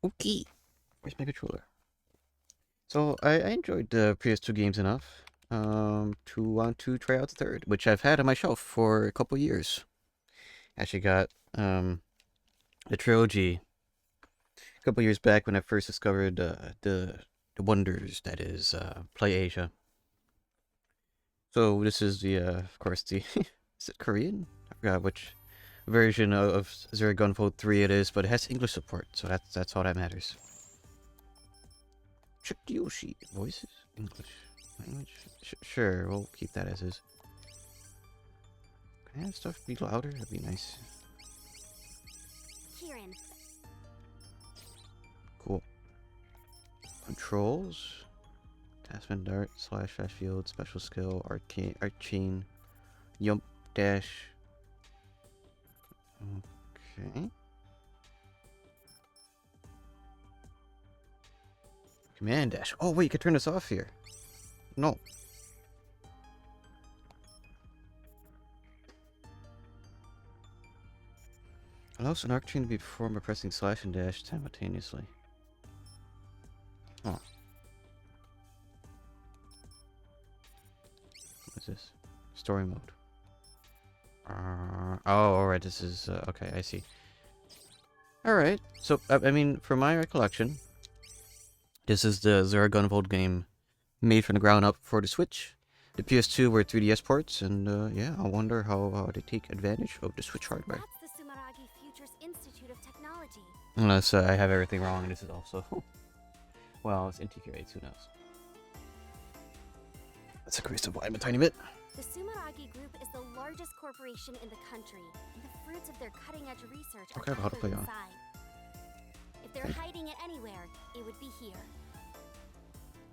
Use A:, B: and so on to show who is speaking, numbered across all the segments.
A: Okay. Where's my controller? So I enjoyed the previous two games enough to want to try out the third, which I've had on my shelf for a couple years. Actually got the trilogy a couple years back when I first discovered the wonders that is Play Asia. So this is the of course the is it Korean? I forgot which version of Azure Gunvolt 3 it is, but it has English support, so that's all that matters. Check Yoshi voices English language. Sure, we'll keep that as is. Can I have stuff be louder? That'd be nice.
B: Kieran.
A: Cool. Controls. Tasman dart slash field special skill arcane yump dash. Okay. Command dash. Oh wait, you can turn this off here. No. Allows an arc chain to be performed by pressing slash and dash simultaneously. Oh. What is this? Story mode. Oh, alright, this is... okay, I see. Alright, so, I mean, from my recollection, this is the Azure Gunvolt game made from the ground up for the Switch. The PS2 were 3DS ports, and yeah, I wonder how they take advantage of the Switch hardware.
B: That's the Sumeragi Futures Institute of Technology.
A: Unless I have everything wrong, and this is also... well, it's integrated, who knows. Let's increase the volume a tiny bit.
B: The Sumeragi Group is the largest corporation in the country, and the fruits of their cutting-edge research are
A: how to play on.
B: inside. If they're hiding it anywhere, it would be here.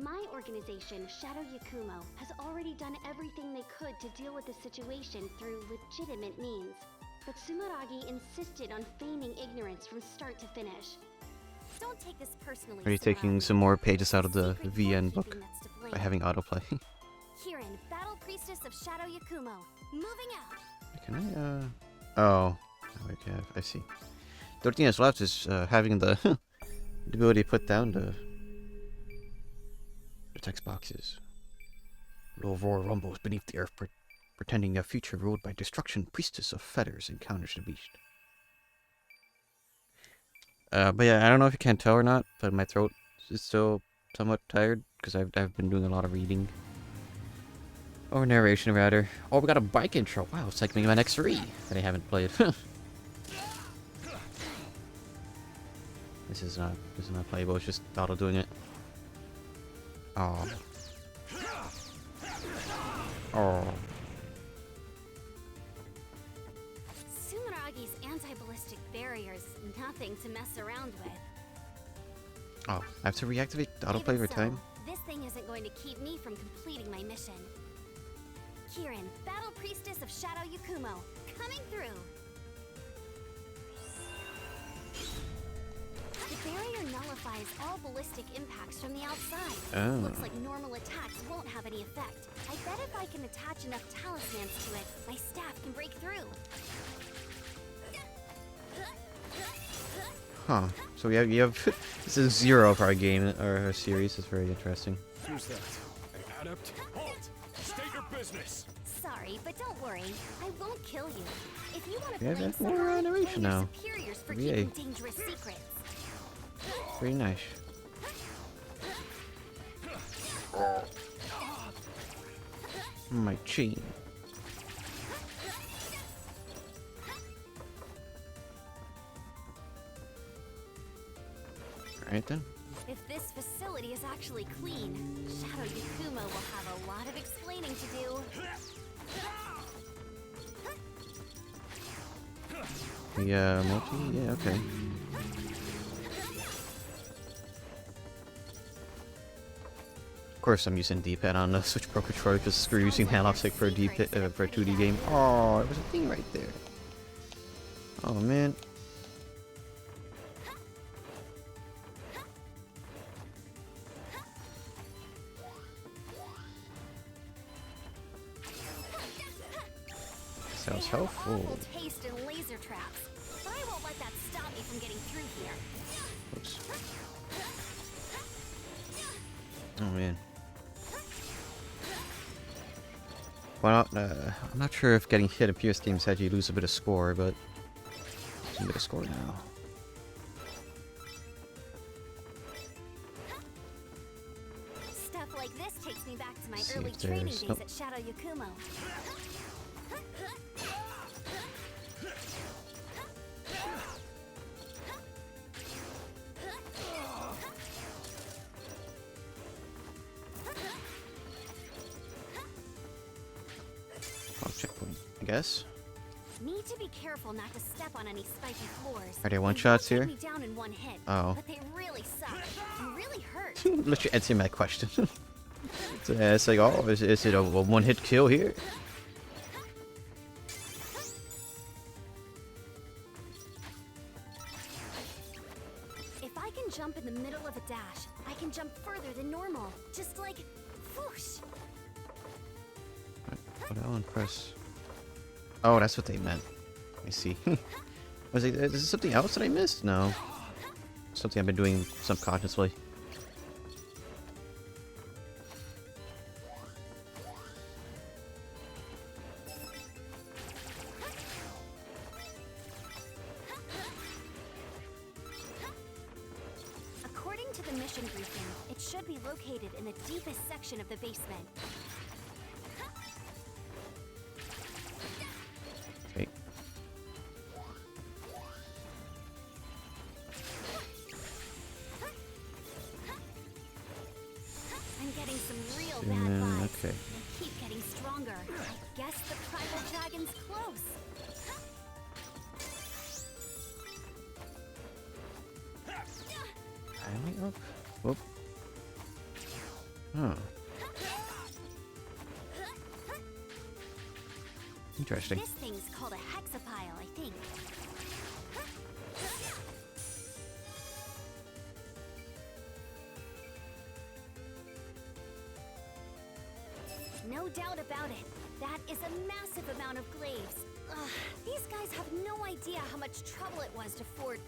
B: My organization, Shadow Yakumo, has already done everything they could to deal with the situation through legitimate means. But Sumeragi insisted on feigning ignorance from start to finish. Don't take this personally.
A: Are you taking some more pages out of the VN book by having autoplay?
B: Kieran, Battle Priestess of Shadow Yakumo, moving out.
A: Can I, oh. Okay, I see. The only thing that's left is having the, the ability to put down the text boxes. Low roar rumbles beneath the earth, pretending a future ruled by destruction. Priestess of Fetters encounters the beast. But yeah, I don't know if you can tell or not, but my throat is still somewhat tired because I've been doing a lot of reading. Or narration, rather. Oh, we got a bike intro. Wow, it's like Mega Man X3 that I haven't played. This is not playable. It's just auto doing it. Oh. Oh.
B: Sumeragi's anti-ballistic barrier's nothing to mess around with.
A: Oh, I have to reactivate the autoplay every time?
B: This thing isn't going to keep me from completing my mission. Kieran, Battle Priestess of Shadow Yakumo, coming through. The barrier nullifies all ballistic impacts from the outside.
A: Oh.
B: Looks like normal attacks won't have any effect. I bet if I can attach enough talismans to it, my staff can break through.
A: Huh. So you have this is 0 for our game or our series. It's very interesting.
C: Who's that? An adept? Halt! State your business!
B: Sorry, but don't worry. I won't kill you. If you want to
A: Yeah,
B: blame
A: that's more
B: someone,
A: narration
B: blame your
A: now.
B: superiors for
A: Yay.
B: keeping dangerous secrets.
A: Very nice. My chain. Alright then.
B: If this facility is actually clean, Shadow Yakumo will have a lot of explaining to do.
A: The multi? Yeah, okay. Of course I'm using D-pad on the Switch Pro controller because screw using analog stick for a D-pad for a 2D game. Oh, there was a thing right there. Oh man. Sounds helpful.
B: Powerful taste in laser traps, but I won't let that stop me from getting through here.
A: Oops. Oh man. Well, I'm not sure if getting hit appears teams had you lose a bit of score, but losing a bit of score now.
B: Stuff like this takes me back to my
A: See
B: early
A: if
B: training
A: there's-
B: days
A: nope.
B: at Shadow Yakumo.
A: Oh, checkpoint, I guess.
B: Need to be careful not to step on any spiky floors.
A: Are there one
B: They
A: shots
B: will
A: here?
B: take me down in one hit,
A: Oh.
B: but they really suck and really hurt.
A: Let you answer my question. It's like, oh, is it a one-hit kill here?
B: If I can jump in the middle of a dash, I can jump further than normal. Just like, whoosh.
A: Put on press. Oh, that's what they meant. I see. Was it? Is there something else that I missed? No. Something I've been doing subconsciously.
B: According to the mission briefing, it should be located in the deepest section of the basement.
A: Okay.
B: I'm getting some real
A: And
B: bad
A: then,
B: vibes.
A: okay.
B: They keep getting stronger. I guess the primal dragon's close.
A: Climbing up? Whoop. Huh. Interesting.
B: This thing's called a hexapile, I think. No doubt about it. That is a massive amount of glaives. Ugh, these guys have no idea how much trouble it was to ford.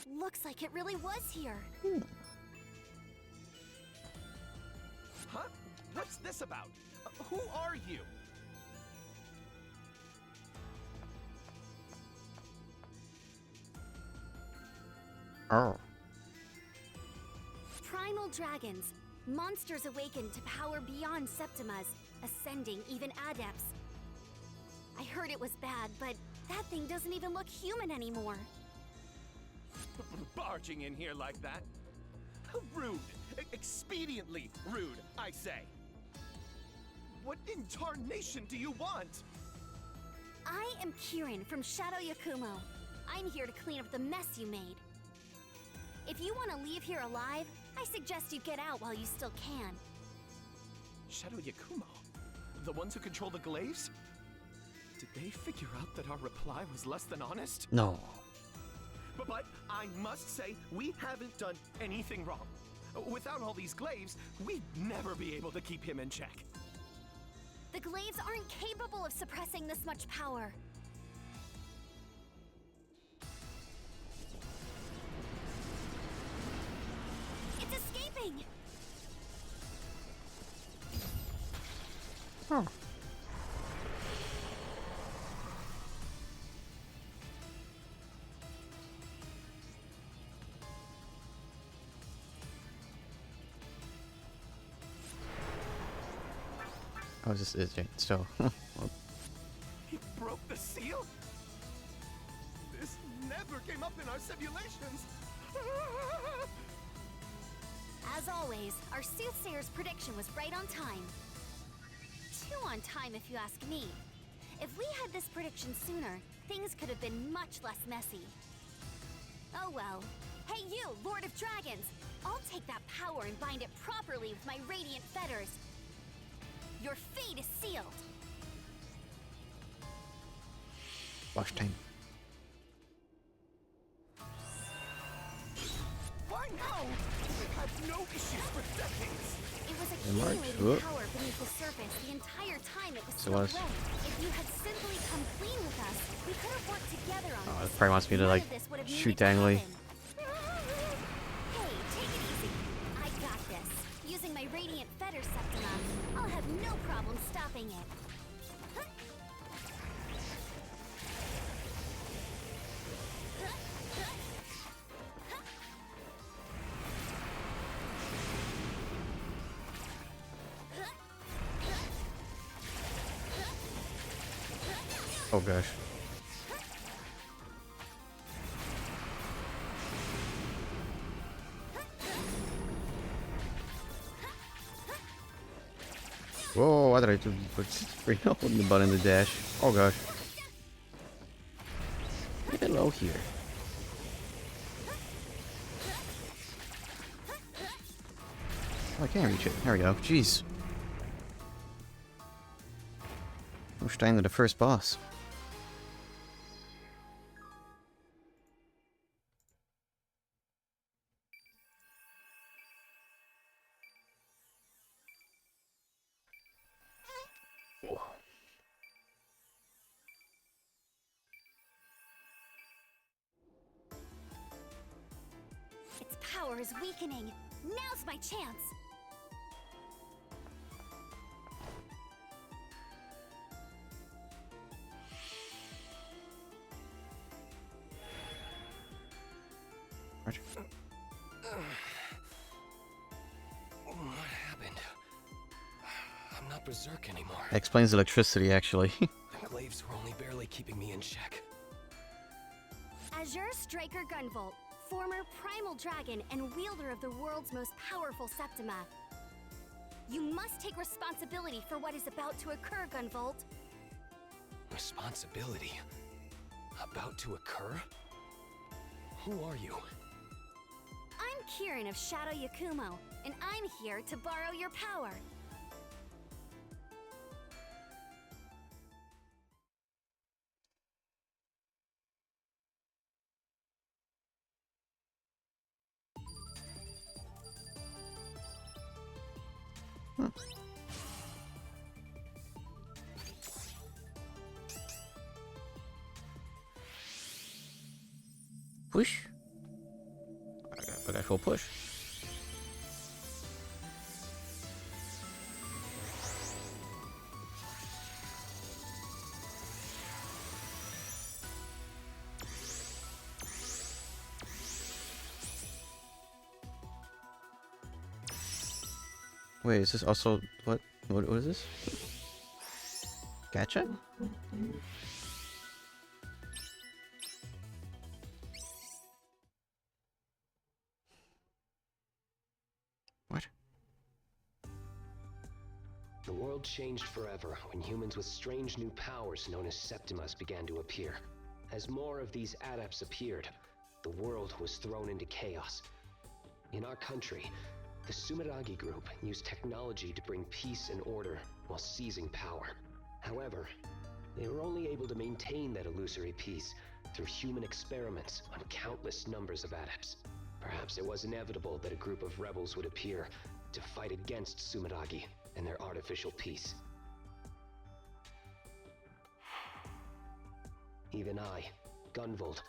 B: Looks like it really was here.
D: Huh? What's this about? Who are you?
A: Oh.
B: Primal dragons. Monsters awakened to power beyond Septimas, ascending even adepts. I heard it was bad, but that thing doesn't even look human anymore.
D: Barging in here like that? Rude. Expediently rude, I say. What in tarnation do you want?
B: I am Kirin from Shadow Yakumo. I'm here to clean up the mess you made. If you want to leave here alive, I suggest you get out while you still can.
D: Shadow Yakumo? The ones who control the glaives? Did they figure out that our reply was less than honest?
A: No.
D: But I must say, we haven't done anything wrong. Without all these glaives, we'd never be able to keep him in check.
B: The glaives aren't capable of suppressing this much power. It's escaping!
A: Oh. Oh, this is it. So.
D: He broke the seal? This never came up in our simulations.
B: As always, our soothsayer's prediction was right on time. Too on time, if you ask me. If we had this prediction sooner, things could have been much less messy. Oh well. Hey you, Lord of Dragons! I'll take that power and bind it properly with my radiant fetters. Your fate is sealed.
A: Wash time.
D: Why now? We've had no issues for decades.
B: It was
A: March,
B: accumulating
A: whoop.
B: power beneath the surface the entire time it was
A: So
B: stowed
A: was-
B: away. If you had simply come clean with us, we could have worked together on
A: Oh,
B: this.
A: it probably wants me to,
B: None
A: like,
B: of this would have
A: shoot
B: needed to
A: dangly.
B: happen. Hey, take it easy. I got this. You
A: Oh gosh. Whoa, why did I do holding the button to dash? Oh gosh. Get it low here. Oh, I can't reach it. There we go. Jeez. We're starting to the first boss.
B: Its power is weakening. Now's my chance.
D: What happened? I'm not berserk anymore.
A: Explains electricity, actually.
D: The glaives were only barely keeping me in check.
B: Azure Striker Gunvolt, former primal dragon and wielder of the world's most powerful Septima. You must take responsibility for what is about to occur, Gunvolt.
D: Responsibility? About to occur? Who are you?
B: I'm Kirin of Shadow Yakumo, and I'm here to borrow your power.
A: Push. I got full push. Wait, is this also what is this? Gotcha? What?
E: The world changed forever when humans with strange new powers known as Septimas began to appear. As more of these adepts appeared, the world was thrown into chaos. In our country, the Sumeragi group used technology to bring peace and order while seizing power. However, they were only able to maintain that illusory peace through human experiments on countless numbers of adepts. Perhaps it was inevitable that a group of rebels would appear to fight against Sumeragi and their artificial peace. Even I, Gunvolt,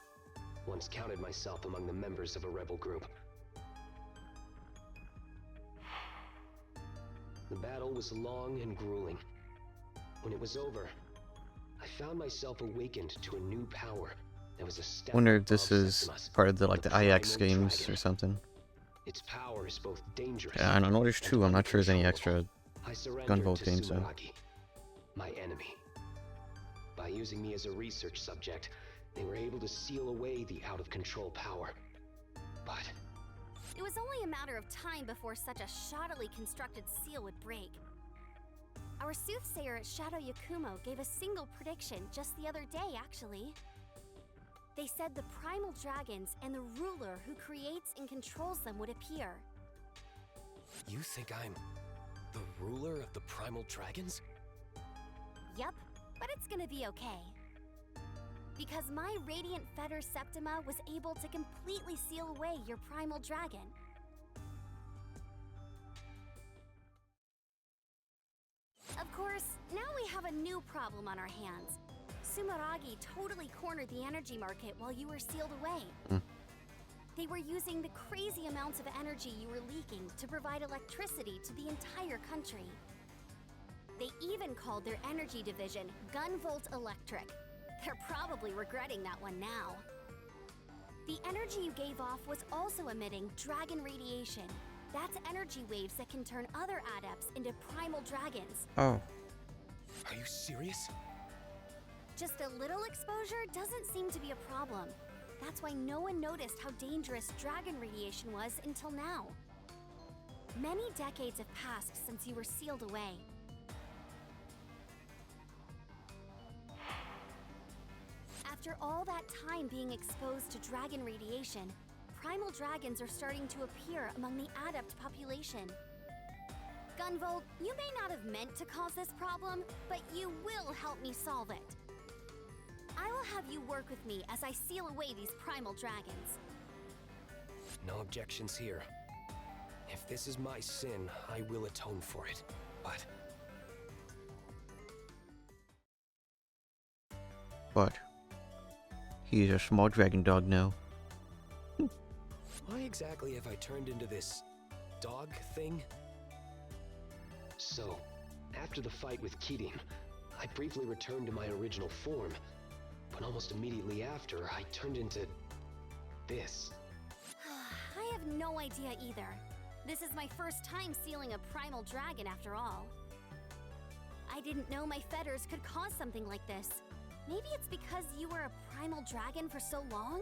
E: once counted myself among the members of a rebel group. The battle was long and grueling. When it was over, I found myself awakened to a new power that was a step
A: Wonder if
E: above
A: this is
E: Septimus,
A: part of the like the IX
E: primal
A: games
E: dragon.
A: or something.
E: Its power is both dangerous.
A: Yeah, I don't know. There's
E: and
A: two. I'm not sure there's any
E: uncontrollable.
A: extra
E: I surrendered
A: Gunvolt
E: to
A: games though.
E: Sumeragi, my enemy. By using me as a research subject, they were able to seal away the out-of-control power. But
B: It was only a matter of time before such a shoddily constructed seal would break. Our soothsayer at Shadow Yakumo gave a single prediction just the other day, actually. They said the primal dragons and the ruler who creates and controls them would appear.
D: You think I'm the ruler of the primal dragons?
B: Yup, but it's gonna be okay. Because my Radiant Fetter Septima was able to completely seal away your primal dragon. Of course, now we have a new problem on our hands. Sumeragi totally cornered the energy market while you were sealed away. They were using the crazy amounts of energy you were leaking to provide electricity to the entire country. They even called their energy division Gunvolt Electric. They're probably regretting that one now. The energy you gave off was also emitting dragon radiation. That's energy waves that can turn other adepts into primal dragons.
A: Oh,
D: Are you serious?
B: Just a little exposure doesn't seem to be a problem. That's why no one noticed how dangerous dragon radiation was until now. Many decades have passed since you were sealed away. After all that time being exposed to dragon radiation, primal dragons are starting to appear among the adept population. Gunvolt, you may not have meant to cause this problem, but you will help me solve it. I will have you work with me as I seal away these primal dragons.
E: No objections here. If this is my sin, I will atone for it.
A: But he's a small dragon dog now.
E: Why exactly have I turned into this dog thing? So, after the fight with Kirin, I briefly returned to my original form, but almost immediately after, I turned into this.
B: I have no idea either. This is my first time sealing a primal dragon after all. I didn't know my fetters could cause something like this. Maybe it's because you were a primal dragon for so long?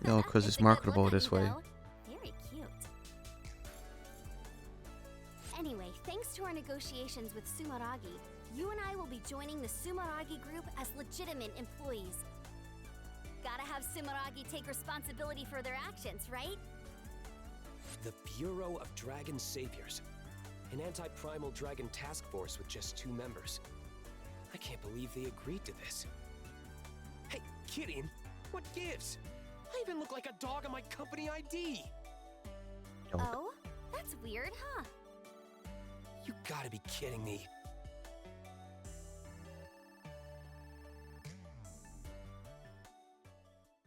A: No, because it's
B: a good
A: marketable
B: look on
A: this
B: you,
A: way.
B: though. Very cute. Anyway, thanks to our negotiations with Sumeragi, you and I will be joining the Sumeragi group as legitimate employees. Gotta have Sumeragi take responsibility for their actions, right?
E: The Bureau of Dragon Saviors. An anti-primal dragon task force with just 2 members. I can't believe they agreed to this. Hey, Kirin, what gives? I even look like a dog on my company ID.
A: Don't.
B: Oh? That's weird, huh?
E: You gotta be kidding me.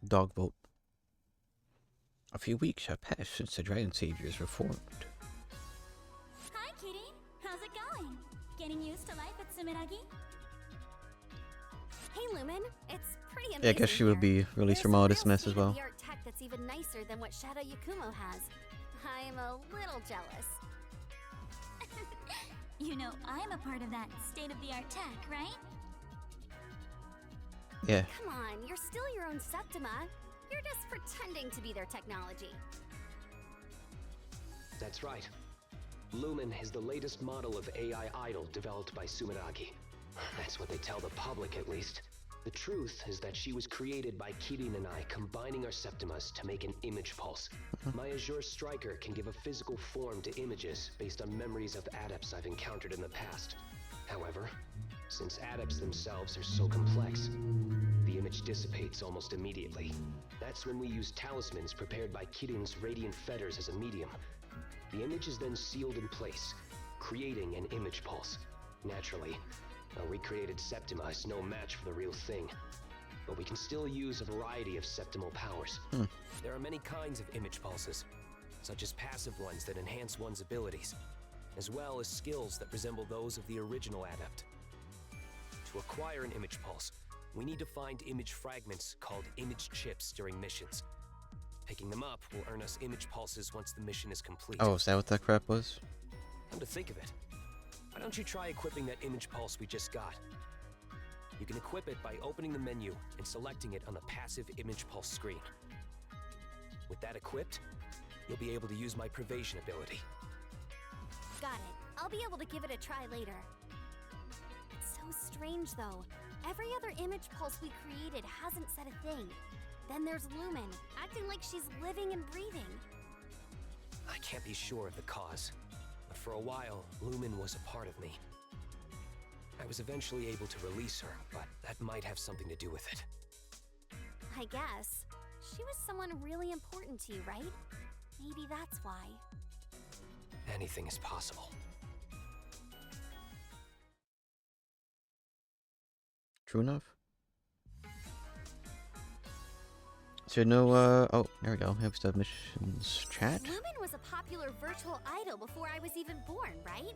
A: Dogvolt. A few weeks have passed since the Dragon Saviors were formed.
F: Hi, Kirin. How's it going? Getting used to life at Sumeragi?
B: Hey, Lumen. It's pretty amazing.
A: Yeah, I guess she will
B: here.
A: be released
B: There's
A: from
B: some
A: all this
B: real
A: mess as well.
B: state-of-the-art tech that's even nicer than what Shadow Yakumo has. I'm a little jealous.
F: You know, I'm a part of that state-of-the-art tech, right?
A: Yeah.
B: Come on, you're still your own Septima. You're just pretending to be their technology.
E: That's right. Lumen is the latest model of AI idol developed by Sumeragi. That's what they tell the public, at least. The truth is that she was created by Kirin and I combining our Septimas to make an image pulse. My Azure Striker can give a physical form to images based on memories of adepts I've encountered in the past. However, since adepts themselves are so complex, the image dissipates almost immediately. That's when we use talismans prepared by Kirin's radiant fetters as a medium. The image is then sealed in place, creating an image pulse. Naturally, a recreated Septima is no match for the real thing, but we can still use a variety of septimal powers. There are many kinds of image pulses, such as passive ones that enhance one's abilities, as well as skills that resemble those of the original adept. To acquire an image pulse, we need to find image fragments called image chips during missions. Picking them up will earn us image pulses once the mission is complete.
A: Oh, is that what that crap was?
E: Come to think of it, why don't you try equipping that image pulse we just got? You can equip it by opening the menu and selecting it on the passive image pulse screen. With that equipped, you'll be able to use my Pervasion ability.
B: Got it. I'll be able to give it a try later. It's so strange, though. Every other image pulse we created hasn't said a thing. Then there's Lumen, acting like she's living and breathing.
E: I can't be sure of the cause, but for a while, Lumen was a part of me. I was eventually able to release her, but that might have something to do with it.
B: I guess. She was someone really important to you, right? Maybe that's why.
E: Anything is possible.
A: True enough. So no, oh, there we go. We have stuff missions chat.
B: Lumen was a popular virtual idol before I was even born, right?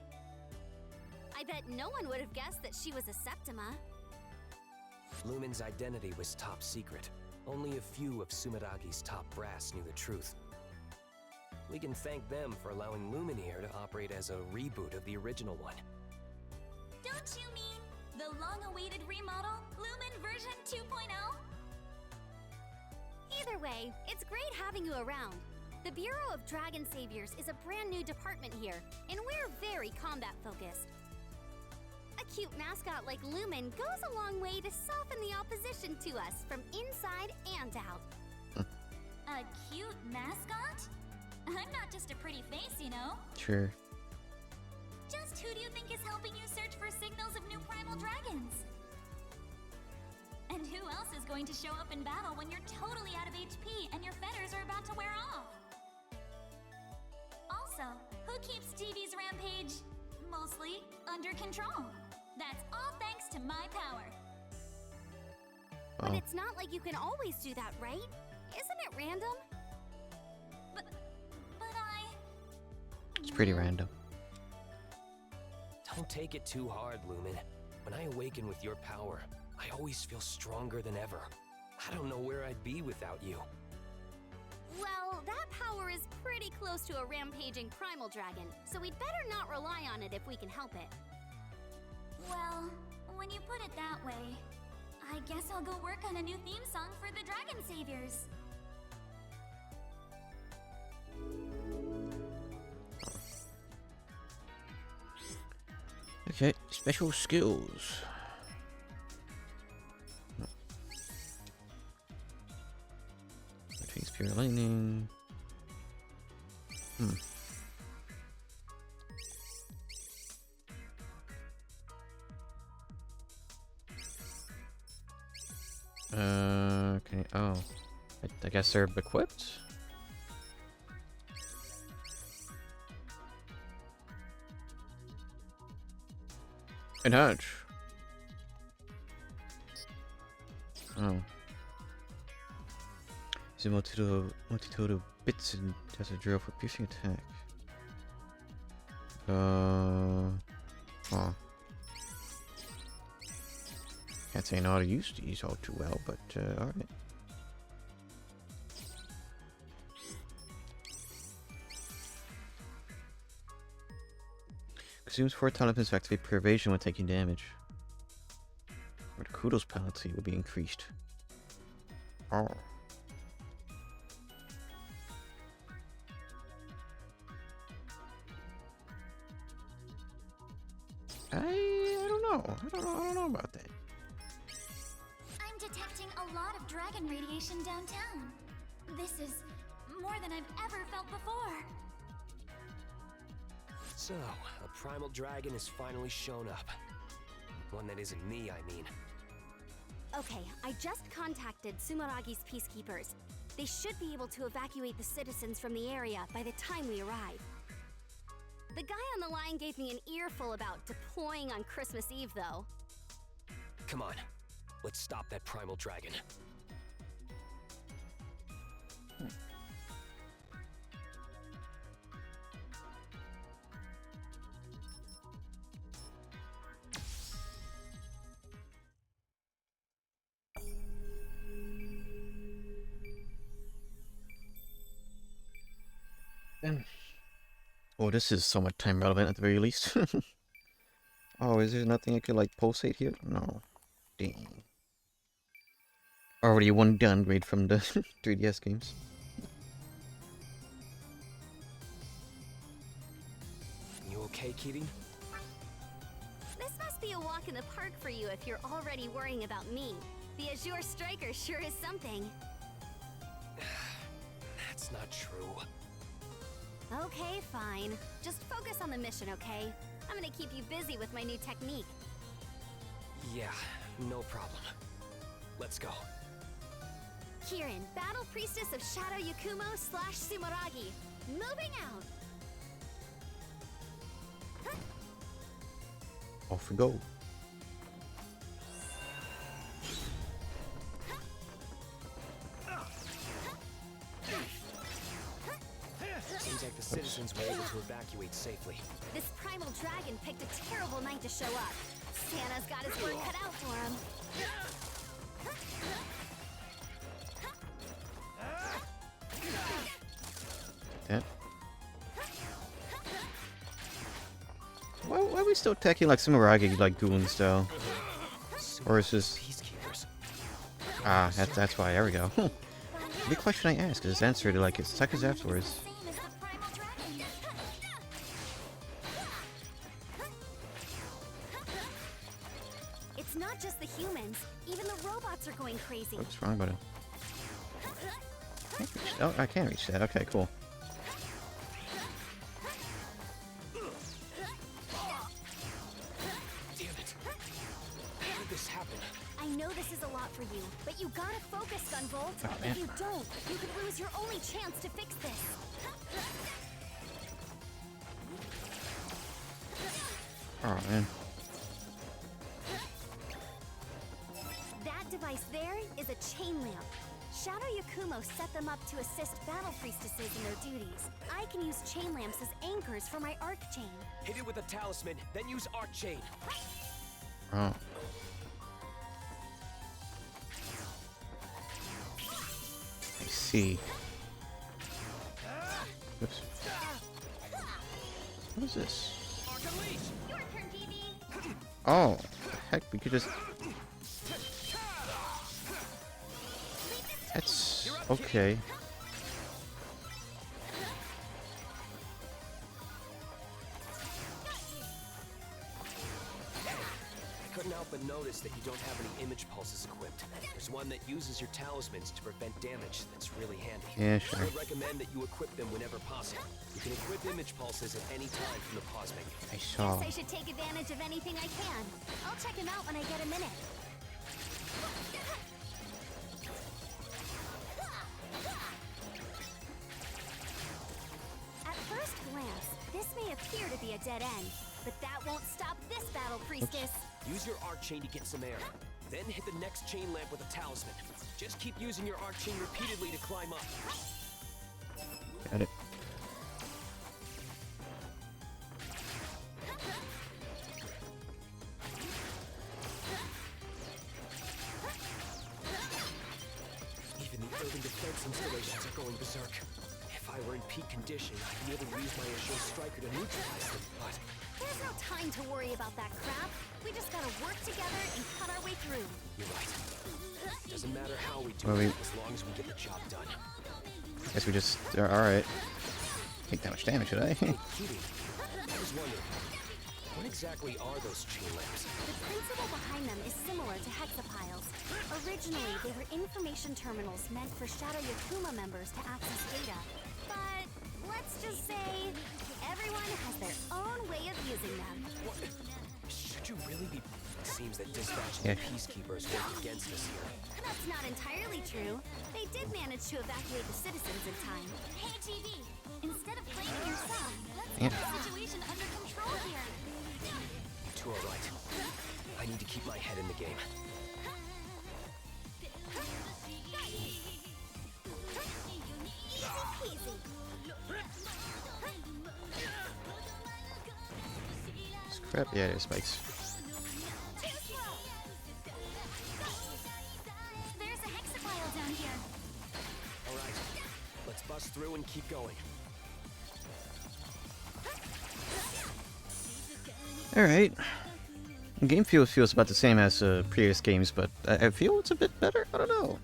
B: I bet no one would have guessed that she was a Septima.
E: Lumen's identity was top secret. Only a few of Sumeragi's top brass knew the truth. We can thank them for allowing Lumen here to operate as a reboot of the original one.
F: Don't you mean The long-awaited remodel, Lumen version 2.0?
B: Either way, it's great having you around. The Bureau of Dragon Saviors is a brand new department here, and we're very combat focused. A cute mascot like Lumen goes a long way to soften the opposition to us from inside and out.
F: A cute mascot? I'm not just a pretty face, you know.
A: Sure.
F: Just who do you think is helping you search for signals of new primal dragons? And who else is going to show up in battle when you're totally out of HP and your fetters are about to wear off? Also, who keeps Stevie's rampage, mostly, under control? That's all thanks to my power.
B: But
A: Oh.
B: it's not like you can always do that, right? Isn't it random?
F: But I...
A: It's pretty random.
E: Don't take it too hard, Lumen. When I awaken with your power, I always feel stronger than ever. I don't know where I'd be without you.
B: Well, that power is pretty close to a rampaging primal dragon, so we'd better not rely on it if we can help it.
F: Well, when you put it that way, I guess I'll go work on a new theme song for the Dragon Saviors.
A: Okay, special skills. Between Spirit Lightning. Okay. Oh, I guess they're equipped. Enhance. Oh. Use a multitude of bits and has a drill for piercing attack. Oh. Can't say I know how to use these all too well, but alright. Consumes 4 talent points to activate pure evasion when taking damage. Or the kudos penalty will be increased. Oh. I don't know. I don't know about that.
F: I'm detecting a lot of dragon radiation downtown. This is more than I've ever felt before.
E: So, a primal dragon has finally shown up. One that isn't me, I mean.
B: Okay, I just contacted Sumaragi's peacekeepers. They should be able to evacuate the citizens from the area by the time we arrive. The guy on the line gave me an earful about deploying on Christmas Eve, though.
E: Come on, let's stop that primal dragon.
A: Oh, this is somewhat time relevant at the very least. Oh, is there nothing I could like pulsate here? No. Dang. Already one downgrade from the 3DS games.
E: You okay, Keating?
B: This must be a walk in the park for you if you're already worrying about me. The Azure Striker sure is something.
E: That's not true.
B: Okay, fine. Just focus on the mission, okay? I'm gonna keep you busy with my new technique.
E: Yeah, no problem. Let's go.
B: Kirin, Battle Priestess of Shadow Yakumo / Sumeragi. Moving out!
A: Off we go.
E: Seems like the citizens were able to evacuate safely.
B: This primal dragon picked a terrible night to show up. Santa's got his work cut out for him.
A: That. Why are we still attacking like Sumeragi like goons though? Or is this...
D: Peacekeepers.
A: Ah, that's why. There we go. The question I asked is answered like it's seconds afterwards.
F: Same as the primal dragon.
B: It's not just the humans. Even the robots are going crazy.
A: Oops, wrong button. Can't reach, oh, I can reach that. Okay, cool.
D: Damn it. How did this happen?
B: I know this is a lot for you, but you gotta focus, Gunvolt.
A: Oh, man.
B: If you don't, you could lose your only chance to fix this.
A: Oh, man.
B: That device there is a chain lamp. Shadow Yakumo set them up to assist battle priestesses in their duties. I can use chain lamps as anchors for my arc chain.
D: Hit it with a talisman, then use Arc Chain.
A: Oh. I see. Oops. What is this?
D: Arc Unleash!
B: Your turn, DB.
A: Oh, heck, we could just... That's... okay.
D: I couldn't help but notice that you don't have any image pulses equipped. There's one that uses your talismans to prevent damage that's really handy.
A: Yeah, sure.
D: I would recommend that you equip them whenever possible. You can equip image pulses at any time from the pause menu.
A: I saw.
B: Guess I should take advantage of anything I can. I'll check him out when I get a minute. At first glance, this may appear to be a dead end, but that won't stop this battle priestess.
D: Use your Arc Chain to get some air. Then hit the next chain lamp with a talisman. Just keep using your Arc Chain repeatedly to climb up.
A: Got it.
D: Even the urban defense installations are going berserk. If I were in peak condition, I'd be able to use my Azure Striker to neutralize them, but...
B: There's no time to worry about that crap. We just gotta work together and cut our way through.
D: You're right. Doesn't matter how we do
A: Well,
D: it, as long as we get the job done.
A: Guess we just... alright. Take that much damage, should I?
D: Hey, Kitty, I was wondering, what exactly are those chain lamps?
B: The principle behind them is similar to hexapiles. Originally, they were information terminals meant for Shadow Yakumo members to access data. But let's just say everyone has their own way of using them.
D: What? Should you really be... It seems that dispatching
A: Yeah.
D: the peacekeepers work against us here.
B: That's not entirely true. They did manage to evacuate the citizens in time.
F: Hey, TV. Instead of blaming yourself, let's
A: Yeah.
F: get the situation under control here.
D: You two are right. I need to keep my head in the game.
A: Crap, yeah, there's spikes.
F: There's a hexapile down here.
D: All right, let's bust through and keep going.
A: Alright. The game feels about the same as previous games, but I feel it's a bit better. I don't know.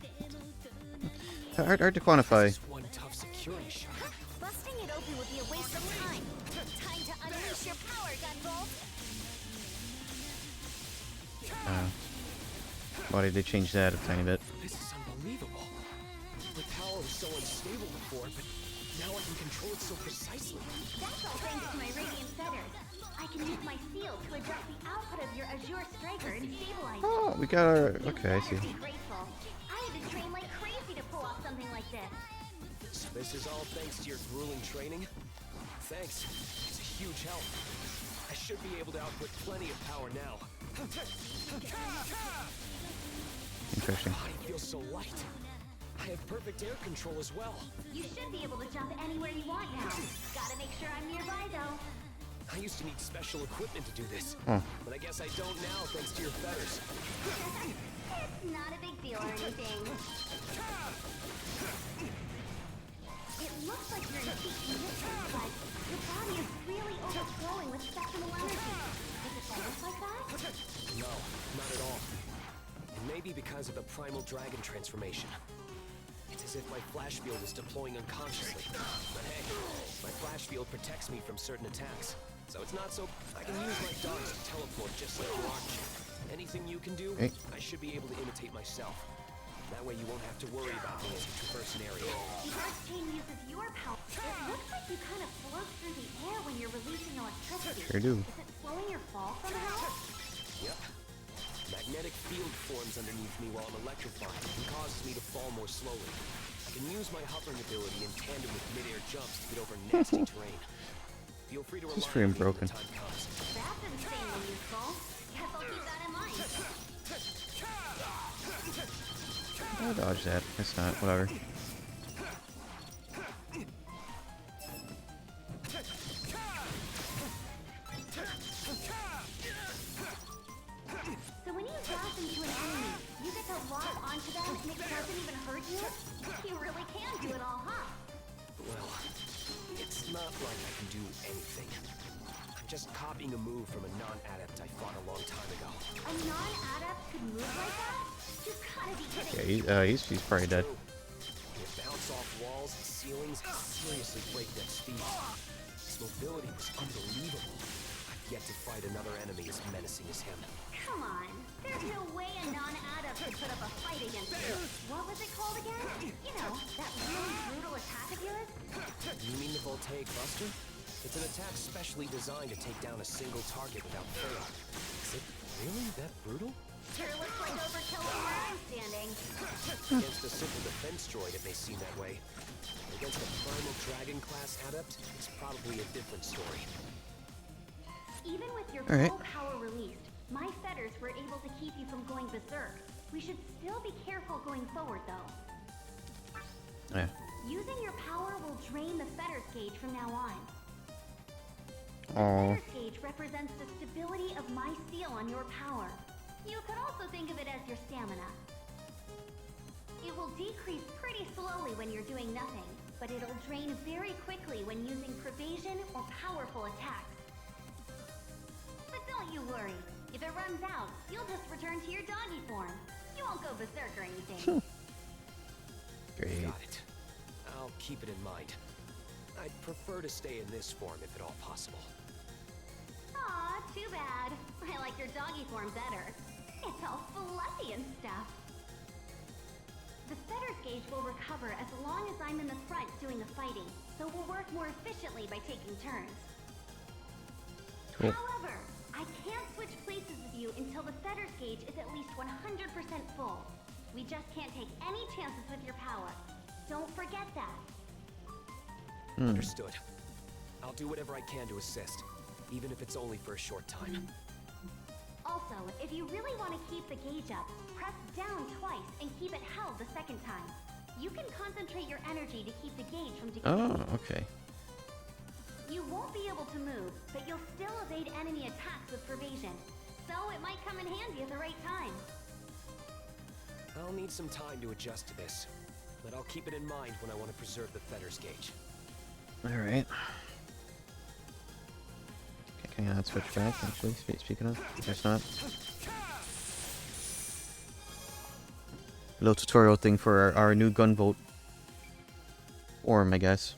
A: Hard to quantify.
D: This is one tough security shot.
B: Busting it open would be a waste of time. Time to unleash your power, Gunvolt.
A: Why did they change that a tiny bit?
D: This is unbelievable. The power was so unstable before, but now I can control it so precisely.
B: That's all thanks to my radiant feathers. I can use my field to adjust the output of your Azure Striker and stabilize it.
A: Oh, we got our... okay, I see.
B: Be grateful. I had to train like crazy to pull off something like this.
D: So this is all thanks to your grueling training? Thanks. It's a huge help. I should be able to output plenty of power now.
A: Interesting.
D: My body feels so light. I have perfect air control as well.
B: You should be able to jump anywhere you want now. Gotta make sure I'm nearby though.
D: I used to need special equipment to do this.
A: Oh.
D: But I guess I don't now thanks to your feathers.
B: It's not a big deal or anything. It looks like you're in peak condition, but your body is really overflowing with spectral energy. Does it always like that?
D: No, not at all.
E: Maybe because of the primal dragon transformation. It's as if my flash field is deploying unconsciously. But hey, my flash field protects me from certain attacks. So it's not so... I can use my dogs to teleport just like you are. Anything you can do,
A: Hey.
E: I should be able to imitate myself. That way you won't have to worry about me as you traverse an area.
B: The Earth chain uses your power. It looks like you kind of float through the air when you're releasing electricity.
A: Sure do.
B: Is it slowing your fall somehow?
E: Yep. Magnetic field forms underneath me while I'm electrified and causes me to fall more slowly. I can use my hovering ability in tandem with mid-air jumps to get over nasty terrain. Feel free to rely
A: This frame
E: on me
A: broken.
E: when the time comes.
B: That's insanely useful. Guess I'll keep that in mind.
A: I'll dodge that. It's not. Whatever.
B: So when you dash into an enemy, you get to lock onto them and it doesn't even hurt you? You really can do it all, huh?
E: Well, it's not like I can do anything. I'm just copying a move from a non-adept I fought a long time ago.
B: A non-adept could move like that? You gotta be kidding.
A: Yeah, he's probably dead.
E: It bounce off walls and ceilings at seriously breakneck speed. His mobility was unbelievable. I've yet to fight another enemy as menacing as him.
B: Come on. There's no way a non-adept could put up a fight against you. What was it called again? You know, that really brutal attack of yours?
E: You mean the Voltaic Buster? It's an attack specially designed to take down a single target without fail. Is it really that brutal?
B: Sure looks like overkill from where I'm standing.
E: Against a simple defense droid, it may seem that way. Against a primal dragon class adept, it's probably a different story.
B: Even with your
A: All right.
B: full power released, my fetters were able to keep you from going berserk. We should still be careful going forward, though.
A: Yeah.
B: Using your power will drain the fetters gauge from now on. The
A: Oh.
B: fetters gauge represents the stability of my seal on your power. You could also think of it as your stamina. It will decrease pretty slowly when you're doing nothing, but it'll drain very quickly when using pervasion or powerful attacks. But don't you worry. If it runs out, you'll just return to your doggy form. You won't go berserk or anything.
A: Great.
E: Got it. I'll keep it in mind. I'd prefer to stay in this form if at all possible.
B: Aw, too bad. I like your doggy form better. It's all fluffy and stuff. The fetters gauge will recover as long as I'm in the front doing the fighting, so we'll work more efficiently by taking turns.
A: Cool.
B: However, I can't switch places with you until the fetters gauge is at least 100% full. We just can't take any chances with your power. Don't forget that.
E: Understood. I'll do whatever I can to assist, even if it's only for a short time.
B: Also, if you really want to keep the gauge up, press down twice and keep it held the second time. You can concentrate your energy to keep the gauge from decaying.
A: Oh, okay.
B: You won't be able to move, but you'll still evade enemy attacks with pervasion. So it might come in handy at the right time.
E: I'll need some time to adjust to this, but I'll keep it in mind when I want to preserve the fetters gauge.
A: Alright. Okay, can I not switch back, actually, speaking of? I guess not. A little tutorial thing for our new Gunvolt form, I guess.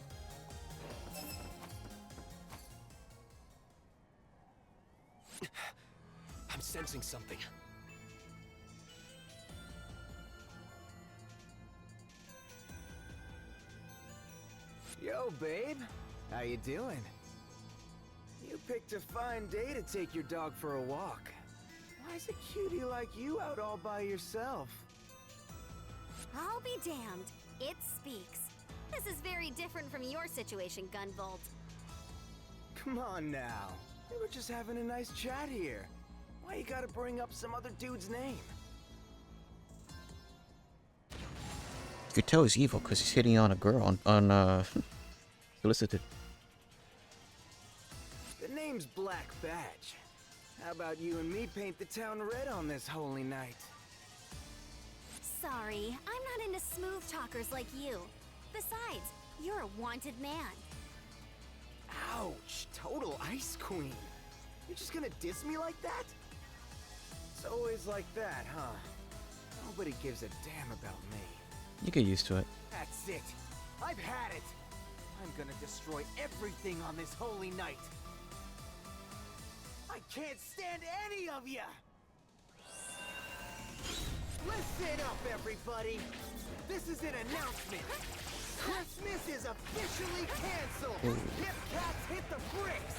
E: I'm sensing something.
G: Yo, babe. How you doing? You picked a fine day to take your dog for a walk. Why's a cutie like you out all by yourself?
H: I'll be damned. It speaks. This is very different from your situation, Gunvolt.
G: Come on now. We were just having a nice chat here. Why you gotta bring up some other dude's name?
A: You could tell he's evil because he's hitting on a girl on solicited.
G: The name's Black Badge. How about you and me paint the town red on this holy night?
H: Sorry, I'm not into smooth talkers like you. Besides, you're a wanted man.
G: Ouch! Total Ice Queen. You're just gonna diss me like that? It's always like that, huh? Nobody gives a damn about me.
A: You get used to it.
G: That's it. I've had it. I'm gonna destroy everything on this holy night. I can't stand any of you. Listen up, everybody. This is an announcement. Christmas is officially canceled. Hip cats hit the bricks.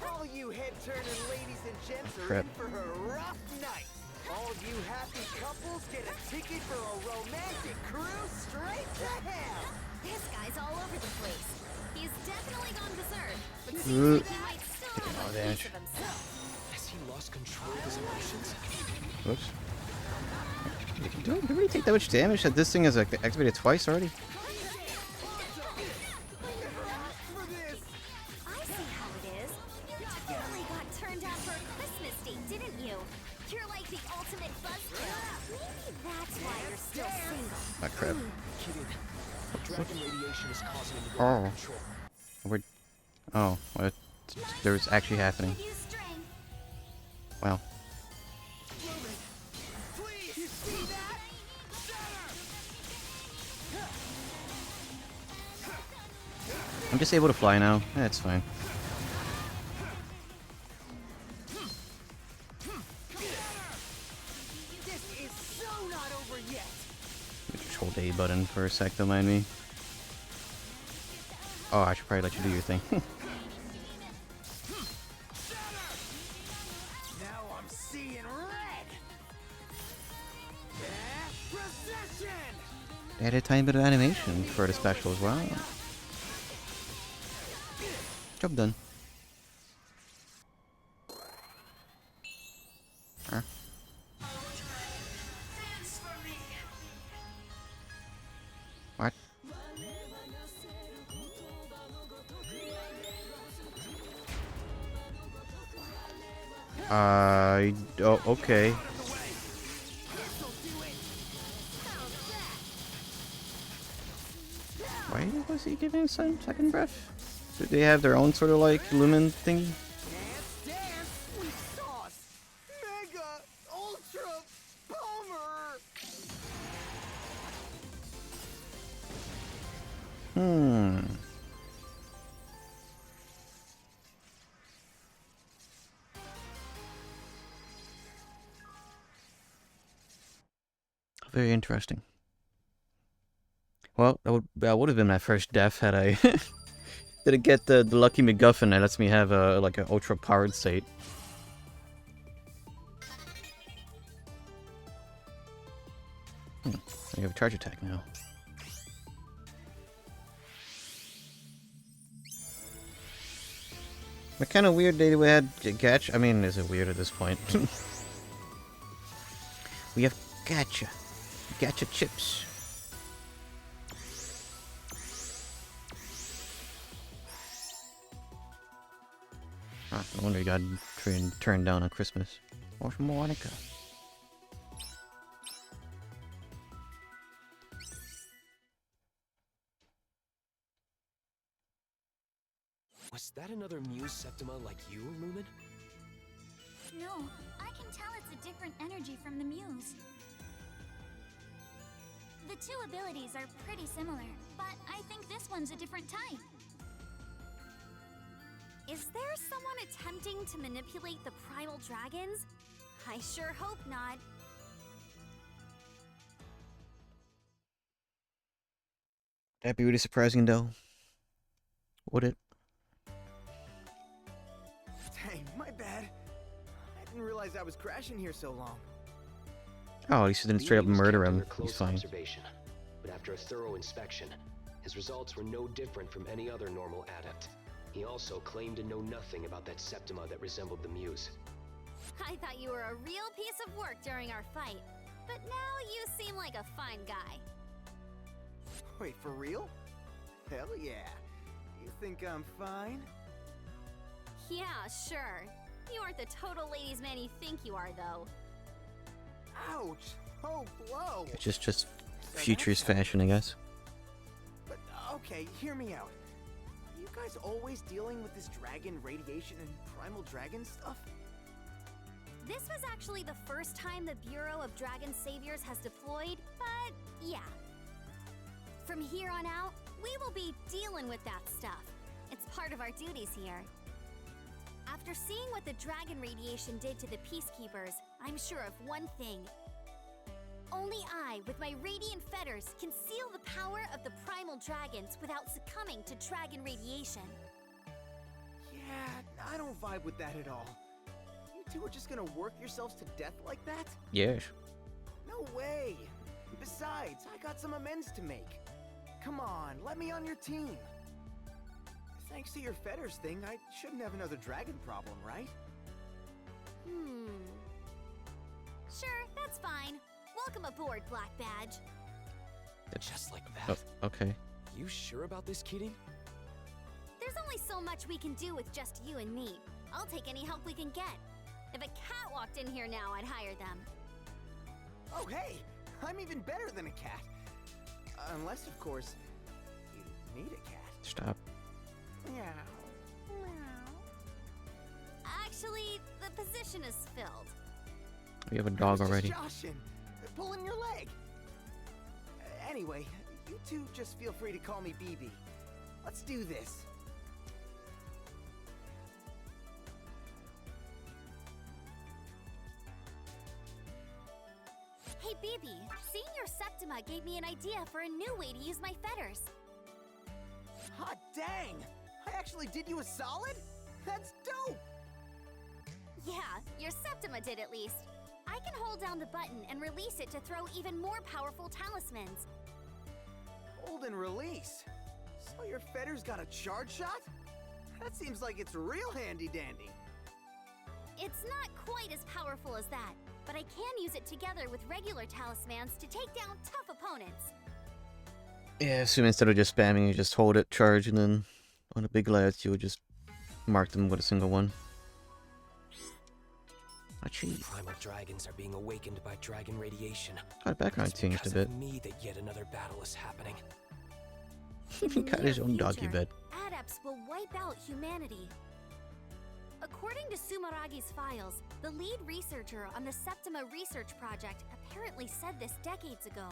G: All you head-turning ladies and gents are in for a rough night. All you happy couples get a ticket for a romantic cruise straight to hell.
H: This guy's all over the place. He's definitely gone berserk, but seems like he might still have a piece of himself.
E: Has he lost control of his emotions?
A: Whoops. Did it really take that much damage that this thing is like activated twice already?
H: I see how it is. You totally got turned down for a Christmas date, didn't you? You're like the ultimate buzzkill. Maybe that's why you're still single.
A: Ah, crap.
E: Kidding. Dragon radiation is causing him to go
A: Oh.
E: out of control.
A: We're... Oh, what? There's actually happening.
F: Use strength.
A: Wow.
G: Please, you see that?
A: I'm just able to fly now. That's fine.
G: This is so not over yet.
A: Just hold A button for a sec, don't mind me. Oh, I should probably let you do your thing.
G: Now I'm seeing red. Procession.
A: They had a tiny bit of animation for the special as well. Job done. Huh? What? Oh, okay. Why was he giving some second breath? Did they have their own sort of like lumen thingy?
G: Dance with sauce. Mega ultra bomber.
A: Very interesting. Well, that would have been my first death had I didn't get the lucky McGuffin that lets me have a like an ultra powered state. I have a charge attack now. But kind of weird they had gacha. I mean, is it weird at this point? We have gacha. Gacha chips. Ah, no wonder you got turned down on Christmas. Or Monica.
E: Was that another Muse Septima like you, Lumen?
F: No, I can tell it's a different energy from the Muse. The two abilities are pretty similar, but I think this one's a different type.
H: Is there someone attempting to manipulate the primal dragons? I sure hope not.
A: That'd be really surprising though. Would it?
G: Dang, my bad. I didn't realize I was crashing here so long.
A: Oh, at least you didn't straight up
E: Being was
A: murder
E: kept
A: him.
E: under close
A: He's fine.
E: observation, but after a thorough inspection, his results were no different from any other normal adept. He also claimed to know nothing about that Septima that resembled the Muse.
H: I thought you were a real piece of work during our fight, but now you seem like a fine guy.
G: Wait, for real? Hell yeah. You think I'm fine?
H: Yeah, sure. You aren't the total ladies' man you think you are, though.
G: Ouch! Oh, blow!
A: Just futurist fashion, I guess.
G: But, okay, hear me out. Are you guys always dealing with this dragon radiation and primal dragon stuff?
H: This was actually the first time the Bureau of Dragon Saviors has deployed, but yeah. From here on out, we will be dealing with that stuff. It's part of our duties here. After seeing what the dragon radiation did to the Peacekeepers, I'm sure of one thing. Only I, with my radiant fetters, can seal the power of the primal dragons without succumbing to dragon radiation.
G: Yeah, I don't vibe with that at all. You two are just gonna work yourselves to death like that?
A: Yes.
G: No way! Besides, I got some amends to make. Come on, let me on your team. Thanks to your fetters thing, I shouldn't have another dragon problem, right?
H: Sure, that's fine. Welcome aboard, Black Badge.
D: Just like that.
A: Oh, okay.
D: You sure about this, Keating?
H: There's only so much we can do with just you and me. I'll take any help we can get. If a cat walked in here now, I'd hire them.
G: Oh, hey! I'm even better than a cat. Unless, of course, you need a cat.
A: Stop.
G: Meow.
H: Actually, the position is filled.
A: We have a dog already.
G: Joshin, pulling your leg. Anyway, you two just feel free to call me BB. Let's do this.
H: Hey, BB, seeing your Septima gave me an idea for a new way to use my fetters.
G: Hot dang! I actually did you a solid? That's dope!
H: Yeah, your Septima did at least. I can hold down the button and release it to throw even more powerful talismans.
G: Hold and release. So your fetters got a charge shot? That seems like it's real handy-dandy.
H: It's not quite as powerful as that, but I can use it together with regular talismans to take down tough opponents.
A: Yeah, assume instead of just spamming, you just hold it, charge, and then on the big lads, you would just mark them with a single one. Achoo.
D: Primal dragons are being awakened by dragon radiation.
A: Oh, the background
D: It's
A: changed a
D: because
A: bit.
D: of me that yet another battle is happening.
A: He got his own doggy bed.
H: Adepts will wipe out humanity. According to Sumaragi's files, the lead researcher on the Septima research project apparently said this decades ago.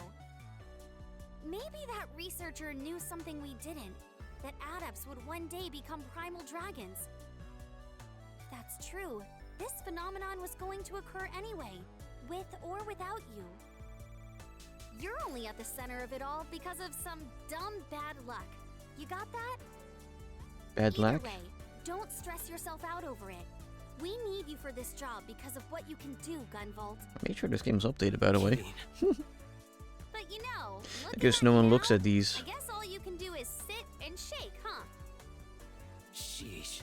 H: Maybe that researcher knew something we didn't, that adepts would one day become primal dragons. If that's true, this phenomenon was going to occur anyway, with or without you. You're only at the center of it all because of some dumb bad luck. You got that?
A: Bad luck?
H: Either way, don't stress yourself out over it. We need you for this job because of what you can do, Gunvolt.
A: I made sure this game's updated, by the way.
H: But you know,
A: I guess no one looks at these.
H: I guess all you can do is sit and shake, huh?
D: Sheesh.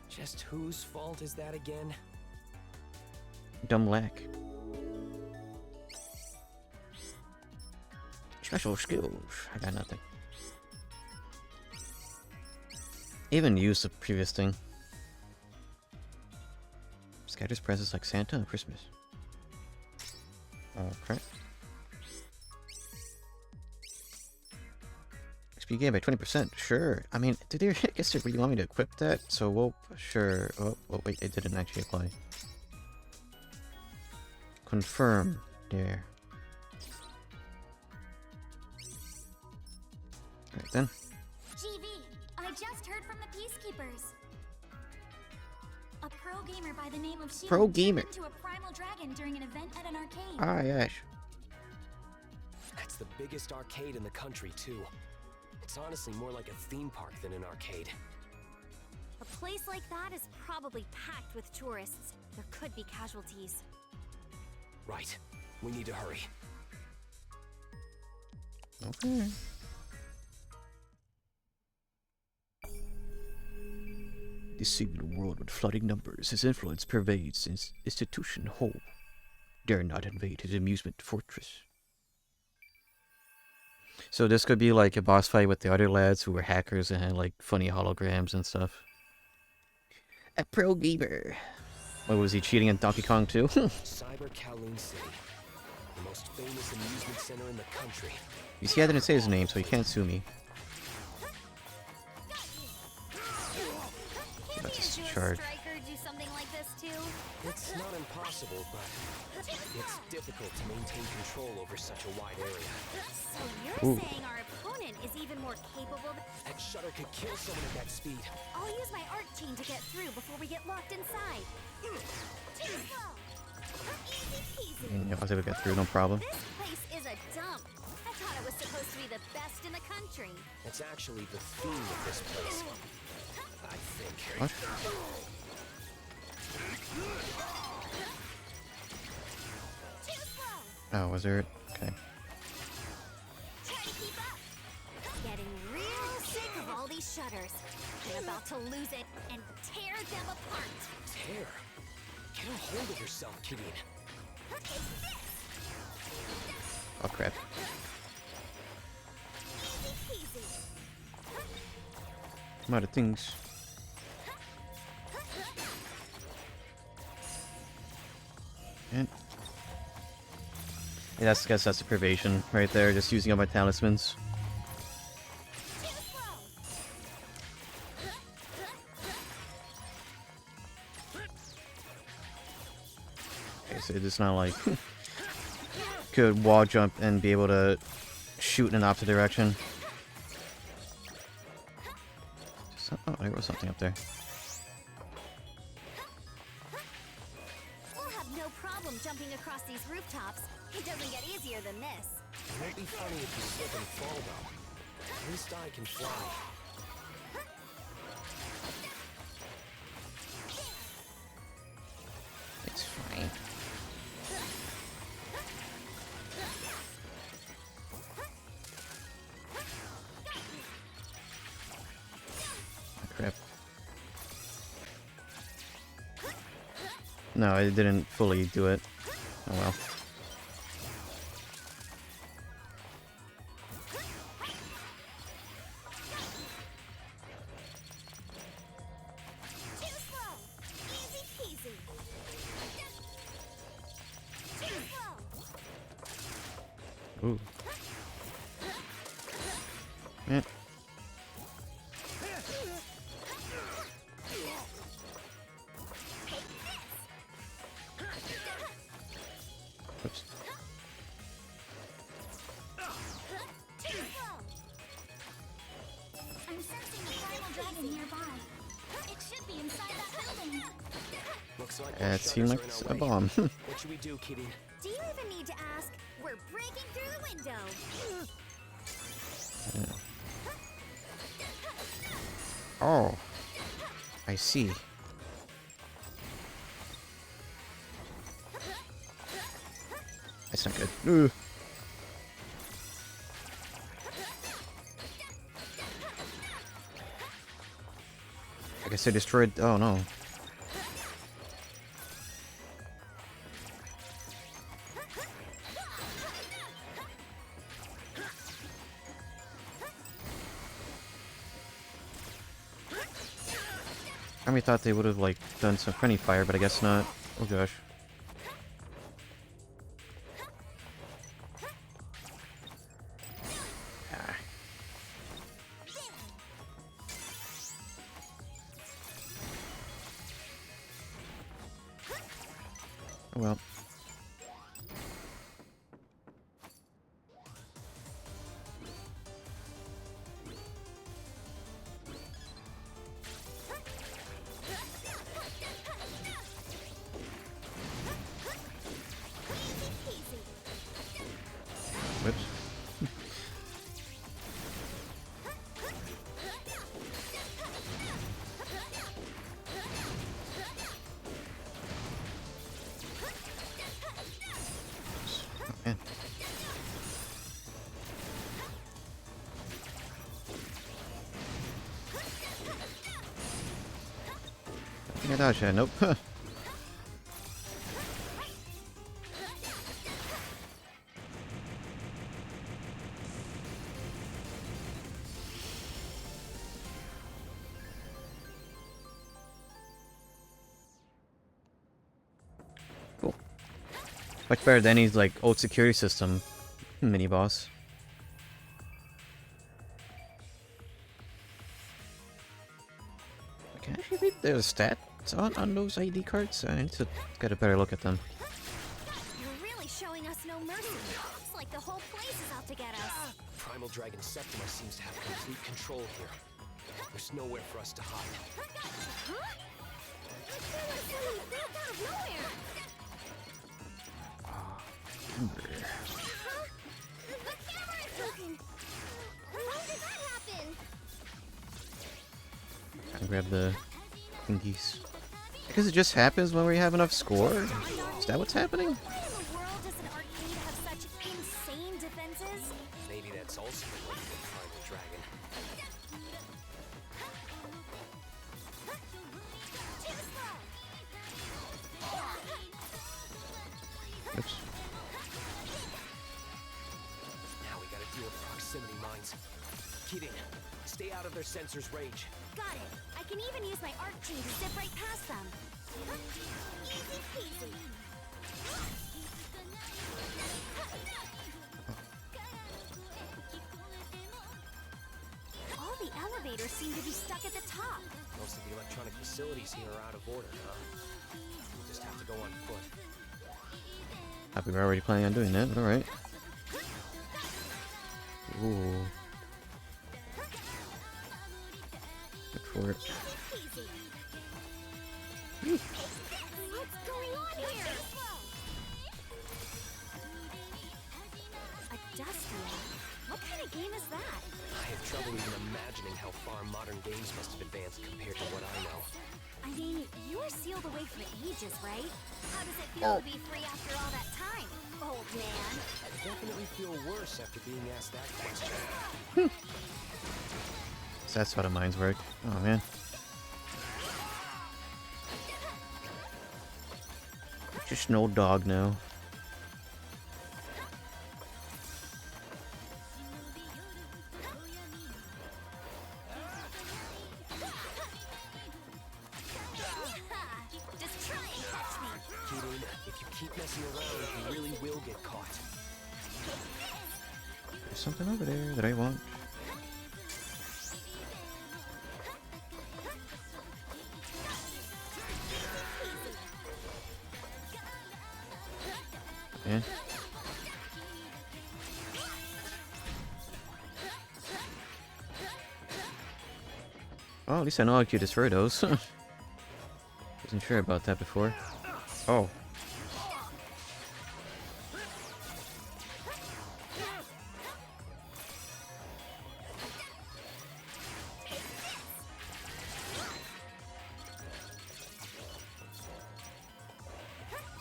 D: Just whose fault is that again?
A: Dumb lack. Special skills. I got nothing. Even used the previous thing. Scatters presents like Santa on Christmas. Oh crap. XP gain by 20%. Sure. I mean, did they? I guess they really want me to equip that. So we'll sure. Oh wait, it didn't actually apply. Confirm. There. Alright then.
F: GV, I just heard from the Peacekeepers. A pro gamer by the name of Shield
A: Pro gamer.
F: turned into a primal dragon during an event at an arcade.
A: Ah, Yash.
D: That's the biggest arcade in the country, too. It's honestly more like a theme park than an arcade.
H: A place like that is probably packed with tourists. There could be casualties.
D: Right. We need to hurry.
A: Okay. This single world with flooding numbers, his influence pervades his institution whole. Dare not invade his amusement fortress. So this could be like a boss fight with the other lads who were hackers and had like funny holograms and stuff. A pro gamer. What, was he cheating in Donkey Kong too?
D: Cyber Kowloon City. The most famous amusement center in the country.
A: You see, I didn't say his name, so he can't sue me.
H: Can
A: That's
H: the
A: his
H: Azure
A: charge.
H: Striker do something like this to?
E: It's not impossible, but it's difficult to maintain control over such a wide area.
H: So you're saying our opponent is even more capable than...
E: That shutter could kill someone at that speed.
H: I'll use my arc chain to get through before we get locked inside. Too slow. Easy peasy.
A: Yeah, I was able to get through, no problem.
H: This place is a dump. I thought it was supposed to be the best in the country.
E: It's actually the theme of this place. I think.
A: What?
H: Too slow.
A: Oh, was there? Okay.
H: Try to keep up. Getting real sick of all these shutters. They're about to lose it and tear them apart.
E: Tear. Get a hold of yourself, Kitty.
H: Take this.
A: Oh crap.
H: Easy peasy.
A: I'm out of things. And yeah, guess that's the privation right there. Just using up my talismans.
H: Too slow.
A: Okay, so it's not like could wall jump and be able to shoot in an opposite direction. Oh, there was something up there.
H: We'll have no problem jumping across these rooftops. It doesn't get easier than this.
E: It won't be funny if you slip and fall, though. At least I can fly.
A: It's fine. Oh, crap. No, I didn't fully do it. Oh well.
H: Too slow. Easy peasy. Too slow.
A: Ooh. Yeah. Oops.
H: Too slow.
F: I'm sensing a primal dragon nearby. It should be inside that building.
E: Looks like
A: It seemed like
E: shutters are
A: a
E: in our way.
A: bomb.
E: What should we do, Kitty?
H: Do you even need to ask? We're breaking through the window.
A: Oh. I see. That's not good. Ugh. I guess I destroyed. Oh no. I mean, thought they would have like done some friendly fire, but I guess not. Oh gosh. Ah. Oh well. Whoops. Oh, man. I think I dodged that. Nope. Cool. Much better than any like old security system mini boss. I can actually read the stat stats on those ID cards? I need to get a better look at them.
H: You're really showing us no mercy. Looks like the whole place is out to get us.
E: Primal Dragon Septima seems to have complete control here. There's nowhere for us to hide.
H: Huh? This thing was suddenly back out of nowhere. Huh? The camera is broken. How did that happen?
A: I grab the thingies. Because it just happens when we have enough score? Is that what's happening?
H: Why in the world does an arcade have such insane defenses?
E: Maybe that's also the way to Primal Dragon.
A: Oops.
E: Now we gotta deal with proximity mines. Keating, stay out of their sensors' range.
H: Got it. I can even use my arc chain to zip right past them. Easy peasy. All the elevators seem to be stuck at the top.
E: Most of the electronic facilities here are out of order, huh? We'll just have to go on foot.
A: Happy we're already planning on doing that, but alright. Ooh. Look for it.
H: What's going on here? A dust wheel? What kind of game is that?
E: I have trouble even imagining how far modern games must have advanced compared to what I know.
H: I mean, you were sealed away for ages, right? How does it feel to be free after all that time, old man?
E: I definitely feel worse after being asked that question.
A: So that's how the mines work. Oh man. Just an old dog now.
H: Just try and catch me.
E: Keating, if you keep messing around, you really will get caught.
A: There's something over there that I want. Man. Oh, at least I know how to destroy those. Wasn't sure about that before. Oh.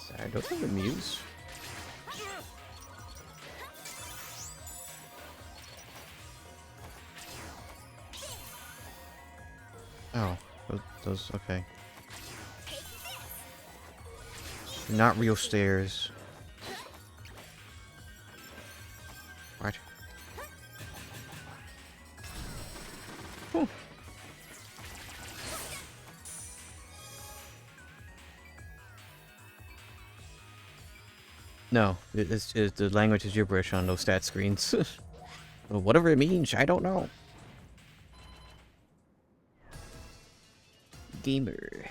A: Sorry, don't have the muse. Oh, those, okay. Not real stairs. What? Oh. No, the language is gibberish on those stat screens. Whatever it means, I don't know. Gamer.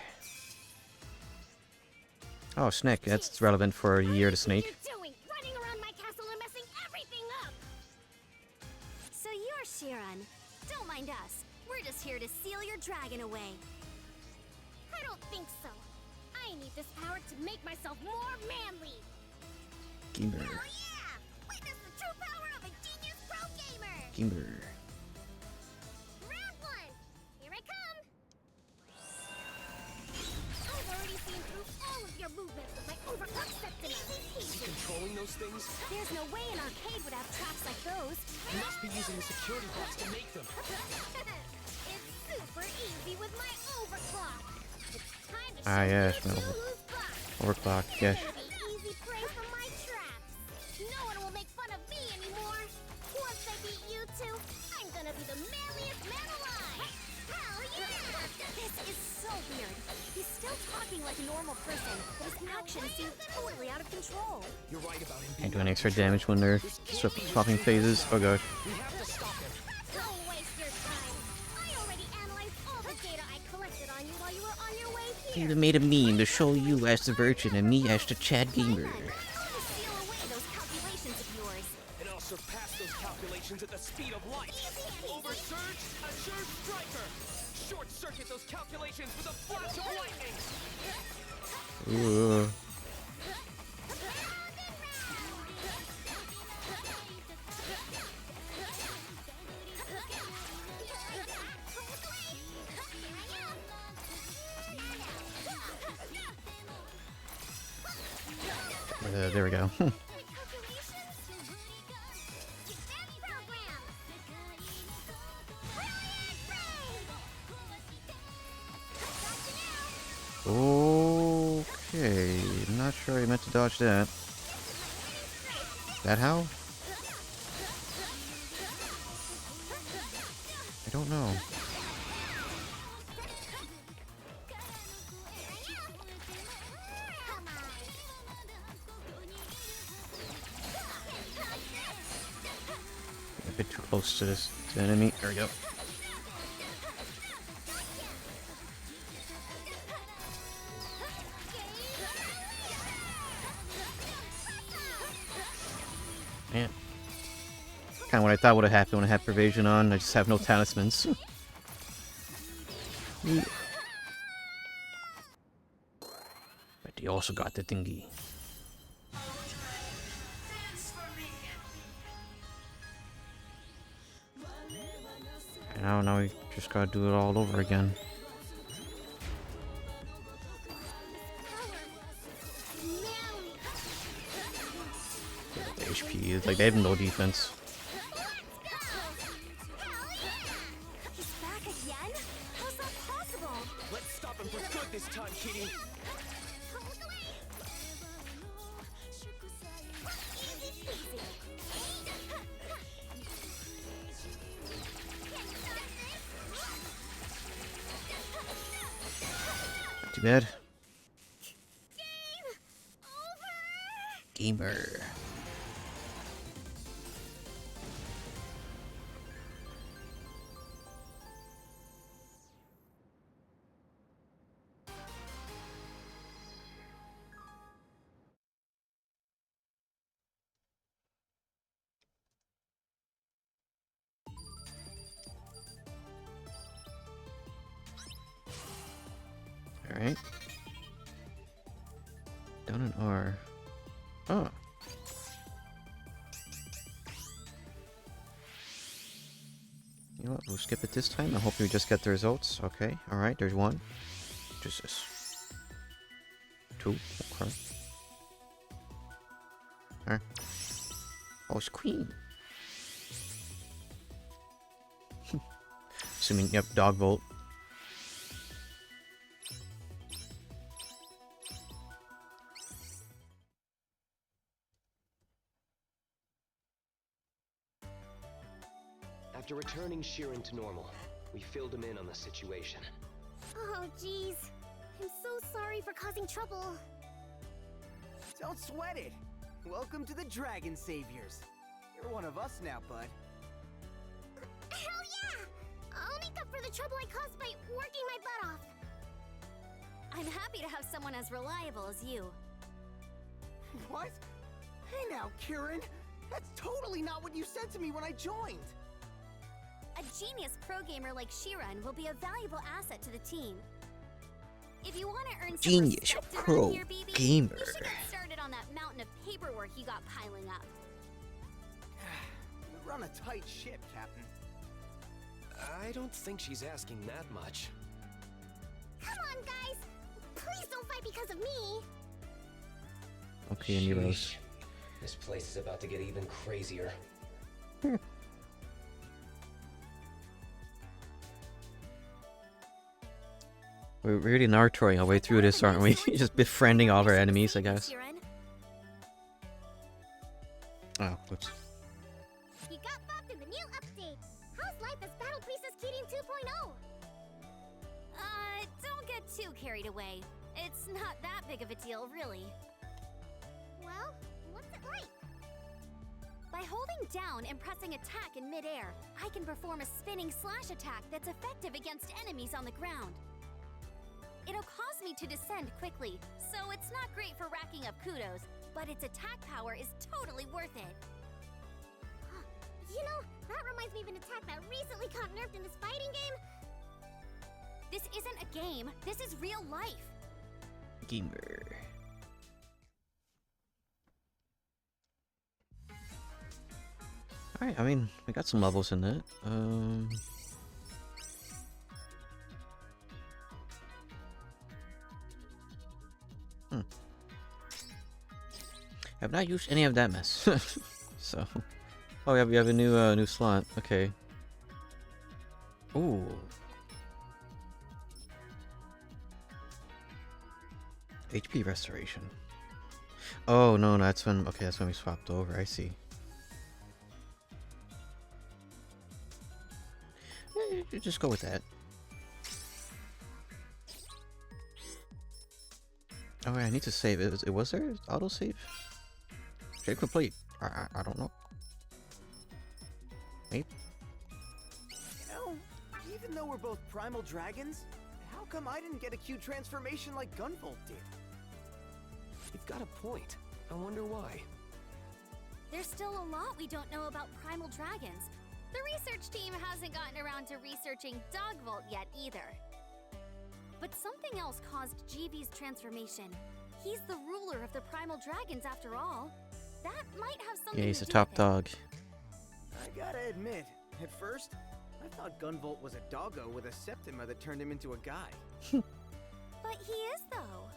A: Oh, Snake. That's relevant for Year to Snake.
H: What are you doing? Running around my castle and messing everything up! So you're Shiran. Don't mind us. We're just here to seal your dragon away.
F: I don't think so. I need this power to make myself more manly.
A: Gamer.
F: Hell yeah! Witness the true power of a genius pro gamer!
A: Gamer.
F: Round one! Here I come! I've already seen through all of your movements with my overclock Septima.
E: Is he controlling those things?
H: There's no way an arcade would have traps like those.
E: He must be using the security bots to make them.
F: It's super easy with my overclock. It's time to
A: Ah,
F: show
A: yes,
F: you
A: no.
F: who's boss.
A: Overclock, yes.
F: It'll be easy prey for my traps. No one will make fun of me anymore. Once I beat you two, I'm gonna be the manliest man alive. Hell yeah!
H: This is so weird. He's still talking like a normal person, but his actions seem totally out of control.
E: You're right about him
A: Can't
E: being
A: do any extra damage when they're swapping phases. Oh gosh.
E: We have to stop him.
F: Don't waste your time. I already analyzed all the data I collected on you while you were on your way here.
A: They even made a meme to show you as the virgin and me as the Chad gamer.
H: Seal away those calculations of yours.
D: And I'll surpass those calculations at the speed of light. Oversurge, Azure Striker. Short circuit those calculations with a flash of lightning.
A: Ooh. There we go. Okay, I'm not sure I meant to dodge that. That how? I don't know. A bit too close to this enemy. There we go. Man. Kind of what I thought would have happened when I had Pervasion on. I just have no talismans. Yeah. But they also got the thingy. And now we just gotta do it all over again. The HP is like they have no defense.
H: He's back again? How's that possible?
D: Let's stop him for good this time, Kitty.
A: Too bad. Gamer. Alright. Down an R. Oh. You know what? We'll skip it this time. I hope we just get the results. Okay. Alright, there's one. Just this. Two. Okay. Alright. Oh, it's Queen. Assuming, yep, Dogvolt.
E: After returning Sheeran to normal, we filled him in on the situation.
F: Oh, jeez. I'm so sorry for causing trouble.
G: Don't sweat it. Welcome to the Dragon Saviors. You're one of us now, bud.
F: Hell yeah! I'll make up for the trouble I caused by working my butt off.
H: I'm happy to have someone as reliable as you.
G: What? Hey now, Kieran. That's totally not what you said to me when I joined.
H: A genius pro gamer like Sheeran will be a valuable asset to the team. If you want to earn some
A: Genius
H: respect
A: pro
H: around here, BB,
A: gamer.
H: you should get started on that mountain of paperwork you got piling up.
G: You run a tight ship, Captain.
D: I don't think she's asking that much.
F: Come on, guys. Please don't fight because of me.
A: Okay, Neros.
E: Sheesh. This place is about to get even crazier.
A: We're really nartoring our way through this, aren't we? Just befriending all of our enemies, I guess.
H: Sheeran,
A: Oh, whoops.
F: You got buffed in the new update. How's life as Battle Priestess Kirin 2.0?
H: don't get too carried away. It's not that big of a deal, really.
F: Well, what's it like?
H: By holding down and pressing attack in midair, I can perform a spinning slash attack that's effective against enemies on the ground. It'll cause me to descend quickly, so it's not great for racking up kudos, but its attack power is totally worth it.
F: You know, that reminds me of an attack that recently got nerfed in this fighting game.
H: This isn't a game, this is real life.
A: Gamer. Alright, I mean, we got some levels in it. I've not used any of that mess. So, oh yeah, we have a new slot. Okay. Ooh. HP restoration. Oh no, that's when. Okay, that's when we swapped over. I see. Just go with that. Oh, wait, I need to save it. Was there auto save? Okay, complete. I don't know. Maybe.
G: You know, even though we're both primal dragons, how come I didn't get a cute transformation like Gunvolt did?
E: You've got a point. I wonder why.
H: There's still a lot we don't know about primal dragons. The research team hasn't gotten around to researching Dogvolt yet either. But something else caused GV's transformation. He's the ruler of the primal dragons after all. That might have something
A: Yeah, he's
H: to
A: a
H: do
A: top
H: with it.
A: dog.
G: I gotta admit, at first, I thought Gunvolt was a doggo with a Septima that turned him into a guy.
H: But he is though.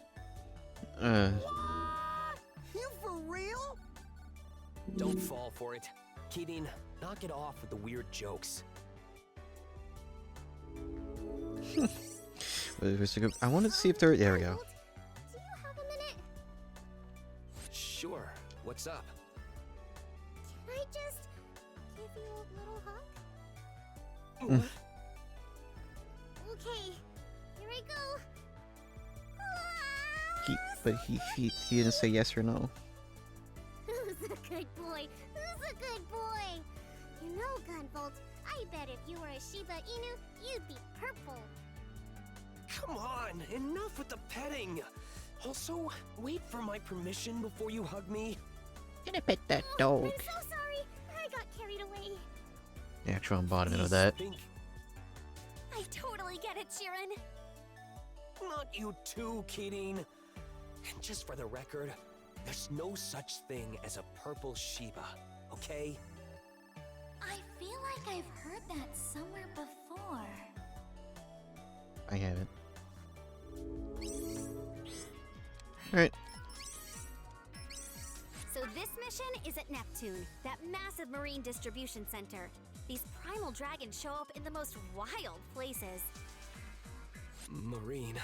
G: You for real?
E: Don't fall for it. Kidding. Knock it off with the weird jokes.
A: I wanted to see if there. There we go.
F: Do you have a minute?
E: Sure. What's up?
F: Can I just give you a little hug?
A: Mm.
F: Okay, here I go.
A: But he didn't say yes or no.
F: Who's a good boy? Who's a good boy? You know, Gunvolt, I bet if you were a Shiba Inu, you'd be purple.
E: Come on, enough with the petting. Also, wait for my permission before you hug me.
A: Gonna pet that
F: Oh,
A: dog.
F: I'm so sorry. I got carried away.
A: The actual embodiment of
E: Please
A: that.
E: think-
H: I totally get it, Sheeran.
E: Not you too, Keating. And just for the record, there's no such thing as a purple Shiba, okay?
H: I feel like I've heard that somewhere before.
A: I haven't. Alright.
H: So this mission is at Neptune, that massive marine distribution center. These primal dragons show up in the most wild places.
E: Marine.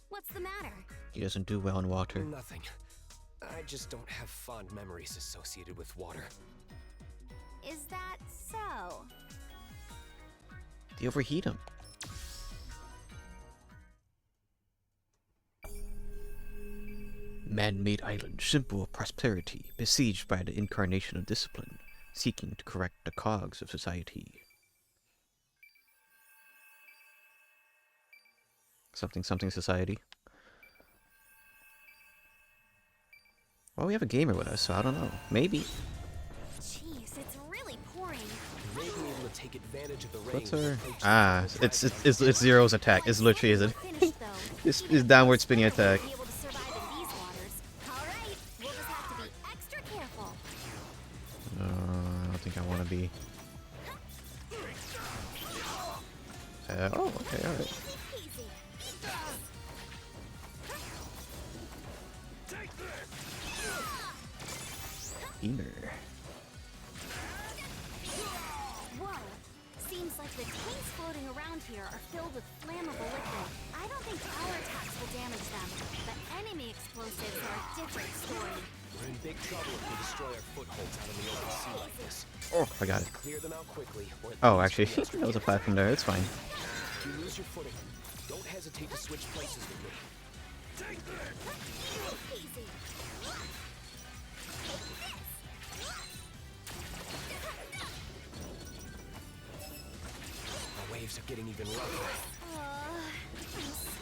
H: What's the matter?
A: He doesn't do well in water.
E: Nothing. I just don't have fond memories associated with water.
H: Is that so?
A: They overheat him. Man-made island, symbol of prosperity, besieged by the incarnation of discipline, seeking to correct the cogs of society. Something society. Well, we have a gamer with us, so I don't know. Maybe.
H: Jeez, it's really pouring.
E: You may be able to take advantage of the rain.
A: What's our...
E: to poach
A: Ah,
E: the
A: it's Zero's attack. It's literally is it.
H: Finished, though.
A: This is downward spinning attack.
H: Be able to survive in these waters. All right, we'll just have to be extra careful.
A: I don't think I want to be. Oh, okay, alright.
H: Easy.
A: Gamer.
H: Whoa. Seems like the tanks floating around here are filled with flammable liquid. I don't think our attacks will damage them, but enemy explosives are a different story.
E: We're in big trouble if we destroy our footholds out in the open sea like this.
A: Oh, I got it.
E: Clear them out quickly, or at
A: Oh,
E: least
A: actually,
E: the extra
A: that was a
E: people.
A: platform there. It's fine.
E: If you lose your footing, don't hesitate to switch places with me.
H: Easy.
E: Away waves are getting even rougher.
H: I'm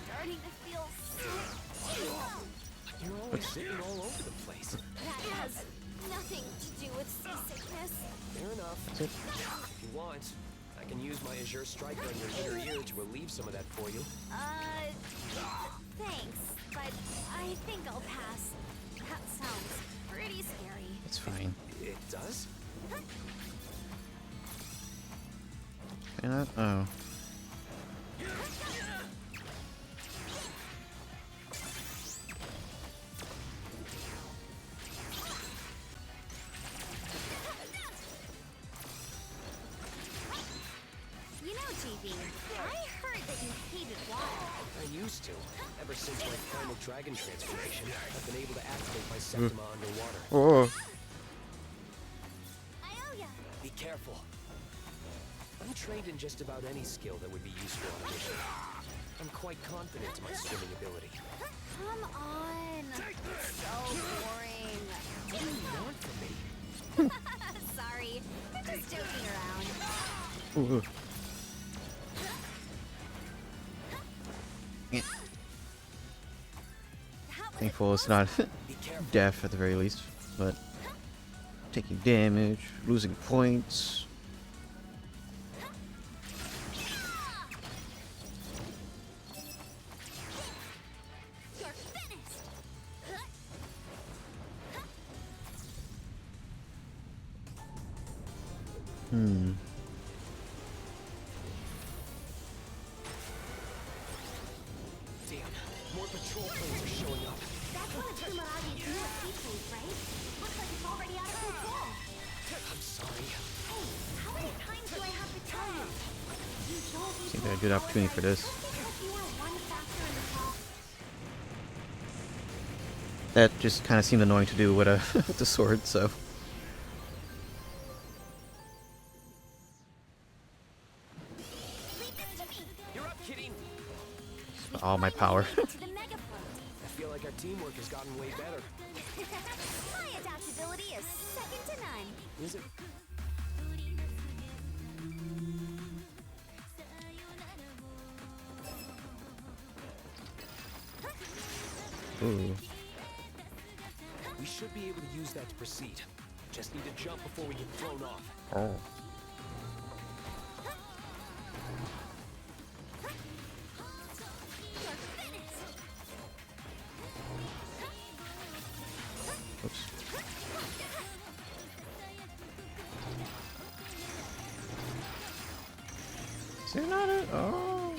H: starting to feel sick.
E: You're always sitting all over the place.
H: That has nothing to do with seasickness.
E: Fair enough. If you want, I can use my Azure Striker on your inner ear to relieve some of that for you.
H: Thanks, but I think I'll pass. That sounds pretty scary.
A: It's fine.
E: It does?
A: Yeah, oh.
H: You know, TV, I heard that you hated water.
E: I used to. Ever since my final dragon transformation, I've been able to activate my Septima underwater.
A: Oh.
H: I owe ya.
E: Be careful. I'm trained in just about any skill that would be useful on a mission. I'm quite confident in my swimming ability.
H: Come on. So boring.
E: What do you want from me?
H: Sorry, I'm just joking around.
A: Ooh. Thankful it's not death at the very least, but taking damage, losing points.
H: You're finished.
E: Damn, more patrol planes are showing up.
B: That's one of Sumaragi's newest seaplanes, right? Looks like it's already out of control.
E: I'm sorry.
B: Hey, how many times do I have to tell you? You don't need
A: Seems like a good opportunity for this.
B: because you were one factor in the top.
A: That just kind of seemed annoying to do with a with the sword, so.
H: Leave this to me.
E: You're up, Kitty.
A: All my power.
H: To the mcguffin.
E: I feel like our teamwork has gotten way better.
H: My adaptability is second to none.
E: Is it?
A: Ooh.
E: We should be able to use that to proceed. Just need to jump before we get thrown off.
A: Oh.
H: You're finished.
A: Oops. Is there not a? Oh.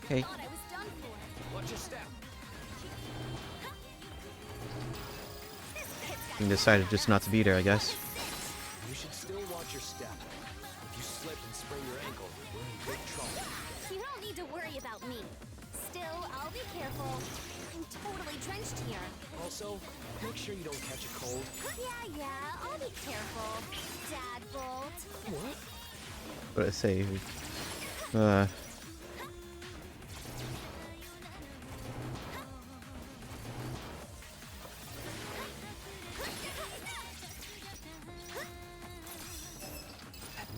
A: Okay.
H: Thought I was done for.
E: Watch your step.
A: You decided just not to be there, I guess.
E: You should still watch your step. If you slip and sprain your ankle, you're in big trouble.
H: You don't need to worry about me. Still, I'll be careful. I'm totally drenched here.
E: Also, make sure you don't catch a cold.
H: Yeah, I'll be careful. Dogvolt.
E: What?
A: But I say,
E: That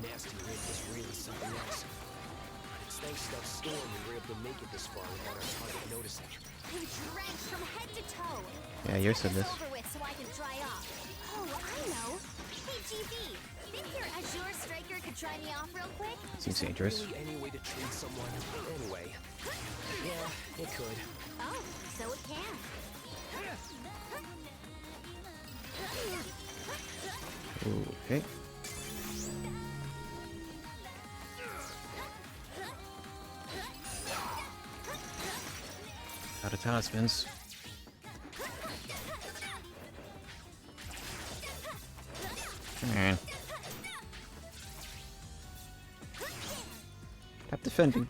E: nasty wind was really something else. But it's thanks to that storm we were able to make it this far without our target noticing.
H: I'm drenched from head to toe.
A: yeah, you said this.
H: Over with so I can dry off. Oh, I know. Hey, GB, think your Azure Striker could dry me off real quick?
A: Seems dangerous.
E: Really any way to treat someone? Anyway. Yeah, it could.
H: Oh, so it can.
A: Okay. Out of talismans. Man. Stop defending.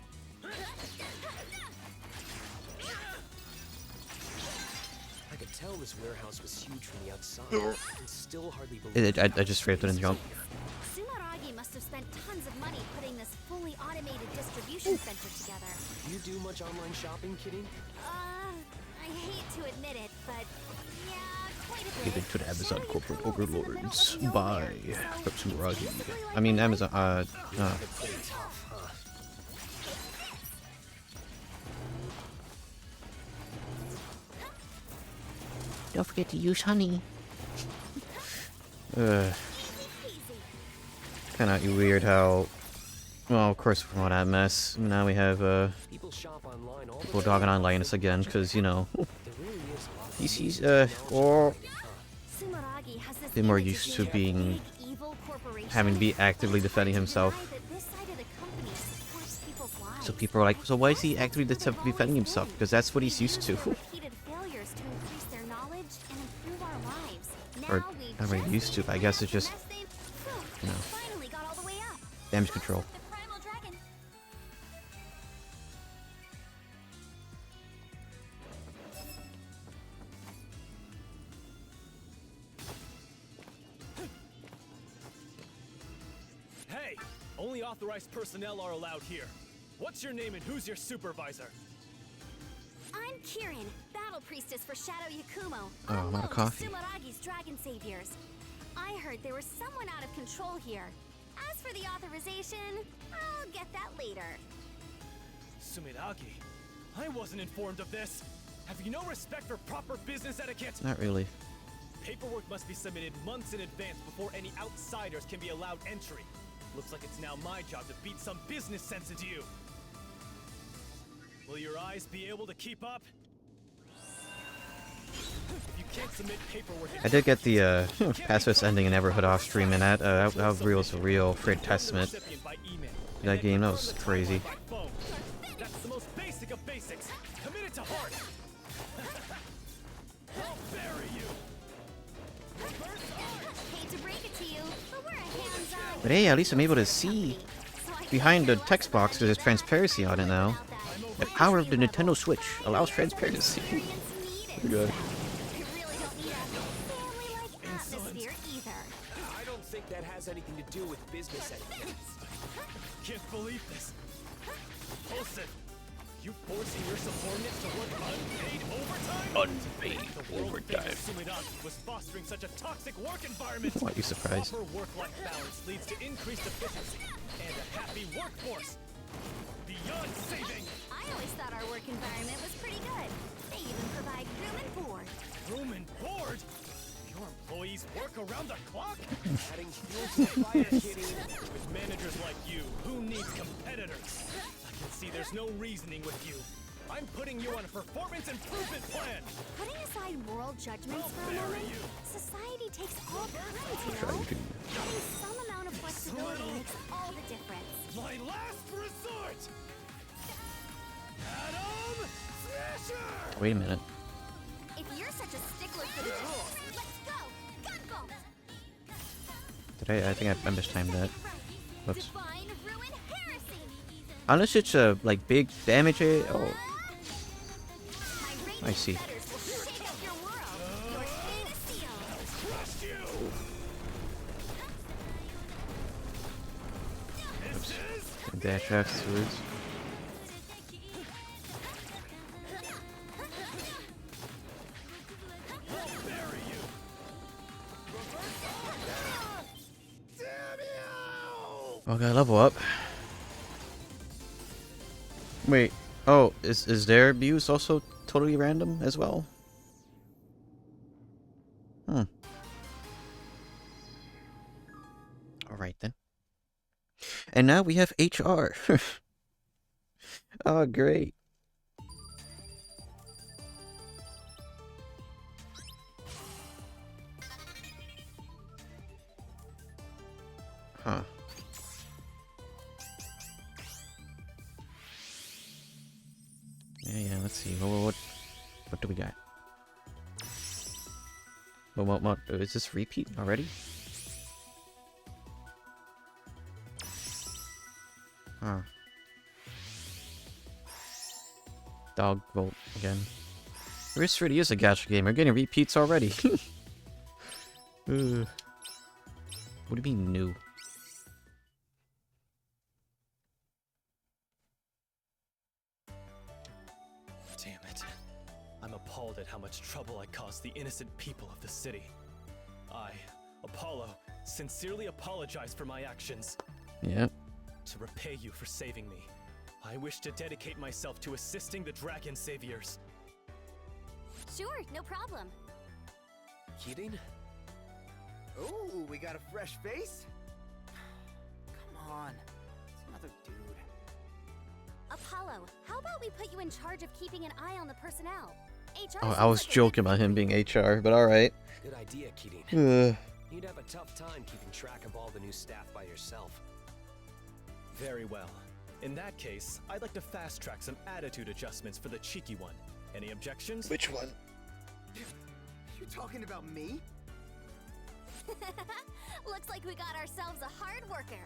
E: I could tell this warehouse was huge from the outside. I can still hardly believe
A: I just straight up didn't jump.
H: Sumaragi must have spent tons of money putting this fully automated distribution center together.
E: You do much online shopping, Kitty?
H: I hate to admit it, but yeah, quite
A: Given to the Amazon corporate overlords by Muragi. I mean Amazon. Don't forget to use honey. Kind of weird how. Well, of course, from all that mess, now we have
E: People shop online all
A: people
E: the
A: dogging
E: time.
A: on Linus again, because you know
E: There really is a lot.
A: he's or
H: Sumeragi has this
A: been more
H: image of
A: used to
H: being a
A: being
H: big, evil corporation.
A: having to be actively defending himself.
H: Deny that this side of the company supports people's lives.
A: So people are like, so why is he actively defending himself? Because that's what he's used to.
H: Repeated failures to increase their knowledge and improve our lives.
A: Or
H: Now we
A: not really
H: just
A: used to, but I guess it's just
H: as they
A: you know.
H: finally got all the way up.
A: damage control.
H: The primal dragon.
C: Hey! Only authorized personnel are allowed here. What's your name and who's your supervisor?
H: I'm Kirin, battle priestess for Shadow Yakumo.
A: Oh, I'm out of coffee.
H: Sumeragi's dragon saviors. I heard there was someone out of control here. As for the authorization, I'll get that later.
C: Sumiragi? I wasn't informed of this. Have you no respect for proper business etiquette?
A: Not really.
C: Paperwork must be submitted months in advance before any outsiders can be allowed entry. Looks like it's now my job to beat some business sense into you. Will your eyes be able to keep up? If you can't submit paperwork,
A: I did get the pacifist ending in Everhood off stream, and that real was a real great testament to that game. That was crazy.
C: That's the most basic of basics. Commit it to heart. I'll bury you.
H: Hate to break it to you, but we're a hands-on.
A: But hey, at least I'm able to see behind the text box because there's transparency on it now. The power of the Nintendo Switch allows transparency. Oh my gosh.
H: We really don't need a family-like atmosphere either.
D: I don't think that has anything to do with business etiquette.
C: Can't believe this. Olsen, you forcing your subordinates to work unpaid overtime?
A: Unpaid
C: The world-famous Sumiragi was fostering such a toxic work environment.
A: Why are you surprised?
C: Proper work-life balance leads to increased efficiency and a happy workforce. Beyond saving.
H: I always thought our work environment was pretty good. They even provide room and board.
C: Room and board? Your employees work around the clock?
D: Adding fuel to the fire, kitty.
C: With managers like you, who needs competitors? I can see there's no reasoning with you. I'm putting you on a performance improvement plan.
H: Putting aside moral judgments
C: I'll
H: for a
C: bury
H: moment,
C: you.
H: society takes all kinds, you know? Having some amount of flexibility makes all the difference.
C: My last resort! Adam Smasher!
A: Wait a minute.
H: If you're such a stickler for the rules, let's go! Gunvolt!
A: Did I think I mistimed that. Whoops.
H: Divine ruin heresy!
A: Unless it's a like big damage. Oh,
H: My
A: I see.
H: fetters will shake up your world. Your fate is sealed.
C: Trust you! This is...
A: Dash afterwards.
C: I'll bury you!
D: Damn you!
A: Oh, gotta level up. Wait. Oh, is their abuse also totally random as well? Hmm. Alright then. And now we have HR. Oh, great. Huh. Yeah, let's see. What do we got? What? Is this repeat already? Huh. Dogvolt again. This really is a gacha game. We're getting repeats already. What do you mean new?
D: Damn it. I'm a
C: appalled at how much trouble I caused the innocent people of the city. I, Apollo, sincerely apologize for my actions.
A: Yep.
C: To repay you for saving me, I wish to dedicate myself to assisting the Dragon Saviors.
H: Sure, no problem.
D: Kidding?
G: Ooh, we got a fresh face? Come on. It's another dude.
H: Apollo, how about we put you in charge of keeping an eye on the personnel? HR
A: Oh, I
H: seems
A: was
H: like a
A: joking
H: good
A: about him
H: fit.
A: being HR, but alright.
E: Good idea, Kirin.
A: Ugh.
E: You'd have a tough time keeping track of all the new staff by yourself.
C: Very well. In that case, I'd like to fast-track some attitude adjustments for the cheeky one. Any objections?
A: Which one?
G: You talking about me?
H: Looks like we got ourselves a hard worker.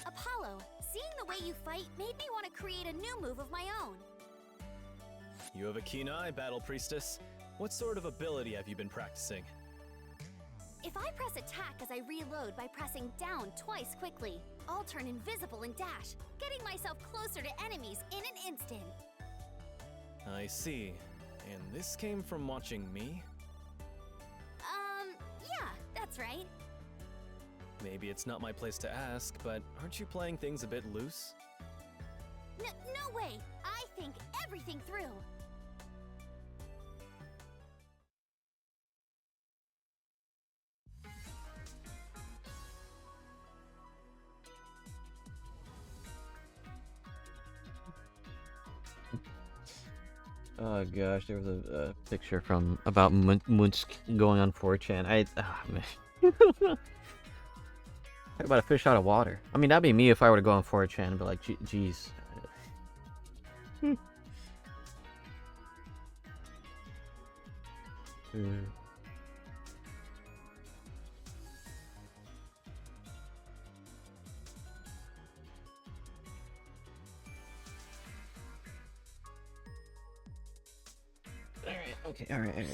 H: Apollo, seeing the way you fight made me want to create a new move of my own.
C: You have a keen eye, Battle Priestess. What sort of ability have you been practicing?
H: If I press attack as I reload by pressing down twice quickly, I'll turn invisible and dash, getting myself closer to enemies in an instant.
C: I see. And this came from watching me?
H: Yeah, that's right.
C: Maybe it's not my place to ask, but aren't you playing things a bit loose?
H: No way! I think everything through.
A: Oh gosh, there was a picture from about Munsk going on 4chan. Man. Talk about a fish out of water. I mean, that'd be me if I were to go on 4chan, but like, geez. Alright, okay, alright.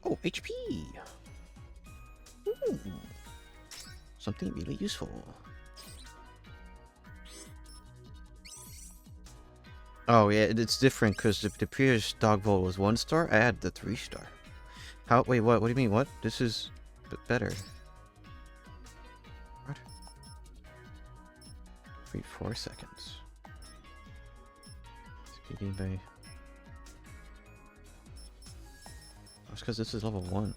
A: Oh, HP! Ooh. Something really useful. Oh yeah, it's different because the previous Dogvolt was 1-star. I had the 3-star. How? Wait, what? What do you mean? What? This is better. What? Wait 4 seconds. Speaking by. That's because this is level 1.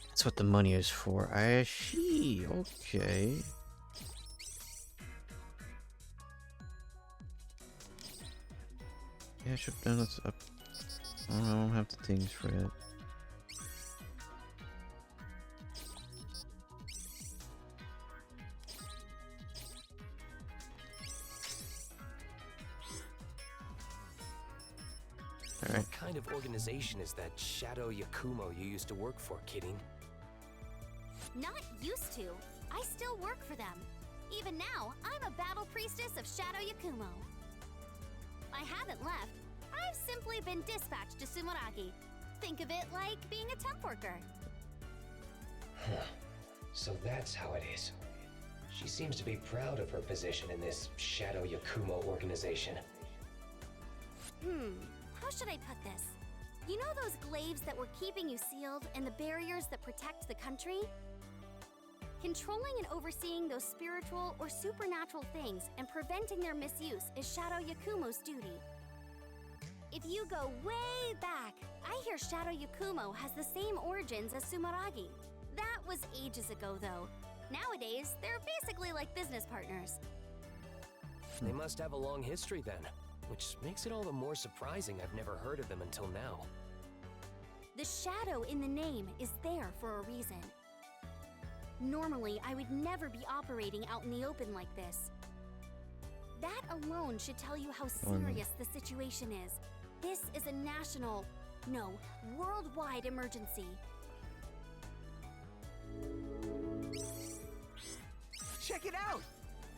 A: That's what the money is for. I see. Okay. Yeah, I should have done this up. I don't have the things for it. Alright.
E: What kind of organization is that Shadow Yakumo you used to work for, Kirin?
H: Not used to. I still work for them. Even now, I'm a battle priestess of Shadow Yakumo. I haven't left. I've simply been dispatched to Sumeragi. Think of it like being a temp worker.
E: So that's how it is. She seems to be proud of her position in this Shadow Yakumo organization.
H: How should I put this? You know those glaives that were keeping you sealed and the barriers that protect the country? Controlling and overseeing those spiritual or supernatural things and preventing their misuse is Shadow Yakumo's duty. If you go way back, I hear Shadow Yakumo has the same origins as Sumeragi. That was ages ago though. Nowadays, they're basically like business partners.
E: They must have a long history then, which makes it all the more surprising I've never heard of them until now.
H: The shadow in the name is there for a reason. Normally, I would never be operating out in the open like this. That alone should tell you how serious the situation is. This is a national, no, worldwide emergency.
G: Check it out!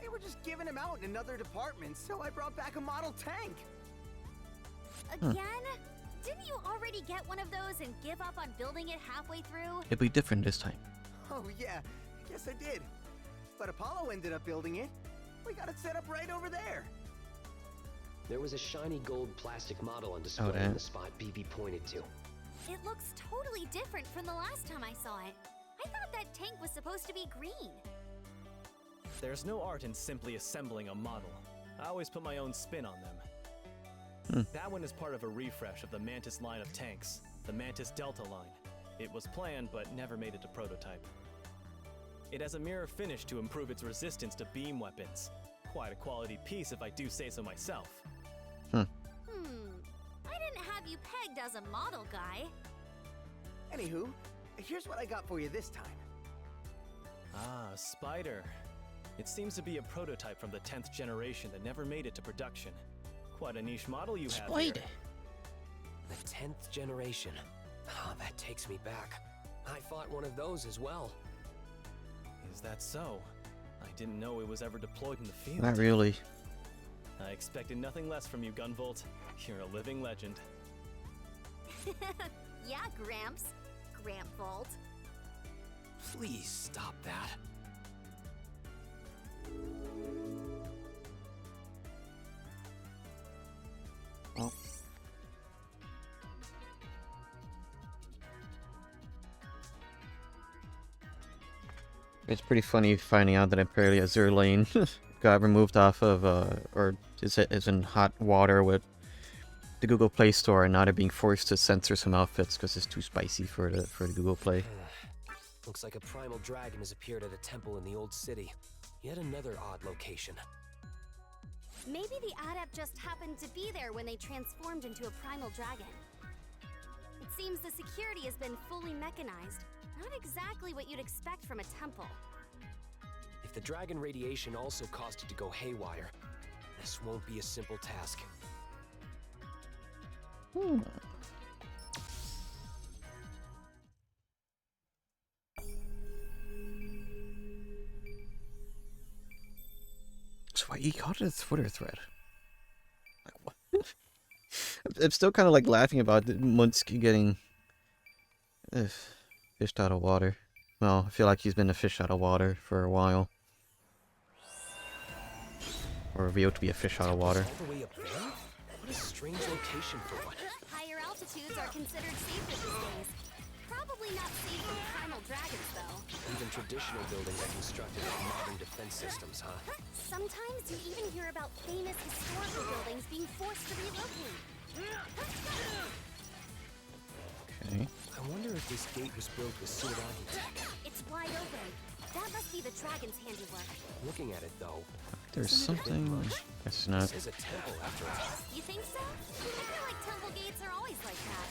G: They were just giving them out in another department, so I brought back a model tank.
H: Again? Didn't you already get one of those and give up on building it halfway through?
A: It'll be different this time.
G: Oh yeah, yes I did. But Apollo ended up building it. We got it set up right over there.
E: There was a shiny gold plastic model on display
A: damn.
E: in the spot BB pointed to.
H: It looks totally different from the last time I saw it. I thought that tank was supposed to be green.
C: There's no art in simply assembling a model. I always put my own spin on them. That one is part of a refresh of the Mantis line of tanks, the Mantis Delta line. It was planned but never made it to prototype. It has a mirror finish to improve its resistance to beam weapons. Quite a quality piece if I do say so myself.
H: I didn't have you pegged as a model guy.
G: Anywho, here's what I got for you this time.
C: Ah, Spider. It seems to be a prototype from the 10th generation that never made it to production. Quite a niche model you have here.
E: The 10th generation. Ah, that takes me back. I fought one of those as well.
C: Is that so? I didn't know it was ever deployed in the field.
A: Not really.
C: I expected nothing less from you, Gunvolt. You're a living legend.
H: Yeah, Gramps. Grampvolt.
E: Please stop that.
A: Well. It's pretty funny finding out that apparently Azure Lane got removed off of, or is in hot water with the Google Play Store, and now they're being forced to censor some outfits because it's too spicy for the Google Play.
E: Looks like a primal dragon has appeared at a temple in the old city. Yet another odd location.
H: Maybe the adept just happened to be there when they transformed into a primal dragon. It seems the security has been fully mechanized. Not exactly what you'd expect from a temple.
E: If the dragon radiation also caused it to go haywire, this won't be a simple task.
A: That's why he called it a Twitter thread. Like, what? I'm still kind of like laughing about Munsky getting fished out of water. Well, I feel like he's been a fish out of water for a while. Or revealed to be a fish out of water.
E: All the way up there? What a strange location for one.
H: Higher altitudes are considered safer these days. Probably not safe from primal dragons, though.
E: Even traditional buildings are constructed with modern defense systems, huh?
H: Sometimes you even hear about famous historical buildings being forced to relocate.
A: Okay.
E: I wonder if this gate was built with Tsuragi tech.
H: It's wide open. That must be the dragon's handiwork.
E: Looking at it, though,
A: There's something. Guess not.
E: this is a temple after all.
H: You think so? I feel like temple gates are always like that.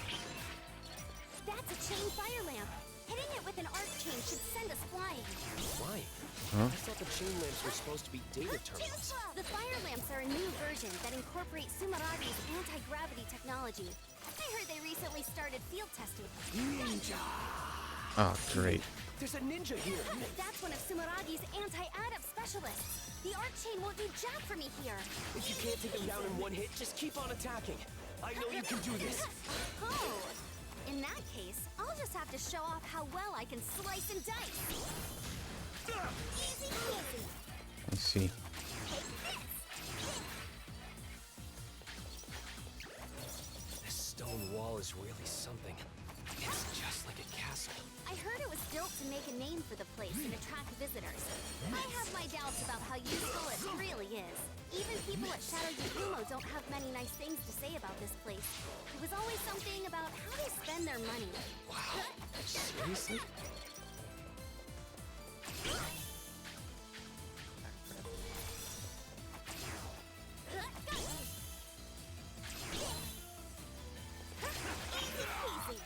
H: That's a chain fire lamp. Hitting it with an arc chain should send us flying.
E: Why?
A: Huh?
E: I thought the chain lamps were supposed to be data terminals.
H: The fire lamps are a new version that incorporate Sumaragi's anti-gravity technology. I heard they recently started field testing.
E: Ninja!
A: Oh, great.
E: There's a ninja here!
H: That's one of Sumaragi's anti-adept specialists. The arc chain won't do jack for me here.
E: If you can't take him down in one hit, just keep on attacking. I know you can do this.
H: Oh, in that case, I'll just have to show off how well I can slice and dice. Easy peasy.
A: Let's see.
E: This stone wall is really something. It's just like a castle.
H: I heard it was built to make a name for the place and attract visitors. I have my doubts about how useful it really is. Even people at Shadow Yakumo don't have many nice things to say about this place. It was always something about how they spend their money.
E: Wow. Seriously?
H: Easy.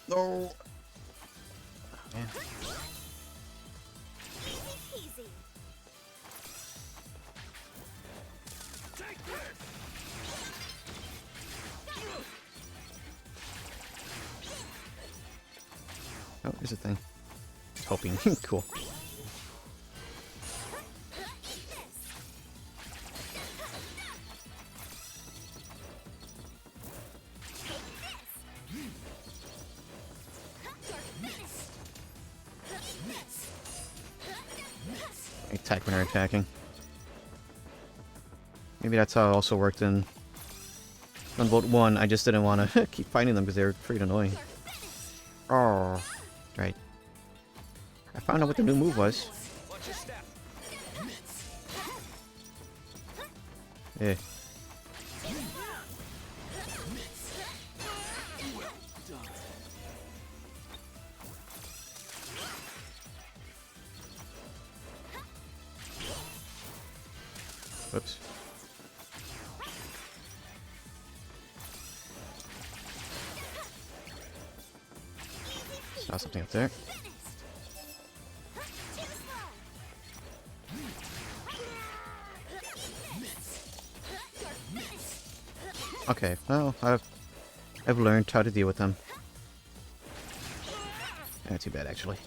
A: No. Man.
H: Easy.
A: Oh, here's a thing. Hoping. Cool. Attack when they're attacking. Maybe that's how it also worked in Gunvolt 1. I just didn't want to keep fighting them because they were pretty annoying. Oh, right. I found out what the new move was. Yeah. Whoops. Saw something up there. Okay, well, I've learned how to deal with them. Not too bad, actually.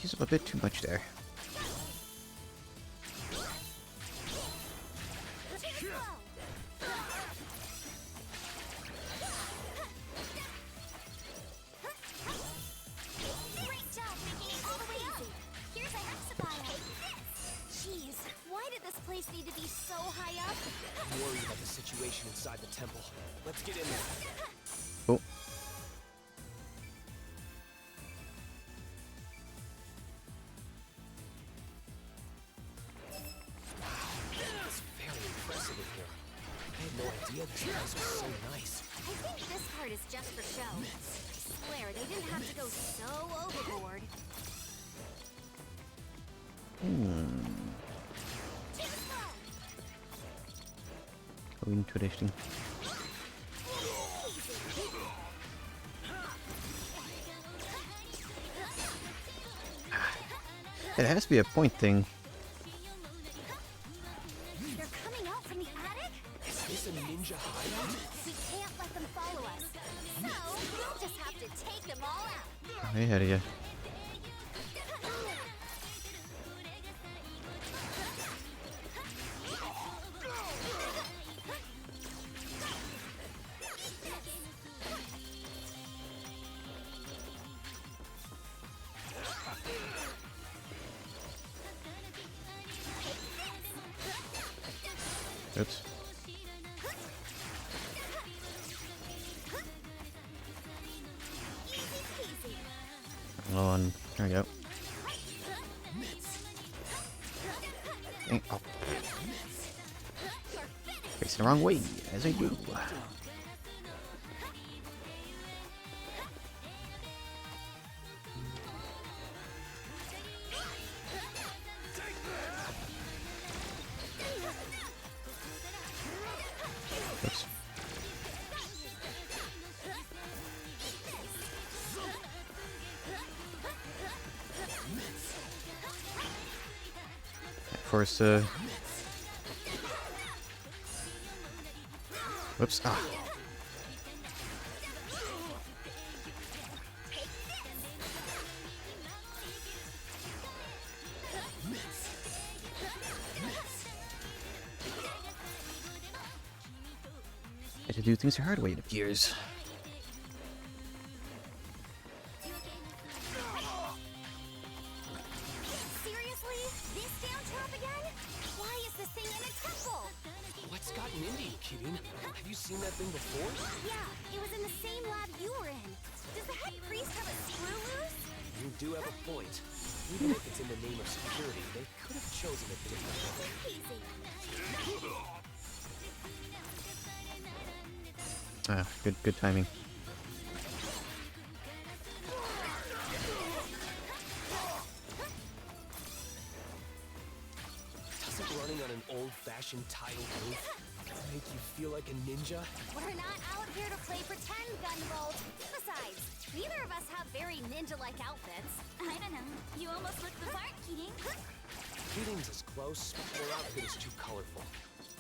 A: Use up a bit too much there.
D: Inside the temple. Let's get in there.
A: Oh.
D: It's very impressive in here. I had no idea this place was so nice.
H: I think this part is just for show. I swear, they didn't have to go so overboard.
A: Go into this thing. It has to be a point thing.
H: They're coming out from the attic?
D: Is this a ninja hideout?
H: We can't let them follow us. So, we'll just have to take them all out.
A: Way ahead of you. Oops. Low on. There we go. Dang, oh. Facing the wrong way, as I do. Oops. Forced to. Whoops. Ah. Had to do things the hard way, it appears.
H: Seriously? This damn trap again? Why is this thing in a temple?
D: What's gotten into you, Kirin? Have you seen that thing before?
H: Yeah, it was in the same lab you were in. Does the head priest have a screw loose?
D: You do have a point. Even if it's in the name of security, they could have chosen a different way.
H: Easy.
A: Ah, good timing.
D: Doesn't running on an old-fashioned tile roof make you feel like a ninja?
H: We're not out here to play pretend, Gunvolt. Besides, neither of us have very ninja-like outfits. I don't know. You almost look the part, Keating.
D: Kirin's is close, but their outfit is too colorful.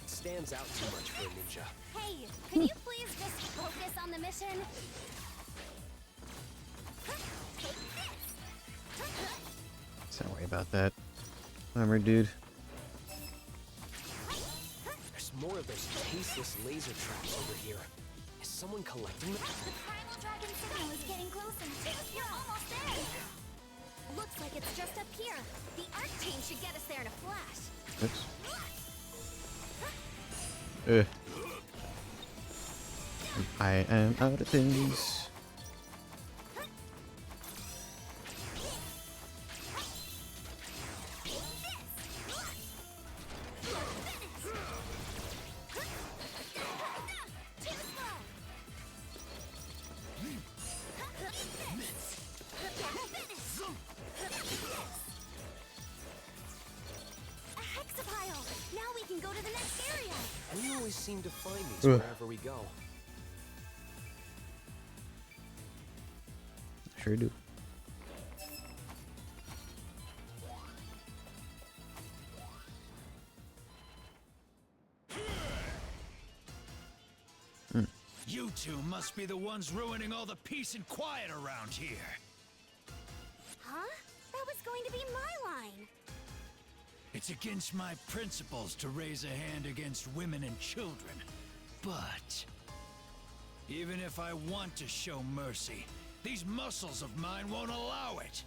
D: It stands out too much for a ninja.
H: Hey, could you please just focus on the mission? Take
A: about that armor dude.
E: There's more of those tasteless laser traps over here. Is someone collecting them?
F: The primal dragon signal is getting closer. You're almost there.
H: Looks like it's just up here. The arc chain should get us there in a flash.
A: Oops. Ugh. I am out of things.
E: We always seem to find these
A: Ugh.
E: wherever we go.
A: Sure do.
I: You two must be the ones ruining all the peace and quiet around here.
H: Huh? That was going to be my line.
I: It's against my principles to raise a hand against women and children. But even if I want to show mercy, these muscles of mine won't allow it.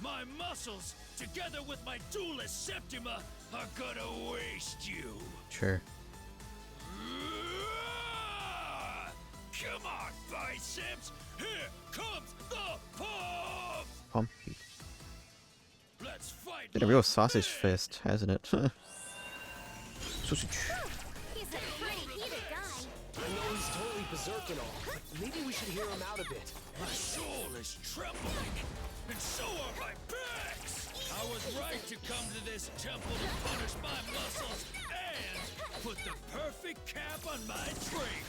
I: My muscles, together with my duelist Septima, are gonna waste you.
A: Sure.
I: Come on, biceps! Here comes the pump!
A: Pumpy.
I: Let's fight.
A: Been a real sausage fest, hasn't it? Sausage.
H: He's a pretty heated guy.
E: I know he's totally berserk and all, but maybe we should hear him out a bit.
I: My soul is trembling, and so are my pecs! I was right to come to this temple to punish my muscles and put the perfect cap on my drink.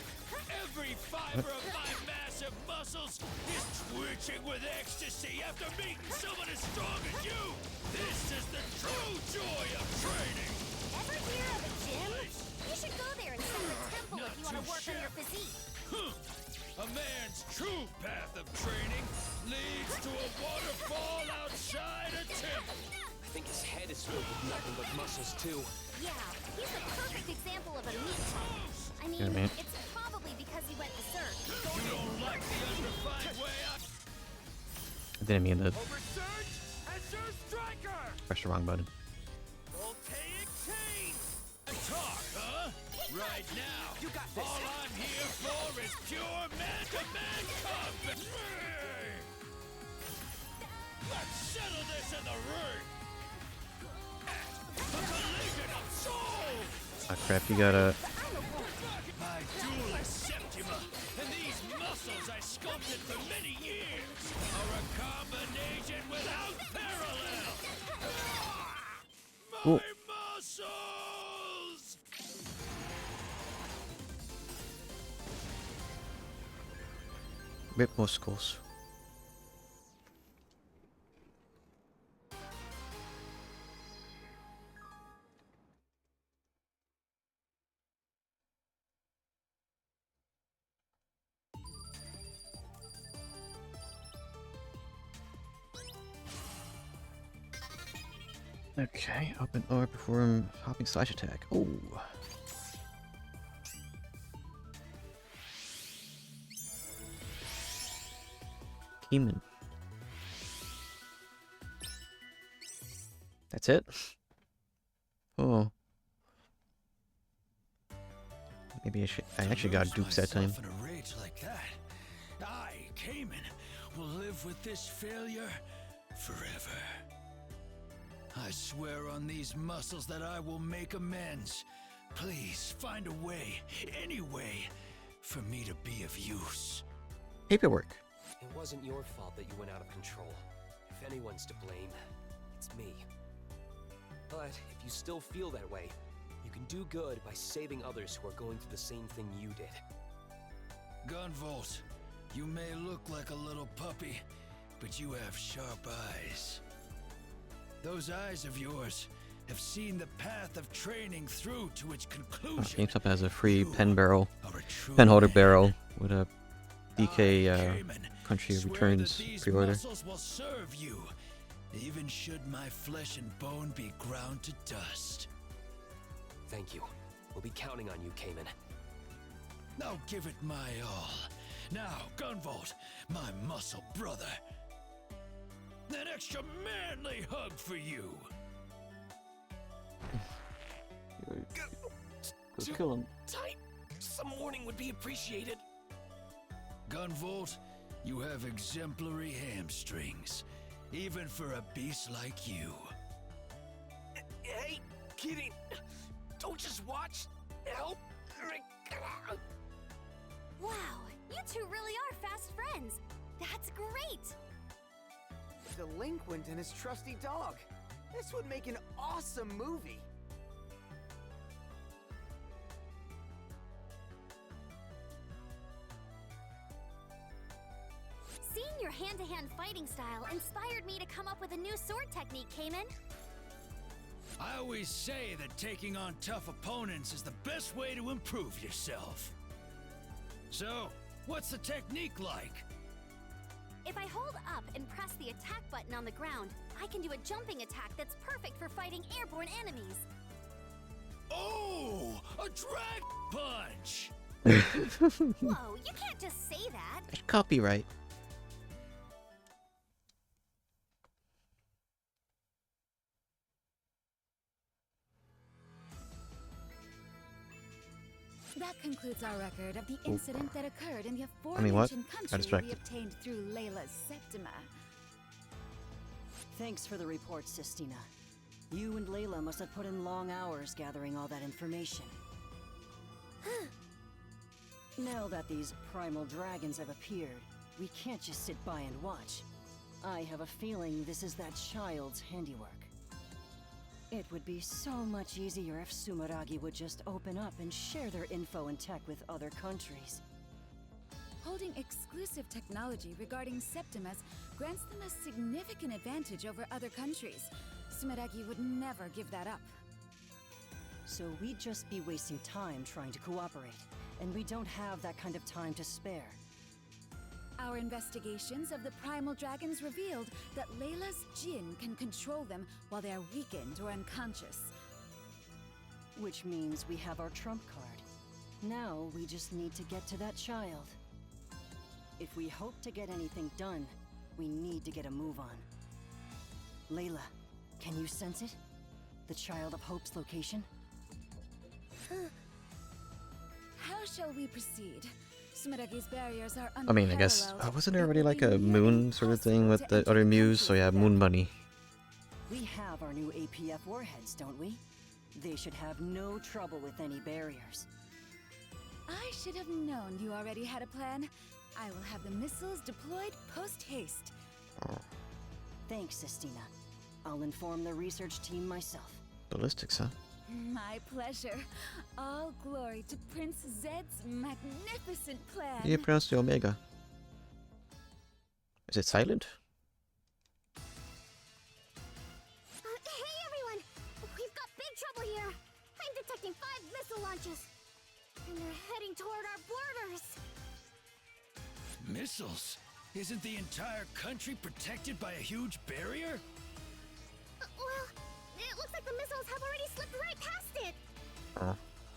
I: Every fiber of my massive muscles is twitching with ecstasy after meeting someone as strong as you! This is the true joy of training!
H: Ever hear of a gym? You should go there and sing the temple if you want to work on your physique.
I: A man's true path of training leads to a waterfall outside a temple.
E: I think his head is filled with nothing but muscles too.
H: Yeah, he's a perfect example of a meat type. I mean,
A: Yeah, man.
H: it's probably because he went berserk.
I: You don't like the undefined way I...
A: I didn't mean to
D: Oversurge, Azure Striker!
A: press the wrong button.
I: Voltaic chain! Talk, huh? Right now,
D: You got this.
I: all I'm here for is pure man-to-man combat. Let's settle this in the ring. A collision of souls!
A: Ah crap, you gotta...
I: My duelist Septima and these muscles I sculpted for many years are a combination without parallel. My
A: Ooh.
I: muscles!
A: Rip muscles. Okay, open R before hopping slash attack. Oh. Demon. That's it? Oh. Maybe I actually got dupes that time.
I: In a rage like that, I, Cayman, will live with this failure forever. I swear on these muscles that I will make amends. Please find a way, any way, for me to be of use.
A: Paperwork.
E: It wasn't your fault that you went out of control. If anyone's to blame, it's me. But if you still feel that way, you can do good by saving others who are going through the same thing you did.
I: Gunvolt, you may look like a little puppy, but you have sharp eyes. Those eyes of yours have seen the path of training through to its conclusion.
A: GameStop has a free pen barrel,
I: Are a true
A: pen holder
I: man.
A: barrel with a
I: I,
A: DK
I: Cayman,
A: country
I: swear
A: returns
I: that these
A: pre-order.
I: muscles will serve you even should my flesh and bone be ground to dust.
E: Thank you. We'll be counting on you, Cayman.
I: I'll give it my all. Now, Gunvolt, my muscle brother. An extra manly hug for you.
A: Go kill him.
D: Tight. Some warning would be appreciated.
I: Gunvolt, you have exemplary hamstrings, even for a beast like you.
D: Hey, kidding. Don't just watch. Help.
H: Wow, you two really are fast friends. That's great.
G: Delinquent and his trusty dog. This would make an awesome movie.
H: Seeing your hand-to-hand fighting style inspired me to come up with a new sword technique, Cayman.
I: I always say that taking on tough opponents is the best way to improve yourself. So, what's the technique like?
H: If I hold up and press the attack button on the ground, I can do a jumping attack that's perfect for fighting airborne enemies.
I: Oh, a drag punch!
H: Whoa, you can't just say that.
A: Copyright.
J: That concludes our record of the incident that occurred in the
A: I mean, what?
J: aforementioned
A: I
J: country we
A: distracted.
J: obtained through Layla's Septima.
K: Thanks for the report, Sistina. You and Layla must have put in long hours gathering all that information. Now that these primal dragons have appeared, we can't just sit by and watch. I have a feeling this is that child's handiwork. It would be so much easier if Sumeragi would just open up and share their info and tech with other countries.
J: Holding exclusive technology regarding Septimas grants them a significant advantage over other countries. Sumeragi would never give that up.
K: So we'd just be wasting time trying to cooperate, and we don't have that kind of time to spare.
J: Our investigations of the primal dragons revealed that Layla's Jinn can control them while they are weakened or unconscious.
K: Which means we have our trump card. Now we just need to get to that child. If we hope to get anything done, we need to get a move on. Layla, can you sense it? The Child of Hope's location?
J: How shall we proceed? Sumeragi's barriers are
A: I mean, I guess
J: unparalleled.
A: wasn't there
J: It
A: already
J: will
A: like
J: be
A: a
J: nearly
A: moon sort of thing
J: impossible
A: with
J: to
A: the
J: enter
A: other
J: the
A: muse? So
J: country
A: yeah,
J: without
A: Moon Bunny.
K: We have our new APF warheads, don't we? They should have no trouble with any barriers.
J: I should have known you already had a plan. I will have the missiles deployed post-haste.
K: Thanks, Sistina. I'll inform the research team myself.
A: Ballistics, huh?
J: My pleasure. All glory to Prince Zed's magnificent plan.
A: You pronounced the Omega. Is it silent?
F: Hey everyone! We've got big trouble here! I'm detecting 5 missile launches! And they're heading toward our borders!
I: Missiles? Isn't the entire country protected by a huge barrier?
F: Well, it looks like the missiles have already slipped right past it!
G: Are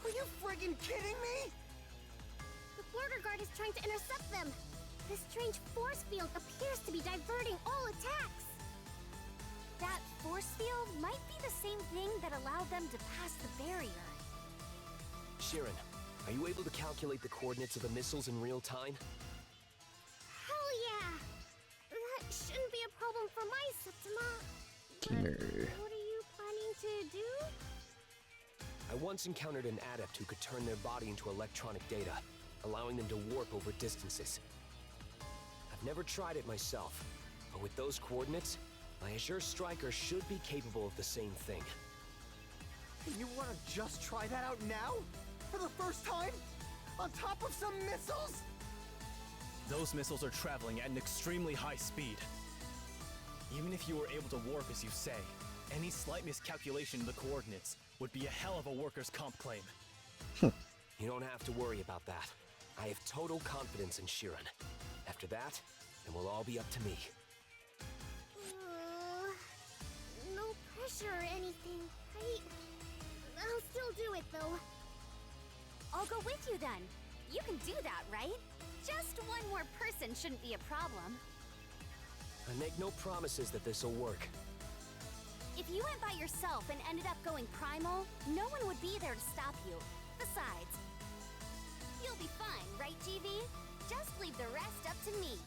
G: you friggin' kidding me?
F: The border guard is trying to intercept them! This strange force field appears to be diverting all attacks!
H: That force field might be the same thing that allowed them to pass the barrier.
E: Sheeran, are you able to calculate the coordinates of the missiles in real time?
F: Hell yeah! That shouldn't be a problem for my Septima.
A: Gamer.
F: What are you planning to do?
E: I once encountered an adept who could turn their body into electronic data, allowing them to warp over distances. I've never tried it myself, but with those coordinates, my Azure Striker should be capable of the same thing.
G: You wanna just try that out now? For the first time? On top of some missiles?
C: Those missiles are traveling at an extremely high speed. Even if you were able to warp as you say, any slight miscalculation of the coordinates would be a hell of a workers' comp claim.
E: You don't have to worry about that. I have total confidence in Sheeran. After that, it will all be up to me.
F: pressure or anything. I'll still do it, though.
H: I'll go with you then. You can do that, right? Just one more person shouldn't be a problem.
E: I make no promises that this'll work.
H: If you went by yourself and ended up going primal, no one would be there to stop you. Besides, you'll be fine, right, GV? Just leave the rest up to me.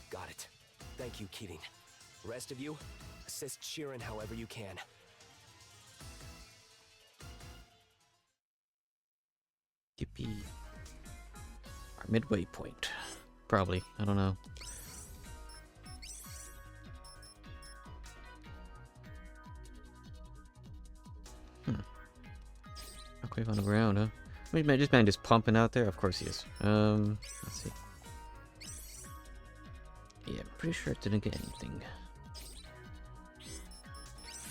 E: Got it. Thank you, Kirin. Rest of you, assist Sheeran however you can.
A: Yippee. Our midway point. Probably. I don't know. Shockwave on the ground, huh? Wait, man, this man just pumping out there? Of course he is. Let's see. Yeah, I'm pretty sure it didn't get anything.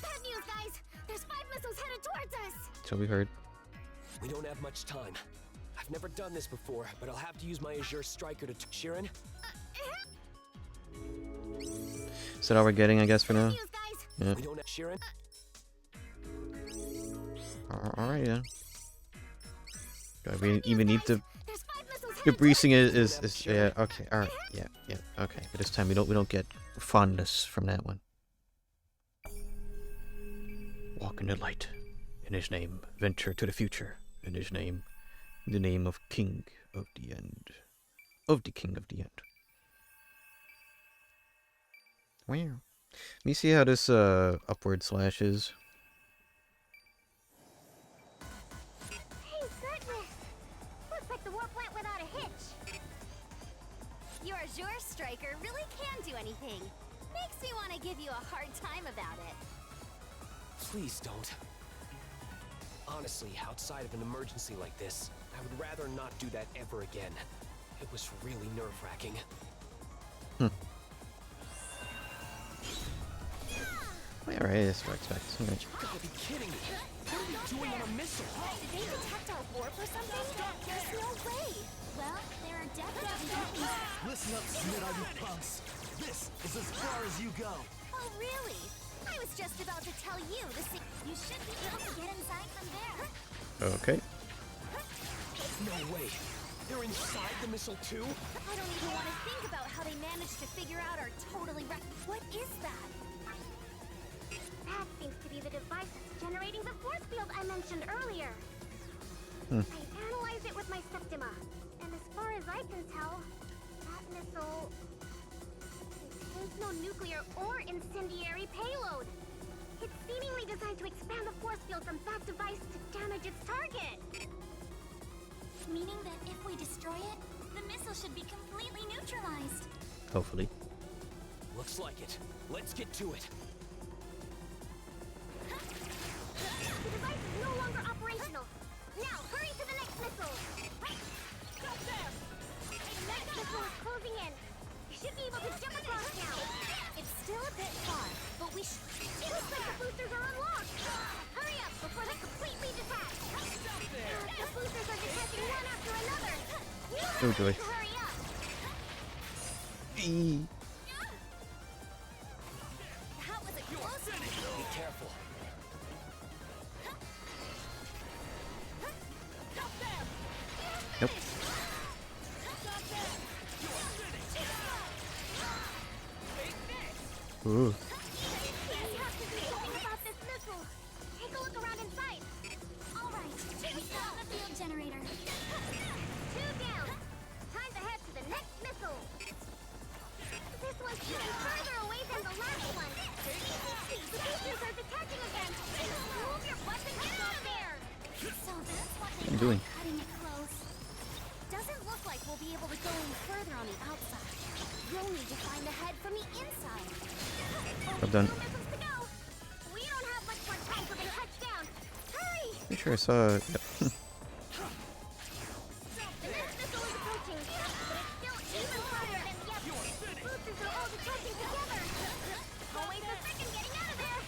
F: Bad news, guys! There's 5 missiles headed towards us!
A: So we heard.
E: We don't have much time. I've never done this before, but I'll have to use my Azure Striker to Sheeran?
A: Is that all we're getting, I guess, for now?
F: News, guys!
A: Yeah.
E: We don't have Sheeran?
A: Alright, yeah. Do I even need to...
F: There's 5 missiles
A: Your
F: headed
A: breaching is yeah, okay, alright, yeah, okay. But this time we don't get fondness from that one. Walk in the light. In his name, venture to the future. In his name, in the name of King of the End. Of the King of the End. Wow. Let me see how this upward slash is.
F: Hey, goodness! Looks like the warp went without a hitch.
H: Your Azure Striker really can do anything. Makes me want to give you a hard time about it.
E: Please don't. Honestly, outside of an emergency like this, I would rather not do that ever again. It was really nerve-wracking.
A: Alright, that's what I expect. Alright.
E: You gotta be kidding me! What are you doing on a missile?
H: Did they detect our warp or something? There's no way. Well, there are definitely...
D: Listen up, Smita, you punks. This is as far as you go.
H: Oh, really? I was just about to tell you the You should be able to get inside from there.
A: Okay.
E: No way! They're inside the missile too?
H: I don't even want to think about how they managed to figure out our totally What is that?
F: That seems to be the device that's generating the force field I mentioned earlier. I analyzed it with my Septima, and as far as I can tell, that missile contains no nuclear or incendiary payload. It's seemingly designed to expand the force field from that device to damage its target.
H: Meaning that if we destroy it, the missile should be completely neutralized.
A: Hopefully.
E: Looks like it. Let's get to it.
F: The device is no longer operational. Now, hurry to the next missile. Stop there! The next missile is closing in. You should be able to jump across now.
H: It's still a bit far, but we should...
F: Looks like the boosters are unlocked. Hurry up before they completely detach. Stop there! The boosters are detaching one after another. You
A: Oh,
F: have
A: joy.
F: to hurry up.
H: That was a close one.
E: Be careful.
A: Nope. Ooh.
F: You have to do something about this missile. Take a look around inside.
H: All right, we found the field generator.
F: 2 down. Time to head to the next missile. This one's even further away than the last one. The boosters are detaching again. Move your butts and get up there.
H: So that's what
A: What are you doing?
H: cutting it close. Doesn't look like we'll be able to go any further on the outside. You'll need to find the head from the inside.
A: Well done.
F: 2 missiles to go. We don't have much more time till they touch down. Hurry!
A: Pretty sure I saw. Yep.
F: The next missile is approaching, but it's still even farther than the other. The boosters are all detaching together. I'll wait a second getting out of there.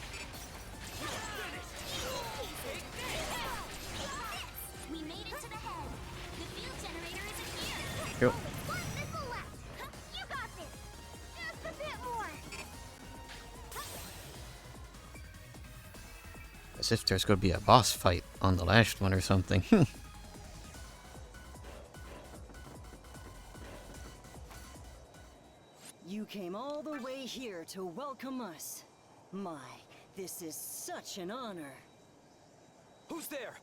H: We made it to the head. The field generator isn't here.
A: Yep.
F: One missile left. You got this. Just a bit more.
A: As if there's gonna be a boss fight on the last one or something.
K: You came all the way here to welcome us. My, this is such an honor.
D: Who's there?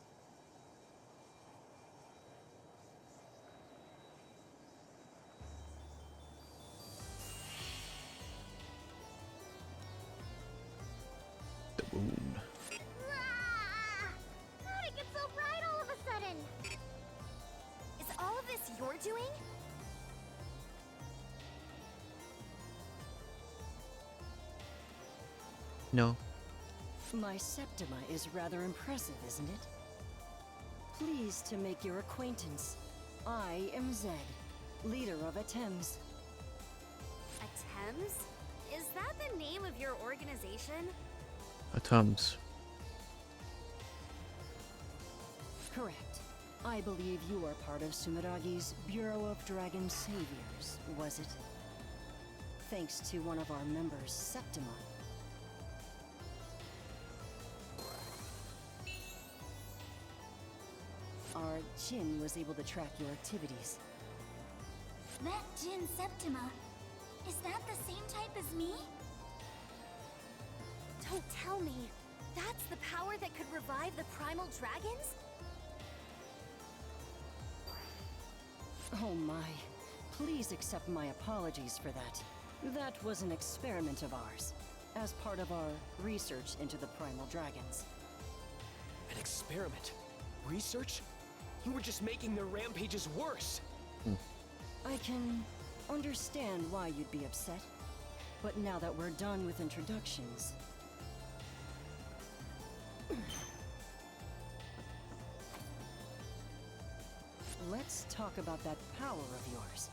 A: The wound.
F: Ah! How'd it get so bright all of a sudden?
H: Is all of this your doing?
A: No.
K: My Septima is rather impressive, isn't it? Pleased to make your acquaintance. I am Zed, leader of Atems.
H: Atems? Is that the name of your organization?
A: Tums.
K: Correct. I believe you are part of Sumeragi's Bureau of Dragon Saviors, was it? Thanks to one of our members, Septima. Our Jin was able to track your activities.
H: That Jin Septima, is that the same type as me? Don't tell me. That's the power that could revive the primal dragons?
K: Oh my. Please accept my apologies for that. That was an experiment of ours, as part of our research into the primal dragons.
D: An experiment? Research? You were just making their rampages worse.
K: I can understand why you'd be upset, but now that we're done with introductions... Let's talk about that power of yours.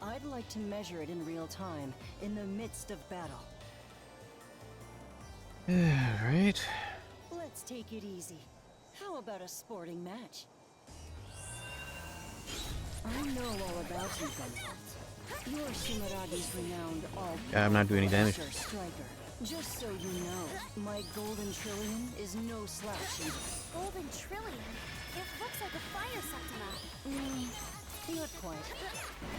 K: I'd like to measure it in real time, in the midst of battle.
A: Right.
K: Let's take it easy. How about a sporting match? I know all about you, Gunvolt. You're Shimaragi's renowned
A: Yeah, I'm not doing any damage.
K: Azure Striker. Just so you know, my golden trillion is no slouch either.
H: Golden Trillion? It looks like a fire Septima.
K: Not quite.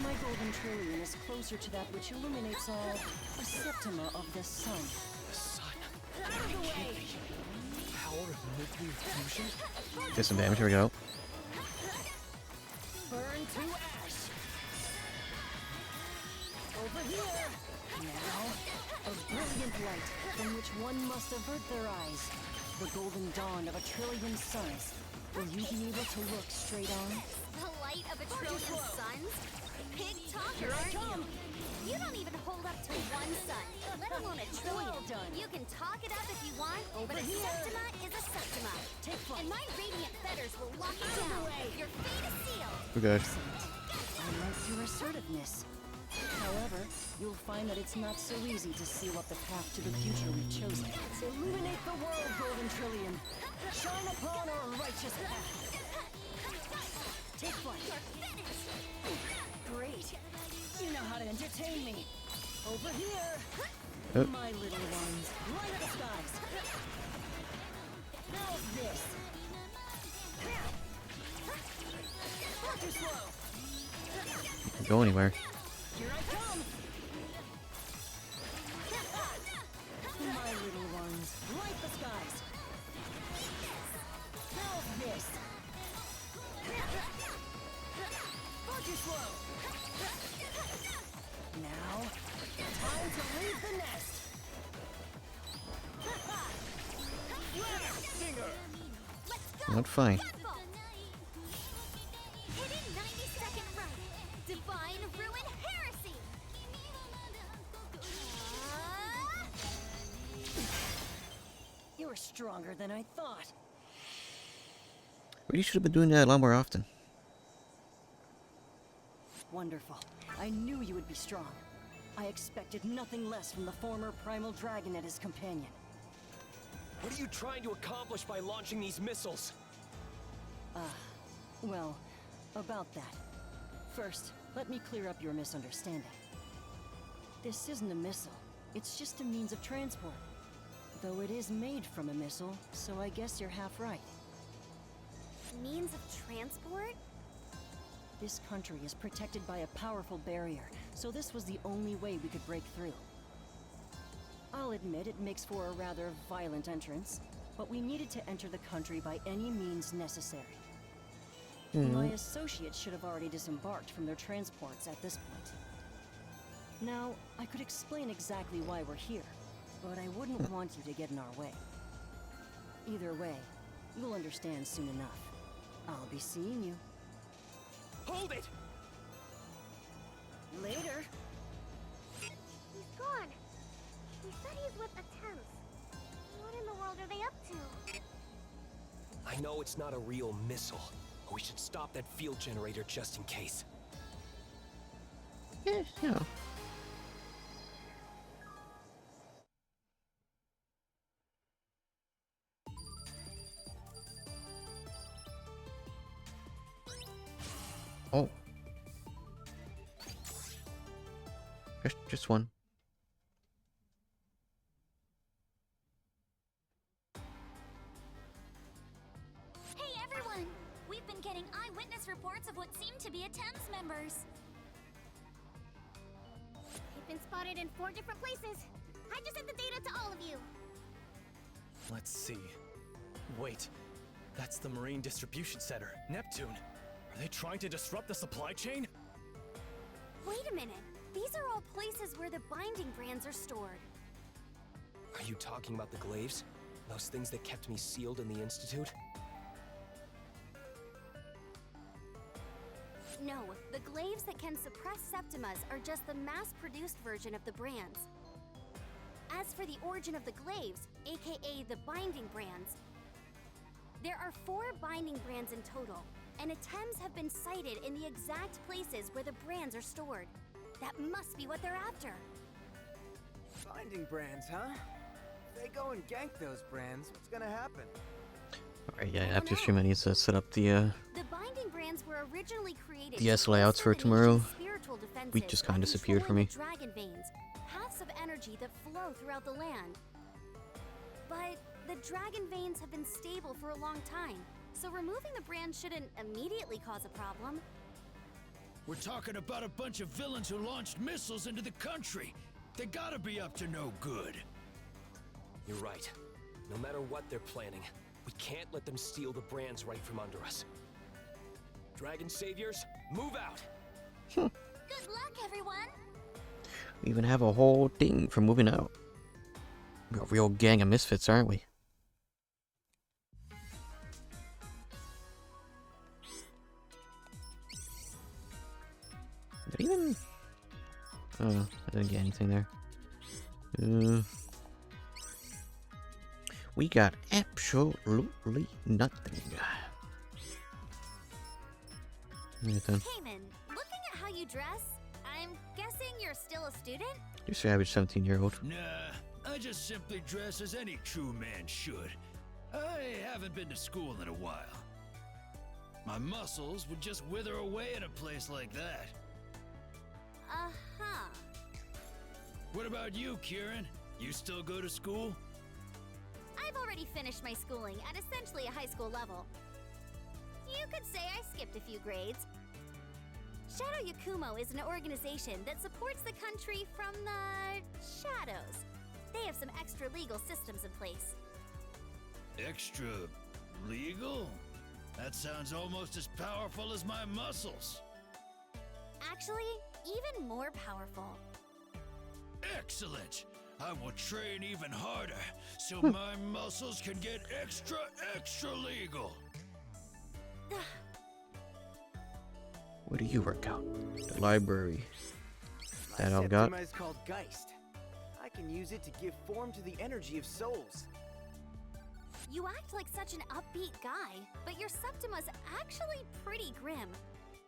K: My golden trillion is closer to that which illuminates all a Septima of the sun.
D: The sun.
K: Out of the way!
D: Power of nuclear fusion?
A: Get some damage. Here we go.
K: Burn to ash! Over here! Now, a brilliant light from which one must avert their eyes. The golden dawn of a trillion suns. Will you be able to look straight on?
H: The light of a trillion suns? Big talker, aren't you? You don't even hold up to one sun, let alone a trillion.
K: Well done.
H: You can talk it up if you want,
K: Over
H: but a
K: here.
H: Septima is a Septima.
K: Take flight.
H: And my radiant feathers will lock you down. Your fate is sealed.
A: We're good.
K: I like your assertiveness. However, you'll find that it's not so easy to seal up the path to the future we've chosen. Illuminate the world, Golden Trillion! Shine upon our righteous path! Take flight! Great! You know how to entertain me! Over here!
A: Oh.
K: My little ones, light the skies! How's this? Not too slow!
A: Can't go anywhere.
K: Here I come! My little ones, light the skies! How's this? Not too slow! Now, time to leave the nest!
A: Not fine.
H: Hidden 90-second right. Divine Ruin Heresy.
K: You're stronger than I thought.
A: Really should have been doing that a lot more often.
K: Wonderful. I knew you would be strong. I expected nothing less from the former primal dragon and his companion.
D: What are you trying to accomplish by launching these missiles?
K: Well, about that. First, let me clear up your misunderstanding. This isn't a missile. It's just a means of transport. Though it is made from a missile, so I guess you're half right.
H: Means of transport?
K: This country is protected by a powerful barrier, so this was the only way we could break through. I'll admit it makes for a rather violent entrance, but we needed to enter the country by any means necessary. My associates should have already disembarked from their transports at this point. Now, I could explain exactly why we're here, but I wouldn't want you to get in our way. Either way, you'll understand soon enough. I'll be seeing you.
D: Hold it!
K: Later.
F: He's gone. He said he's with Attempts. What in the world are they up to?
D: I know it's not a real missile, but we should stop that field generator just in case.
A: Yeah, yeah. Oh. Just one.
H: Hey everyone! We've been getting eyewitness reports of what seem to be Attempts members.
F: They've been spotted in 4 different places. I just sent the data to all of you.
C: Let's see. Wait, that's the Marine Distribution Center, Neptune. Are they trying to disrupt the supply chain?
H: Wait a minute. These are all places where the binding brands are stored.
D: Are you talking about the glaives? Those things that kept me sealed in the Institute?
H: No, the glaives that can suppress septimas are just the mass-produced version of the brands. As for the origin of the glaives, aka the binding brands, there are 4 binding brands in total, and attempts have been cited in the exact places where the brands are stored. That must be what they're after.
G: Binding brands, huh? If they go and gank those brands, what's gonna happen?
A: Alright, yeah, after stream I need to set up the
H: The binding brands were originally created
A: DS
H: to
A: layouts for
H: facilitate
A: tomorrow.
H: spiritual defenses
A: Week just kinda
H: by
A: disappeared for me.
H: controlling the dragon veins, paths of energy that flow throughout the land. But the dragon veins have been stable for a long time, so removing the brand shouldn't immediately cause a problem.
I: We're talking about a bunch of villains who launched missiles into the country. They gotta be up to no good.
D: You're right. No matter what they're planning, we can't let them steal the brands right from under us. Dragon Saviors, move out!
H: Good luck, everyone!
A: We even have a whole thing for moving out. We're a real gang of misfits, aren't we? Did I even... Oh, I didn't get anything there. We got absolutely nothing. Anything.
H: Cayman, looking at how you dress, I'm guessing you're still a student?
A: Just your average 17-year-old.
I: Nah, I just simply dress as any true man should. I haven't been to school in a while. My muscles would just wither away in a place like that.
H: Uh-huh.
I: What about you, Kieran? You still go to school?
H: I've already finished my schooling at essentially a high school level. You could say I skipped a few grades. Shadow Yakumo is an organization that supports the country from the shadows. They have some extra legal systems in place.
I: Extra legal? That sounds almost as powerful as my muscles.
H: Actually, even more powerful.
I: Excellent! I will train even harder, so my muscles can get extra legal.
A: Where do you work out? The library.
G: My
A: That all got?
G: Septima is called Geist. I can use it to give form to the energy of souls.
H: You act like such an upbeat guy, but your Septima's actually pretty grim.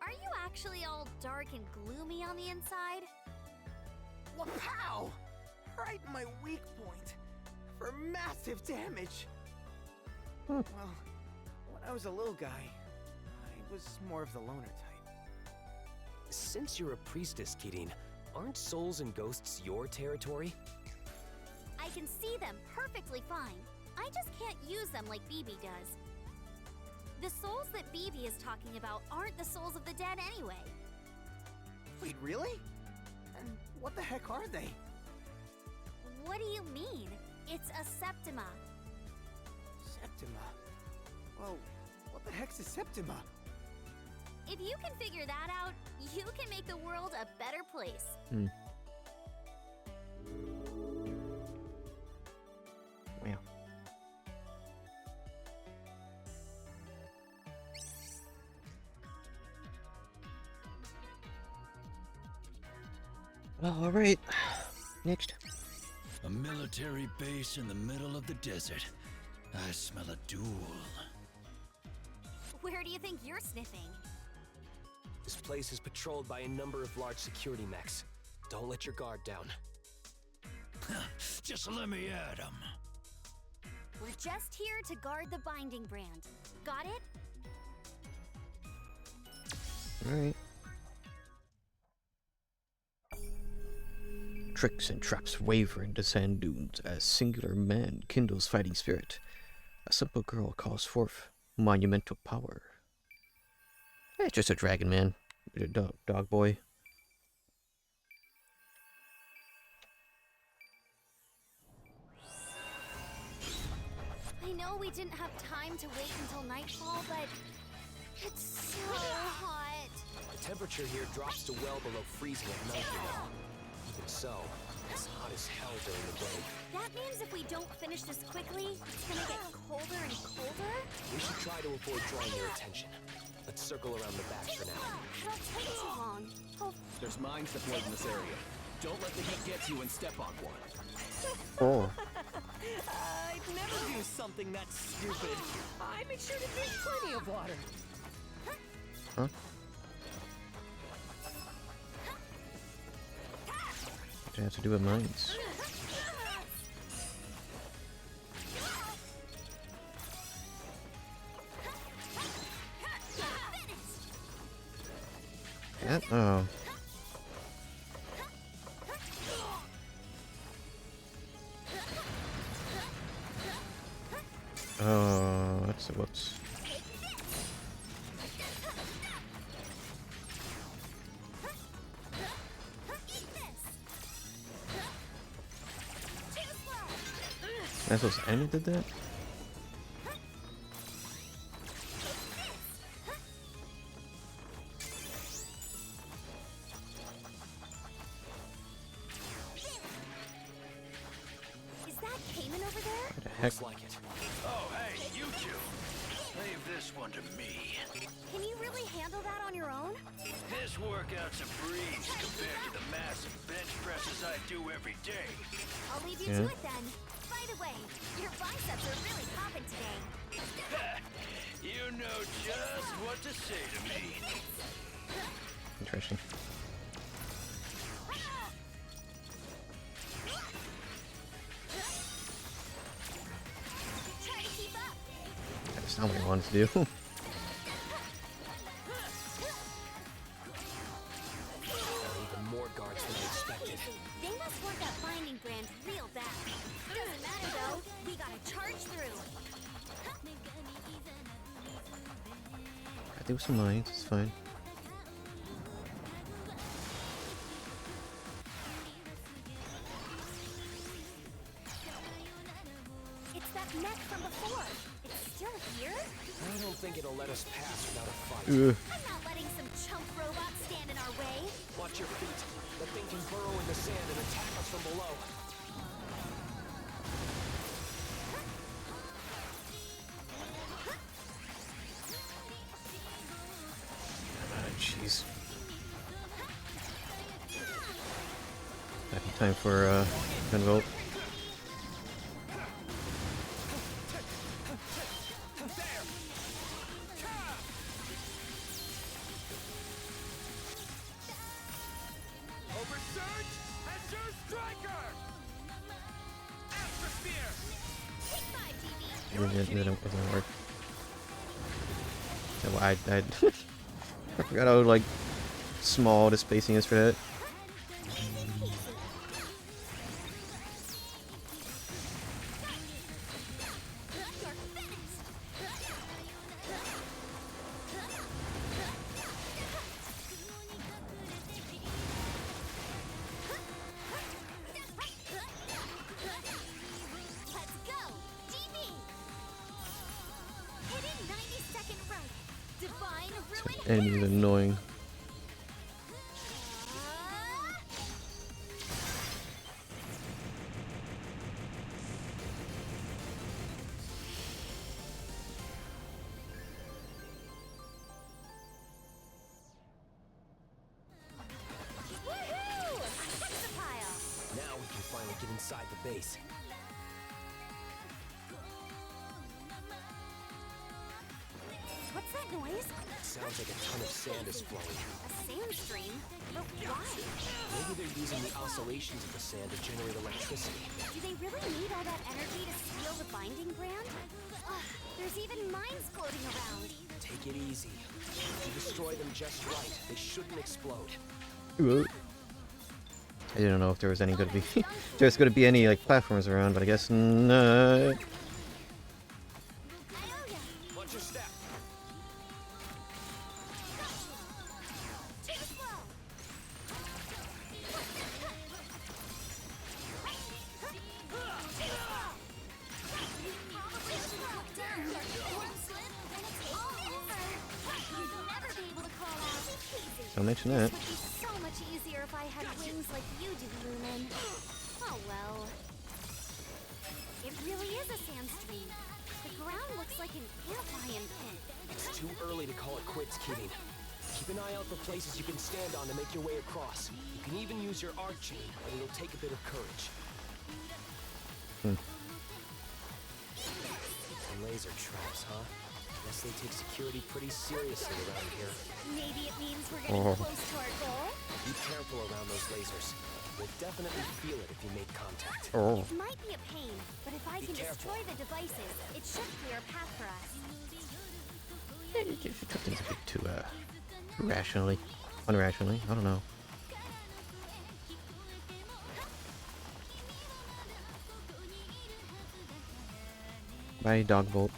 H: Are you actually all dark and gloomy on the inside?
G: Wow! Right in my weak point. For massive damage. Well, when I was a little guy, I was more of the loner type.
D: Since you're a priestess, Kirin, aren't souls and ghosts your territory?
H: I can see them perfectly fine. I just can't use them like BB does. The souls that BB is talking about aren't the souls of the dead anyway.
G: Wait, really? And what the heck are they?
H: What do you mean? It's a Septima.
G: Septima? Well, what the heck's a Septima?
H: If you can figure that out, you can make the world a better place.
A: Wow. Well, alright. Next.
I: A military base in the middle of the desert. I smell a duel.
H: Where do you think you're sniffing?
D: This place is patrolled by a number of large security mechs. Don't let your guard down.
I: Just let me at 'em.
H: We're just here to guard the binding brand. Got it?
A: Alright. Tricks and traps waver in the sand dunes as singular man kindles fighting spirit. A simple girl calls forth monumental power. It's just a dragon man. A dog boy.
H: I know we didn't have time to wait until nightfall, but it's so hot.
D: The temperature here drops to well below freezing at night, you know. Even so, it's hot as hell during the day.
H: That means if we don't finish this quickly, it's gonna get colder and colder?
D: We should try to avoid drawing their attention. Let's circle around the back for now.
H: It'll take too long. Oh,
L: There's mines deployed in this area. Don't let the heat get to you and step on one.
A: Oh.
K: I'd never do something that stupid. I make sure to drink plenty of water.
A: Huh? What does it have to do with mines? Yeah, oh. Oh, that's a whoops. That's supposed to end did that?
H: is that Cayman over there?
A: What the heck?
D: Looks like it.
I: Oh, hey, you two. Leave this one to me.
H: Can you really handle that on your own?
I: This workout's a breeze compared to the massive bench presses I do every day.
H: I'll leave you to it then. By the way, your biceps are really popping today.
I: You know just what to say to me.
A: Interesting.
H: Try to keep up.
A: That's not what I wanted to do.
D: Even more guards than I expected.
H: They must want that binding brand real bad. Doesn't matter though. We gotta charge through.
A: I do some mines, it's fine.
H: It's that mech from before. It's still here?
D: I don't think it'll let us pass without a fight.
A: Ugh.
H: I'm not letting some chump robot stand in our way.
D: Watch your feet. The thing can burrow in the sand and attack us from below.
A: Jeez. Time for Gunvolt.
C: Oversurge! Azure Striker! After Spear!
A: It doesn't work. So I I forgot how like small the spacing is for that. Enemy is annoying.
H: Woohoo! A hexapile!
D: Now we can finally get inside the base.
H: What's that noise?
D: Sounds like a ton of sand is flowing.
H: A sand stream? But why?
D: Maybe they're using the oscillations of the sand to generate electricity.
H: Do they really need all that energy to steal the binding brand? Ugh, there's even mines floating around.
D: Take it easy. If you destroy them just right, they shouldn't explode.
A: I didn't know if there was any gonna be there's gonna be any like platforms around, but I guess no.
D: Watch your step.
A: Don't mention that.
H: It would be so much easier if I had wings like you do, Lumen. Oh well. It really is a sand stream. The ground looks like an antlion pit.
D: It's too early to call it quits, Keating. Keep an eye out for places you can stand on to make your way across. You can even use your arc chain, but it'll take a bit of courage. And laser traps, huh? Guess they take security pretty seriously around here.
H: Maybe it means we're getting close to our goal?
D: Be careful around those lasers. You'll definitely feel it if you make contact.
H: It might be a pain, but if I
D: Be
H: can
D: careful.
H: destroy the devices, it should clear a path for us.
A: You took things a bit too rationally. Unrationally, I don't know. Bye, Dogvolt.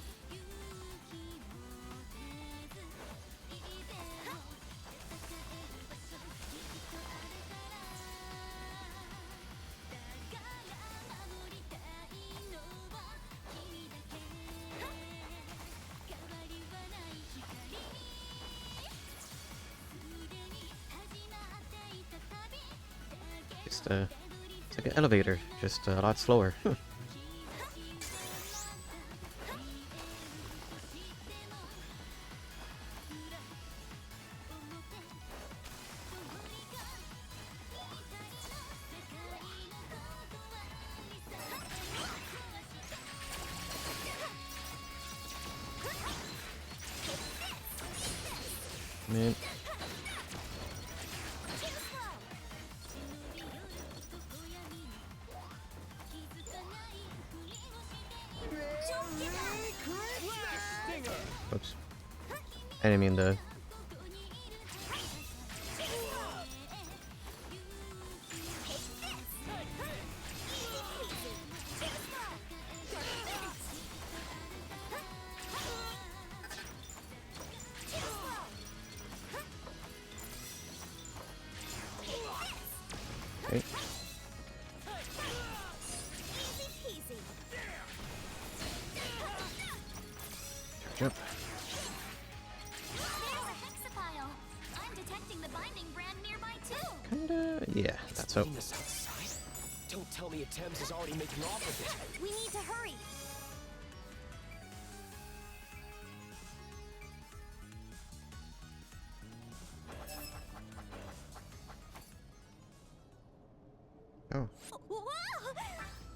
A: It's like an elevator, just a lot slower. Man. Oops. I didn't mean to. Okay. Jump.
H: I'm detecting the binding brand nearby too.
A: Kinda. Yeah, that's so.
D: This outside? Don't tell me Thames is already making off with it.
H: We need to hurry.
A: Oh.
H: Whoa!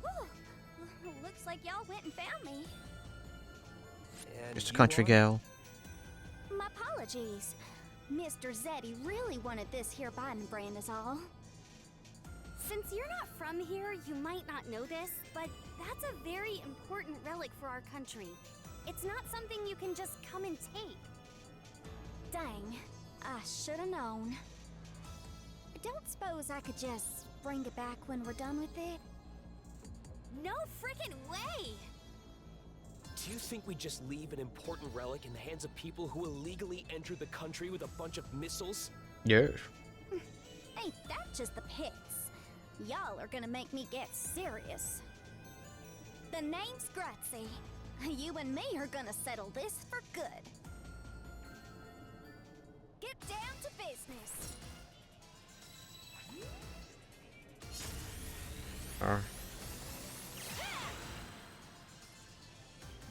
H: Whew. Looks like y'all went and found me.
D: And
A: Just a
D: you
A: country
D: are?
A: gal.
H: My apologies. Mr. Zeddy really wanted this here binding brand is all. Since you're not from here, you might not know this, but that's a very important relic for our country. It's not something you can just come and take. Dang, I should have known. I don't suppose I could just bring it back when we're done with it? No frickin' way!
D: Do you think we just leave an important relic in the hands of people who illegally entered the country with a bunch of missiles?
A: Yes.
H: Ain't that just the pits? Y'all are gonna make me get serious. The name's Grazie. You and me are gonna settle this for good. get down to business.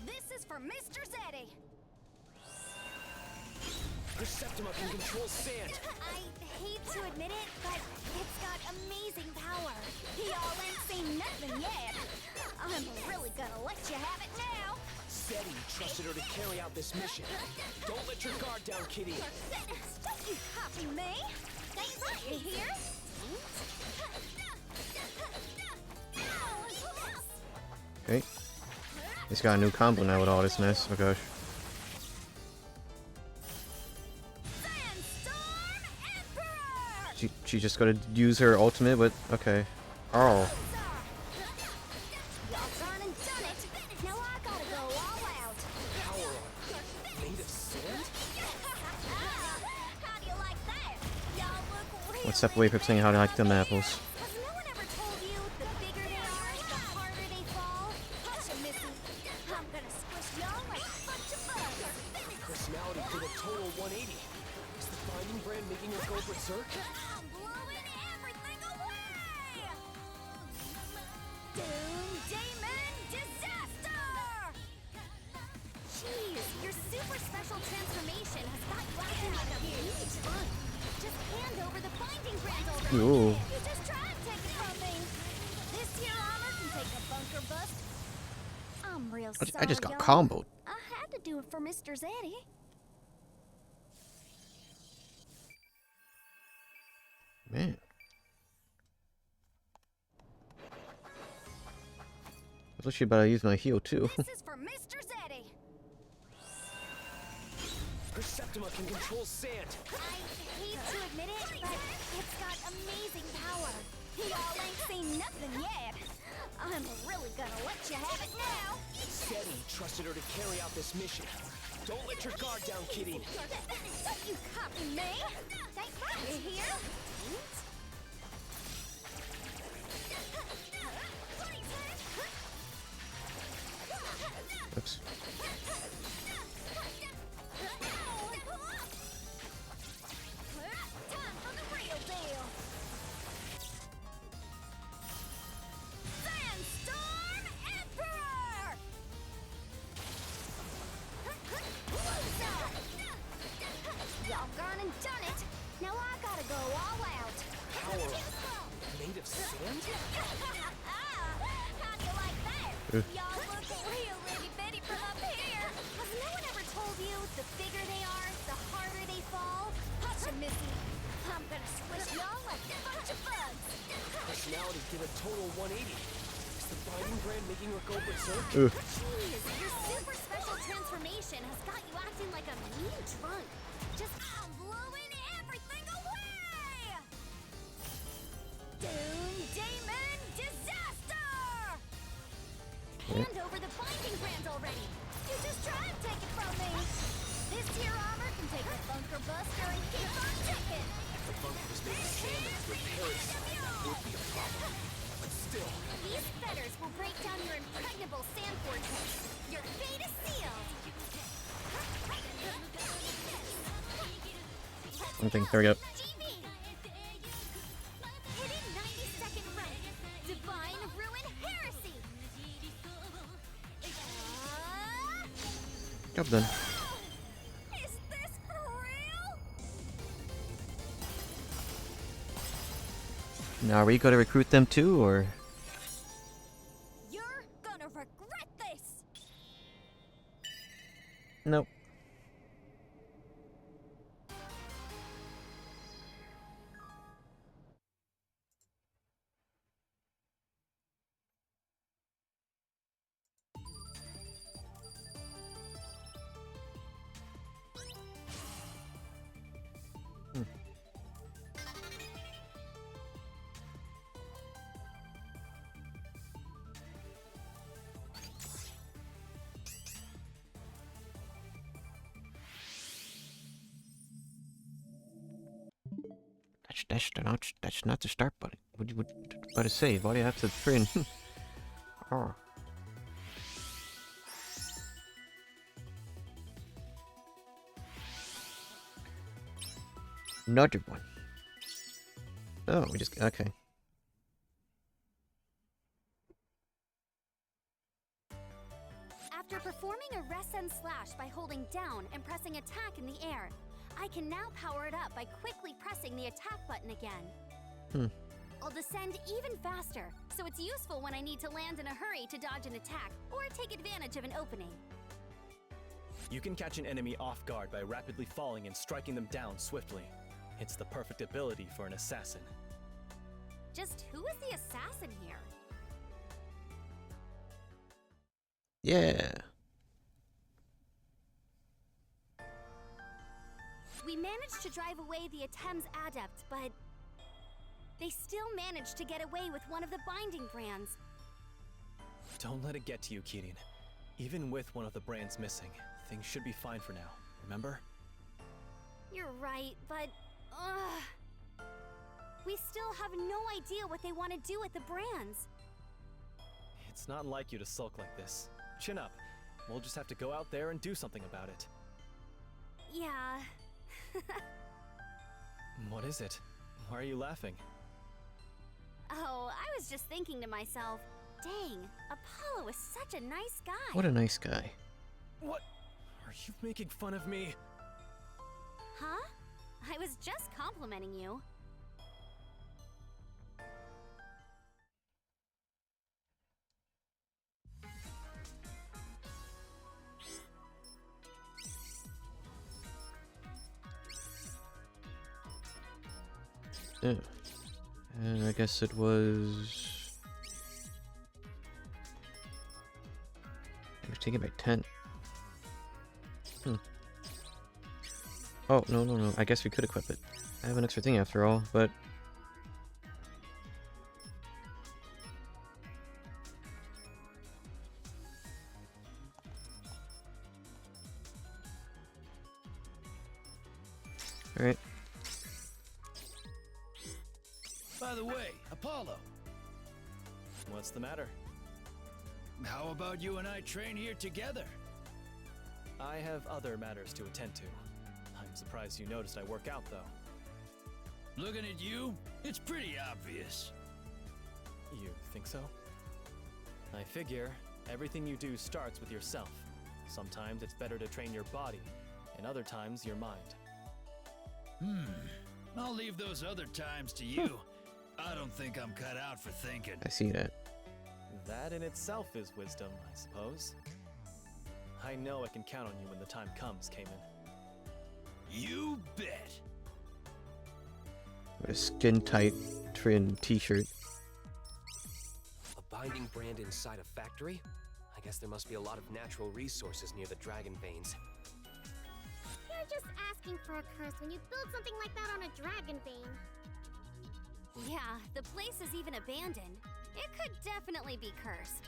H: This is for Mr. Zeddy.
D: Your Septima can control sand.
H: I hate to admit it, but it's got amazing power. Y'all ain't seen nothing yet. I'm really gonna let you have it now.
D: Zeddy trusted her to carry out this mission. Don't let your guard down, kitty.
H: Don't you copy me? Ain't right, you hear?
A: Okay. He's got a new combo now with all this mess. Oh gosh. She just gonna use her ultimate, but okay. Oh. One step away from saying how to like them apples.
D: Personality did a total 180. Is the binding brand making her go berserk?
H: Your super special transformation has got you acting like a huge fun. Just hand over the binding brand already.
A: Ooh.
H: You just try and take it from me. This here armor can take a bunker bust. I'm real sorry,
A: I just got
H: y'all.
A: comboed.
H: I had to do it for Mr. Zeddy.
A: Man. I was actually about to use my heal too.
H: This is for Mr. Zeddy.
D: Her Septima can control sand.
H: I hate to admit it, but it's got amazing power. Y'all ain't seen nothing yet. I'm really gonna let you have it now.
D: Zeddy trusted her to carry out this mission. Don't let your guard down, kitty.
H: Don't you copy me? Ain't right, you hear?
A: Oops.
H: Time for the real deal. Sandstorm Emperor! Y'all gone and done it. Now I gotta go all out.
D: Power up. Made of sand?
H: How do you like that? Y'all look real itty bitty from up here. Has no one ever told you the bigger they are, the harder they fall? Gotcha, Missy. I'm gonna squish y'all like a bunch of bugs.
D: Personality did a total 180. Is the binding brand making her go berserk?
H: Jeez, your super special transformation has got you acting like a mean drunk. Just blowing everything away! Doom Demon Disaster! Hand over the binding brand already. You just try and take it from me. This here armor can take a bunker buster and keep on ticking.
D: If the bunker was made of sand and could repair itself, that would be a problem. But still,
H: These feathers will break down your impregnable sand vortex. Your fate is sealed.
A: Something. There we go.
H: Hidden 90-second rank. Divine Ruin Heresy.
A: Job done.
H: Is this for real?
A: Now are we gonna recruit them too, or?
H: You're gonna regret this.
A: Nope. That's not the start button. What about to save? Why do you have to print? Oh. Another one. Oh, we just... Okay.
H: After performing a rest and slash by holding down and pressing attack in the air, I can now power it up by quickly pressing the attack button again. I'll descend even faster, so it's useful when I need to land in a hurry to dodge an attack or take advantage of an opening.
C: You can catch an enemy off guard by rapidly falling and striking them down swiftly. It's the perfect ability for an assassin.
H: Just who is the assassin here?
A: Yeah.
H: We managed to drive away the Atem's adept, but they still managed to get away with one of the binding brands.
C: Don't let it get to you, Kirin. Even with one of the brands missing, things should be fine for now, remember?
H: You're right, but... we still have no idea what they want to do with the brands.
C: It's not like you to sulk like this. Chin up. We'll just have to go out there and do something about it.
H: Yeah...
C: What is it? Why are you laughing?
H: Oh, I was just thinking to myself, dang, Apollo is such a nice guy.
A: What a nice guy.
C: What? Are you making fun of me?
H: Huh? I was just complimenting you.
A: Yeah. I guess it was... I was taken by 10. Oh, no. I guess we could equip it. I have an extra thing after all, but... Alright.
I: By the way, Apollo,
C: What's the matter?
I: how about you and I train here together?
C: I have other matters to attend to. I'm surprised you noticed I work out, though.
I: Looking at you, it's pretty obvious.
C: You think so? I figure everything you do starts with yourself. Sometimes it's better to train your body, and other times your mind.
I: I'll leave those other times to you. I don't think I'm cut out for thinking.
A: I see that.
C: That in itself is wisdom, I suppose. I know I can count on you when the time comes, Cayman.
I: You bet.
A: With a skin-tight trim t-shirt.
D: A binding brand inside a factory? I guess there must be a lot of natural resources near the dragon veins.
F: You're just asking for a curse when you build something like that on a dragon vein.
H: Yeah, the place is even abandoned. It could definitely be cursed.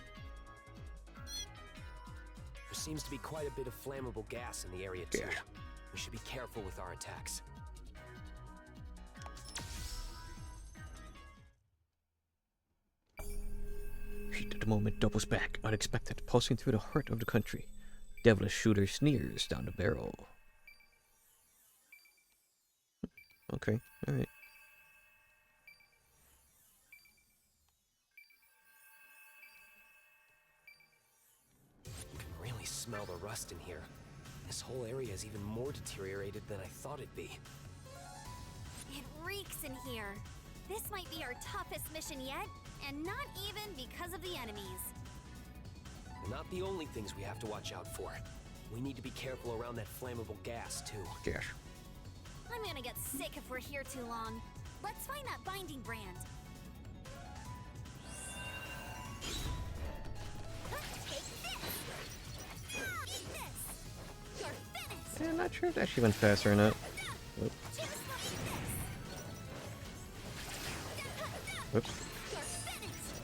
D: There seems to be quite a bit of flammable gas in the area too. We should be careful with our attacks.
A: Heat of the moment doubles back, unexpected, pulsing through the heart of the country. Devilish shooter sneers down the barrel. Okay, alright.
D: You can really smell the rust in here. This whole area is even more deteriorated than I thought it'd be.
H: It reeks in here. This might be our toughest mission yet, and not even because of the enemies.
D: They're not the only things we have to watch out for. We need to be careful around that flammable gas, too.
A: Gosh.
H: I'm gonna get sick if we're here too long. Let's find that binding brand. Take this! Eat this! You're finished!
A: Yeah, I'm not sure if it actually went faster or not. Oop.
H: Just like this!
A: Whoops.
H: You're finished!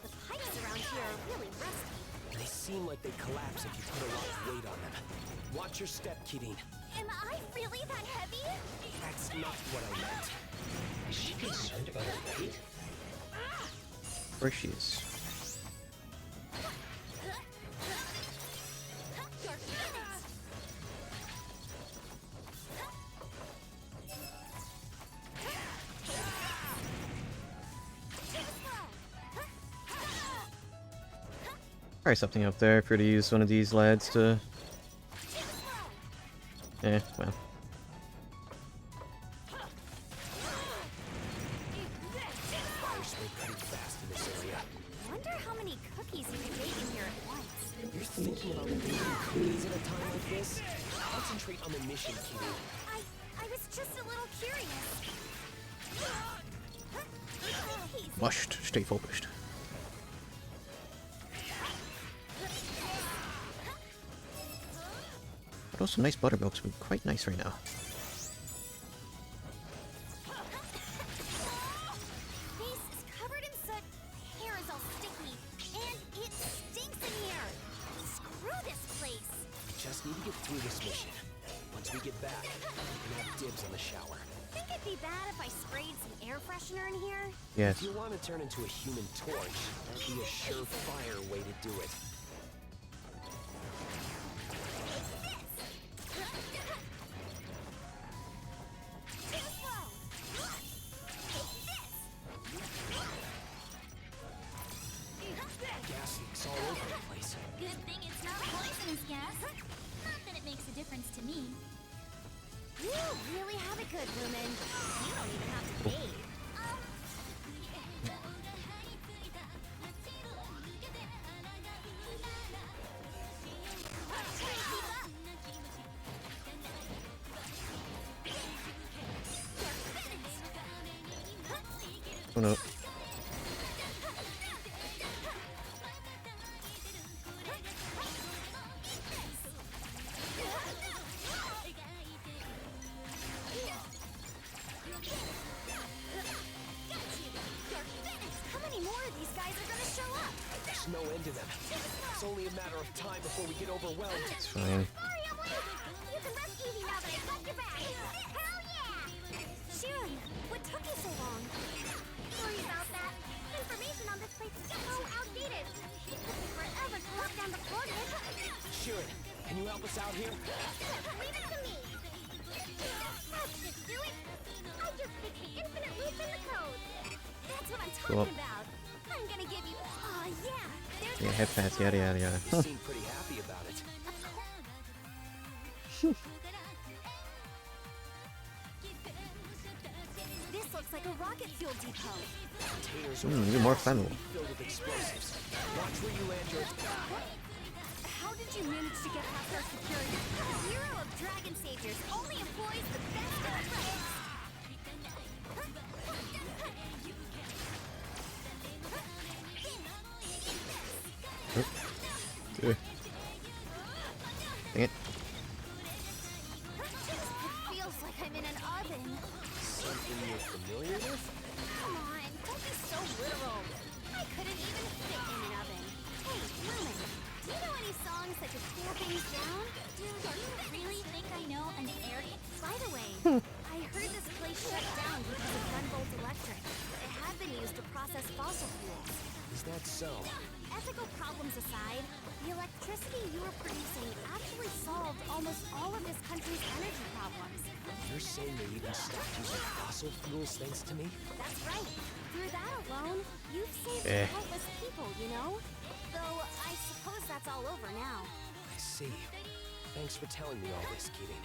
H: The pipes around here are really rusty.
D: They seem like they collapse if you put a lot of weight on them. Watch your step, Kirin.
H: Am I really that heavy?
D: That's not what I meant.
E: Is she concerned about her weight?
A: Where she is. Probably something up there for to use one of these lads to... well.
D: Fires spread pretty fast in this area.
H: Wonder how many cookies you can bake in here at once.
D: You're thinking about baking cookies at a time like this? Concentrate on the mission, Kitty.
H: I was just a little curious.
A: Must stay focused. But also, nice buttermilks would be quite nice right now.
H: Face is covered in soot, my hair is all sticky, and it stinks in here. Screw this place.
D: We just need to get through this mission. Once we get back, we can have dibs on the shower.
H: Think it'd be bad if I sprayed some air freshener in here?
A: Yes.
D: If you want to turn into a human torch, that'd be a surefire way to do it. Gas leaks all over the place.
H: Good thing it's not poisonous gas. Not that it makes a difference to me. You really have it good, Lumen. You don't even have to bathe.
A: Oh no.
H: How many more of these guys are gonna show up?
D: There's no end to them. It's only a matter of time before we get overwhelmed.
A: It's fine.
F: Sorry, I'm late. You can rest easy now that I got your back. Hell yeah!
H: Sharon, what took you so long?
F: Sorry about that. Information on this place is so outdated. It took me forever to lock down the coordinates.
D: Sharon, can you help us out here?
F: Leave it to me. That should do it. I just fixed the infinite loop in the code.
H: That's what I'm talking
A: Cool.
H: about. I'm gonna give you. Aw, yeah. There's
A: Yeah, head fats, yada yada yada.
D: You seem pretty happy about it.
H: This looks like a rocket fuel depot.
D: Containers
A: You're more flammable.
D: filled with explosives. Watch where you land your...
H: How did you manage to get past our security? Hero of Dragon Saviors only employs the best of friends.
A: Dang it.
H: It feels like I'm in an oven.
D: Something you're familiar with?
H: Come on, don't be so literal. I couldn't even fit in an oven. Hey, Lumen, do you know any songs that could cool things down? Do you really think I know an air... By the way, I heard this place shut down because of Gunvolt Electric. It had been used to process fossil fuels.
D: Is that so?
H: Ethical problems aside, the electricity you were producing actually solved almost all of this country's energy problems.
D: You're saying they even stopped using fossil fuels thanks to me?
H: That's right. Through that alone, you've saved countless people, you know? Though, I suppose that's all over now.
D: I see. Thanks for telling me all this, Keating.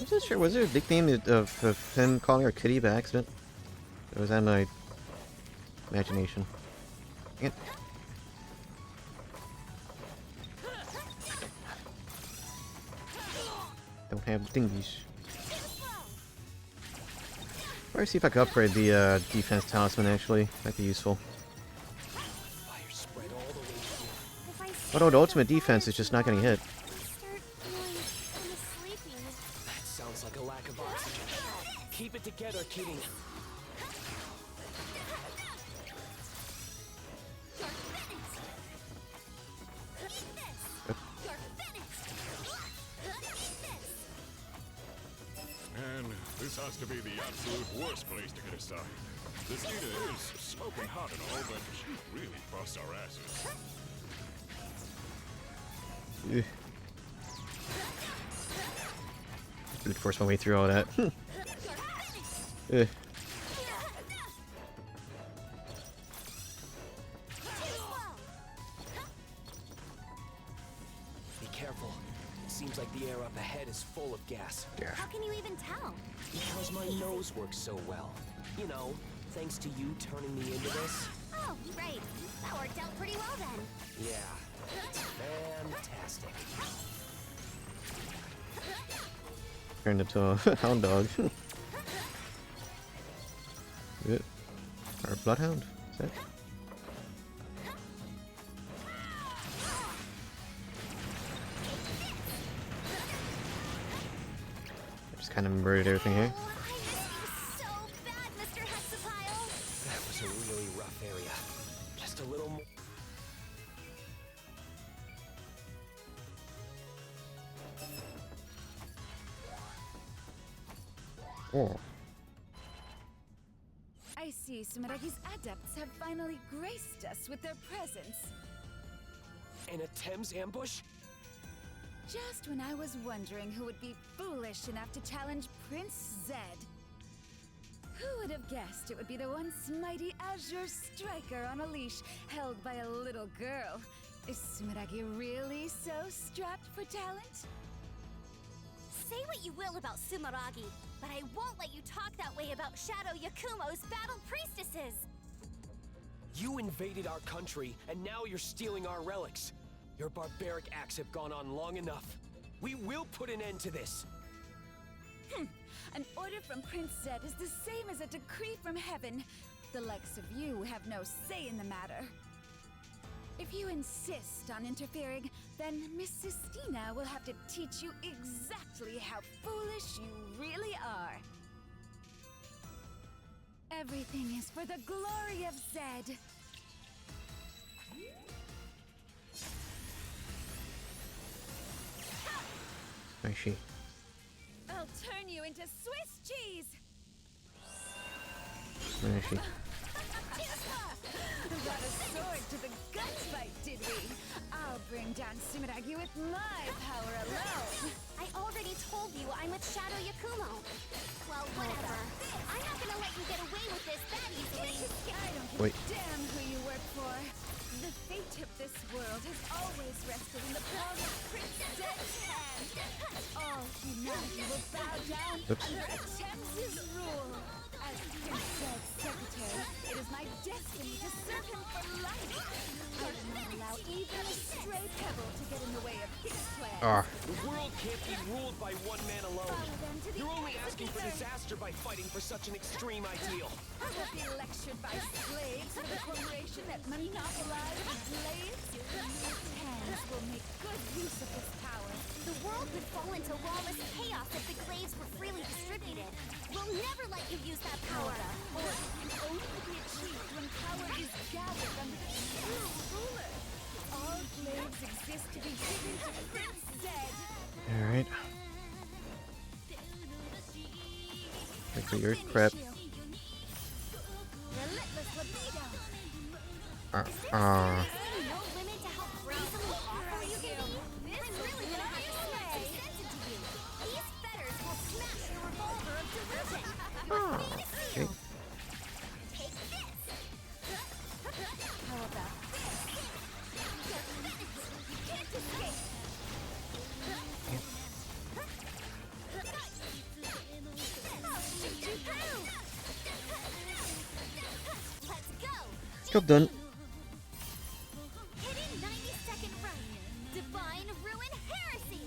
A: I'm not sure, was there a nickname of him calling her Kitty by accident? Or was that my imagination? Dang it. Don't have dinghies. Or see if I could upgrade the defense talisman actually. Might be useful.
D: Fire spread all the way here.
H: If I
A: Although the ultimate defense is just not getting hit.
H: start feeling kind of sleepy.
D: That sounds like a lack of oxygen. Keep it together, Keating.
M: And this has to be the absolute worst place to get a start. This Nita is smoking hot and all, but she really busts our asses.
A: Ugh. Brute force my way through all that. Ugh.
D: careful. It seems like the air up ahead is full of gas.
A: Yeah.
H: How can you even tell?
D: Because my nose works so well. You know, thanks to you turning me into this.
H: Oh, right. That worked out pretty well then.
D: Yeah, it's fantastic.
A: Turned into a hound dog. Good. Or bloodhound. Is that? Just kind of murdered everything here.
H: Oh, I miss you so bad, Mr. Hexapile.
D: That was a really rough area. Just a little more.
A: Oh.
J: I see Sumeragi's adepts have finally graced us with their presence.
D: An Thames ambush?
J: Just when I was wondering who would be foolish enough to challenge Prince Zed. Who would have guessed it would be the once mighty Azure Striker on a leash, held by a little girl? Is Sumeragi really so strapped for talent?
H: Say what you will about Sumeragi, but I won't let you talk that way about Shadow Yakumo's battle priestesses!
D: You invaded our country, and now you're stealing our relics. Your barbaric acts have gone on long enough. We will put an end to this.
J: An order from Prince Zed is the same as a decree from heaven. The likes of you have no say in the matter. If you insist on interfering, then Miss Sistina will have to teach you exactly how foolish you really are. Everything is for the glory of Zed.
A: Where is she?
J: I'll turn you into Swiss cheese!
A: Where is she?
J: Got a sword to the gut fight, did we? I'll bring down Sumeragi with my power alone.
H: I already told you I'm with Shadow Yakumo. Well, whatever. I'm not gonna let you get away with this that easily.
J: I don't give
A: Wait.
J: a damn who you work for. The fate of this world has always rested in the palm of Prince Zed's hand. All humanity will bow down under Thames' rule. As Prince Zed's secretary, it is my destiny to serve him for life. I will not allow even a stray pebble to get in the way of his plan.
D: The world can't be ruled by one man alone. You're only asking for disaster by fighting for such an extreme ideal.
J: I will be lectured by slaves for the corporation that monopolizes slaves. Thames will make good use of this power.
H: The world would fall into lawless chaos if the glaives were freely distributed. We'll never let you use that power.
J: Or it can only be achieved when power is gathered under the true ruler. All glaives exist to be given to Prince Zed.
A: Alright. Like the earth crap.
J: Relentless libido.
H: No limit to how brazenly awful you can be? I'm really gonna have to smack some sense into you. These fetters will smash your revolver of delusion.
A: Okay.
H: Take this.
J: How about this? You can't escape. I'll shoot you through.
H: Let's go.
A: Job done.
H: Hidden 90-second run. Divine Ruin Heresy.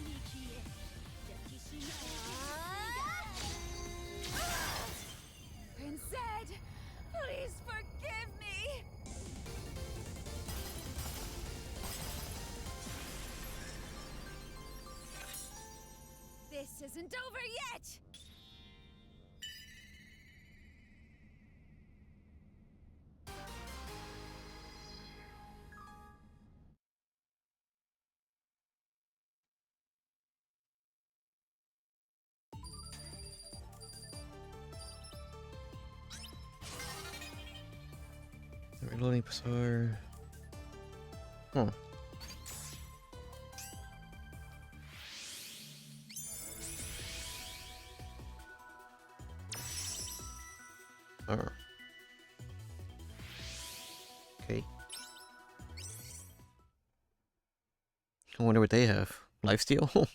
J: Prince Zed, please forgive me. This isn't over yet.
A: Reloading Pasar. Huh. Oh. Okay. I wonder what they have. Lifesteal?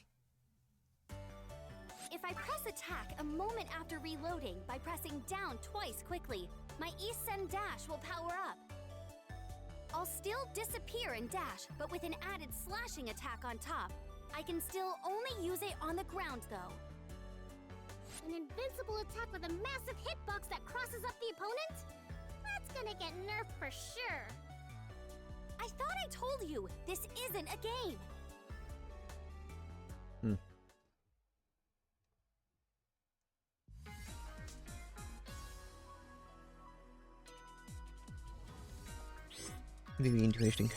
H: If I press attack a moment after reloading by pressing down twice quickly, my Send dash will power up. I'll still disappear and dash, but with an added slashing attack on top. I can still only use it on the ground though.
F: An invincible attack with a massive hitbox that crosses up the opponent? That's gonna get nerfed for sure.
H: I thought I told you, this isn't a game.
A: Very interesting.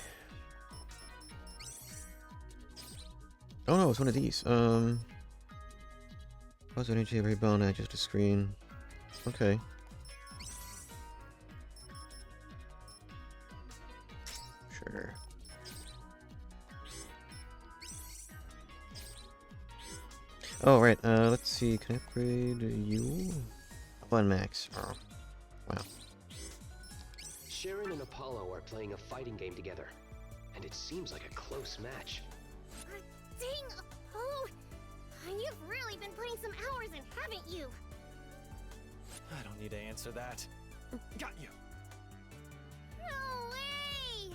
A: Oh no, it's one of these. What's energy rebound at just a screen? Okay. Sure. Oh right, let's see, can I upgrade you? 1 max. Oh. Wow.
E: Sharon and Apollo are playing a fighting game together, and it seems like a close match.
F: Dang, Apollo! You've really been putting some hours in, haven't you?
C: I don't need to answer that. Got you!
F: No way!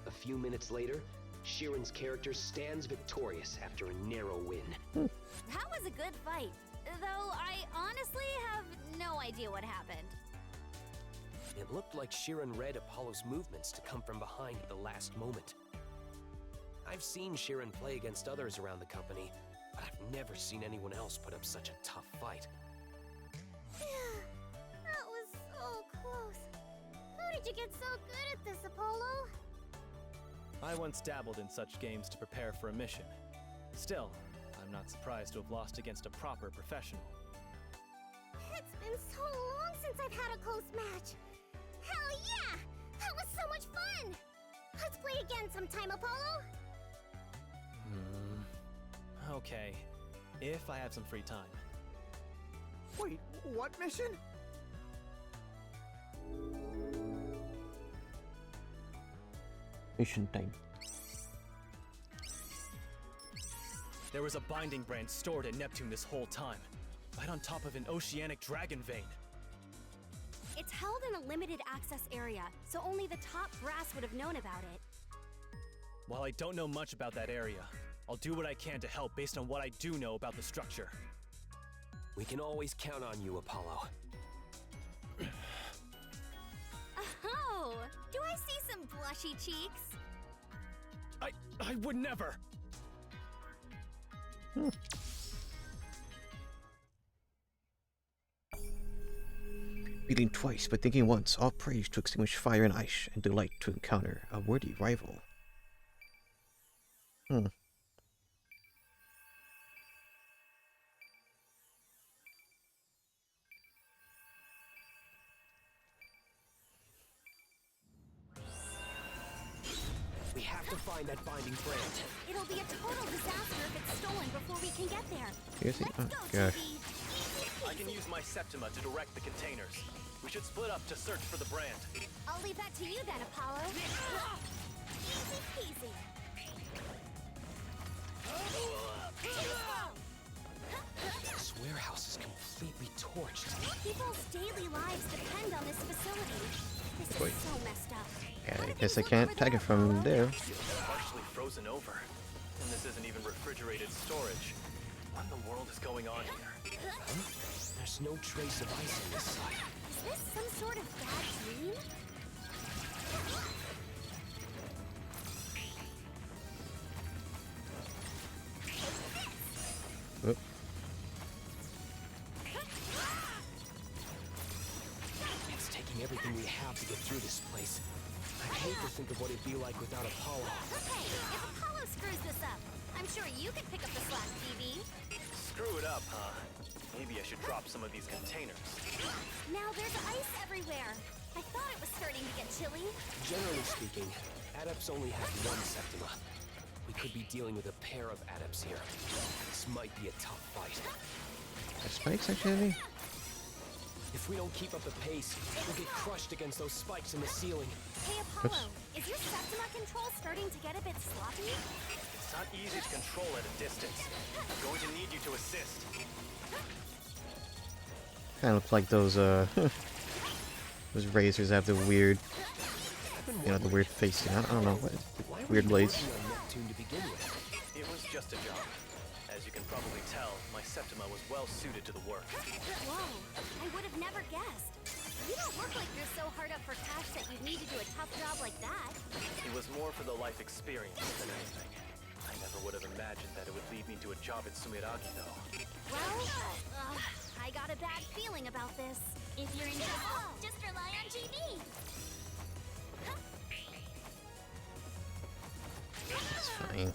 E: A few minutes later, Sharon's character stands victorious after a narrow win.
H: That was a good fight, though I honestly have no idea what happened.
D: It looked like Sharon read Apollo's movements to come from behind at the last moment. I've seen Sharon play against others around the company, but I've never seen anyone else put up such a tough fight.
F: That was so close. How did you get so good at this, Apollo?
C: I once dabbled in such games to prepare for a mission. Still, I'm not surprised to have lost against a proper professional.
F: It's been so long since I've had a close match. Hell yeah! That was so much fun! Let's play again sometime, Apollo!
C: Okay, if I have some free time.
G: Wait, what mission?
A: Mission time.
C: There was a binding brand stored at Neptune this whole time, right on top of an oceanic dragon vein.
H: It's held in a limited access area, so only the top brass would have known about it.
C: While I don't know much about that area, I'll do what I can to help based on what I do know about the structure.
D: We can always count on you, Apollo.
H: Oh, do I see some blushy cheeks?
C: I would never!
A: Feeling twice, but thinking once, all praise to extinguish fire and ice, and delight to encounter a worthy rival.
D: We have to find that binding brand.
H: It'll be a total disaster if it's stolen before we can get there.
A: Seriously?
H: Let's
A: Oh,
H: go,
A: gosh.
H: TV.
C: I can use my Septima to direct the containers. We should split up to search for the brand.
H: I'll leave that to you then, Apollo. Easy peasy.
D: This warehouse is completely torched.
H: People's daily lives depend on this facility. This
A: Boy.
H: is so messed up.
A: Yeah,
H: How
A: I
H: did
A: guess
H: things
A: I
H: look
A: can't
H: over
A: tag
H: there,
A: it from
H: Apollo?
A: there.
C: It's partially frozen over. And this isn't even refrigerated storage. What in the world is going on here?
D: There's no trace of ice on this side.
H: Is this some sort of bad dream?
A: Oop.
D: It's taking everything we have to get through this place. I hate to think of what it'd be like without Apollo.
H: Hey, if Apollo screws this up, I'm sure you could pick up the slack, TV.
C: Screw it up, huh? Maybe I should drop some of these containers.
H: Now there's ice everywhere. I thought it was starting to get chilly.
D: Generally speaking, adepts only have one Septima. We could be dealing with a pair of adepts here. This might be a tough fight.
A: Are spikes actually?
D: If we don't keep up the pace, we'll get crushed against those spikes in the ceiling.
H: Hey, Apollo, is your Septima control starting to get a bit sloppy?
C: It's not easy to control at a distance. I'm going to need you to assist.
A: Kind of looks like those those razors have the weird, the weird facing. I don't know, weird blades.
C: It was just a job. As you can probably tell, my Septima was well suited to the work.
H: Whoa, I would have never guessed. You don't look like you're so hard up for cash that you'd need to do a tough job like that.
C: It was more for the life experience than anything. I never would have imagined that it would lead me to a job at Sumiragi, though.
H: Well, I got a bad feeling about this.
F: If you're in trouble, just rely on GB.
A: It's fine.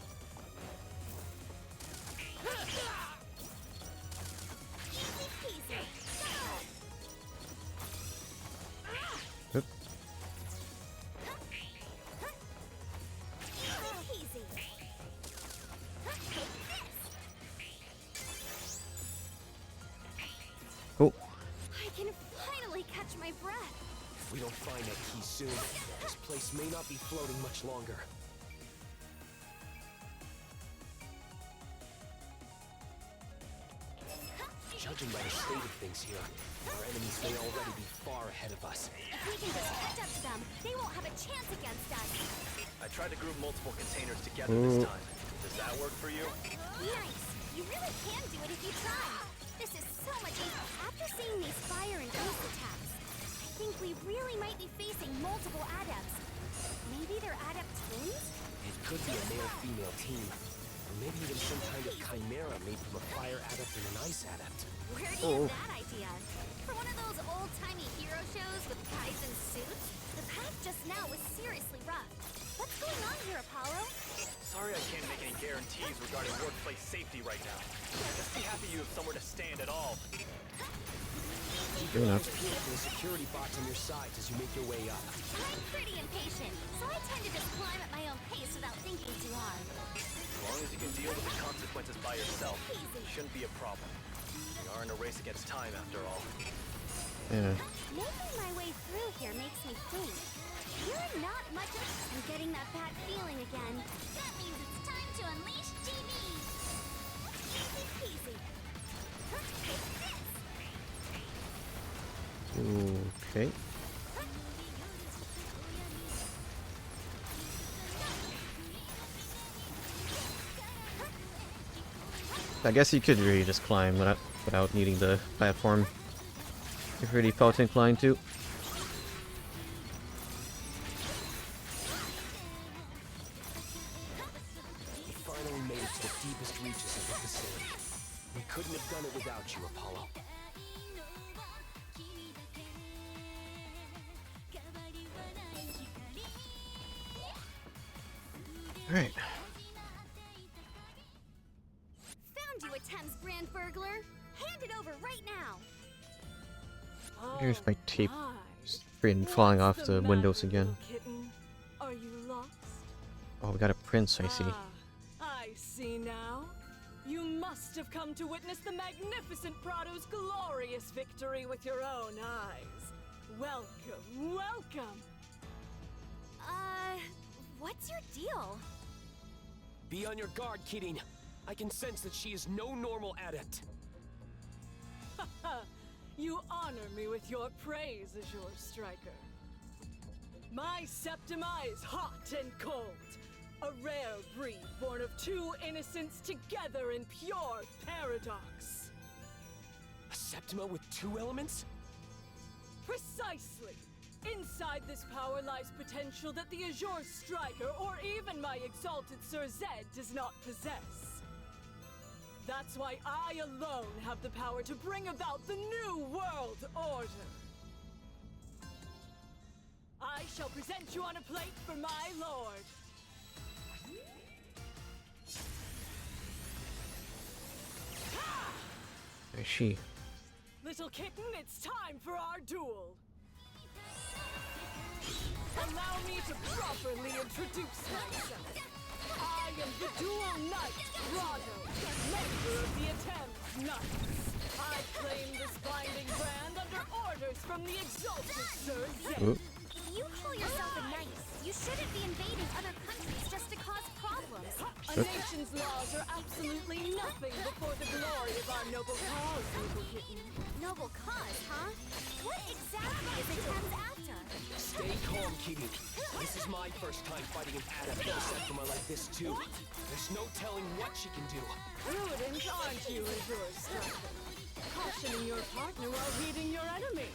A: Oop. Cool.
H: I can finally catch my breath.
D: If we don't find that key soon, this place may not be floating much longer. Judging by the state of things here, our enemies may already be far ahead of us.
H: If we can just catch up to them, they won't have a chance against us.
C: I tried to group multiple containers together this time. Does that work for you?
H: Nice. You really can do it if you try. This is so much easier. After seeing these fire and ice attacks, I think we really might be facing multiple adepts. Maybe they're adept twins?
D: It could be a male-female team. Or maybe even some kind of chimera made from a fire adept and an ice adept.
H: Where do you get that idea? For one of those old-timey hero shows with guys in suits? The path just now was seriously rough. What's going on here, Apollo?
C: Sorry I can't make any guarantees regarding workplace safety right now. Just be happy you have somewhere to stand at all.
D: Keep your eyes peeled for the security box on your sides as you make your way up.
H: I'm pretty impatient, so I tend to just climb at my own pace without thinking too hard.
C: As long as you can deal with the consequences by yourself, it shouldn't be a problem. We are in a race against time after all.
A: Yeah.
H: Making my way through here makes me think. You're not much of... I'm getting that bad feeling again.
F: That means it's time to unleash GB.
H: Easy peasy.
A: Okay. I guess you could really just climb without needing the platform if really felt inclined to.
D: We finally made it to the deepest reaches of the facility. We couldn't have done it without you, Apollo.
A: Alright.
H: Found you a Thames brand burglar. Hand it over right now.
A: Here's my tape screen falling off the windows again.
J: Kitten, are you lost?
A: Oh, we got a prince, I see.
J: I see now. You must have come to witness the magnificent Prado's glorious victory with your own eyes. Welcome, welcome.
H: What's your deal?
D: Be on your guard, Kidding. I can sense that she is no normal adept.
J: You honor me with your praise, Azure Striker. My Septima is hot and cold. A rare breed born of two innocents together in pure paradox.
D: A Septima with two elements?
J: Precisely. Inside this power lies potential that the Azure Striker or even my exalted Sir Zed does not possess. That's why I alone have the power to bring about the new world order. I shall present you on a plate for my lord.
A: Where is she?
J: Little kitten, it's time for our duel. Allow me to properly introduce myself. I am the Dual Knight, Prado, member of the Thames Knights. I claim this binding brand under orders from the exalted Sir Zed.
H: You call yourself a knight. You shouldn't be invading other countries just to cause problems.
J: A nation's laws are absolutely nothing before the glory of our noble cause, little kitten.
H: Noble cause, huh? What exactly is it Thames after?
D: Stay calm, Kitty. This is my first time fighting an adept with a Septima like this, too. There's no telling what she can do.
J: Prudent, aren't you, Azure Striker? Cautioning your partner while reading your enemy.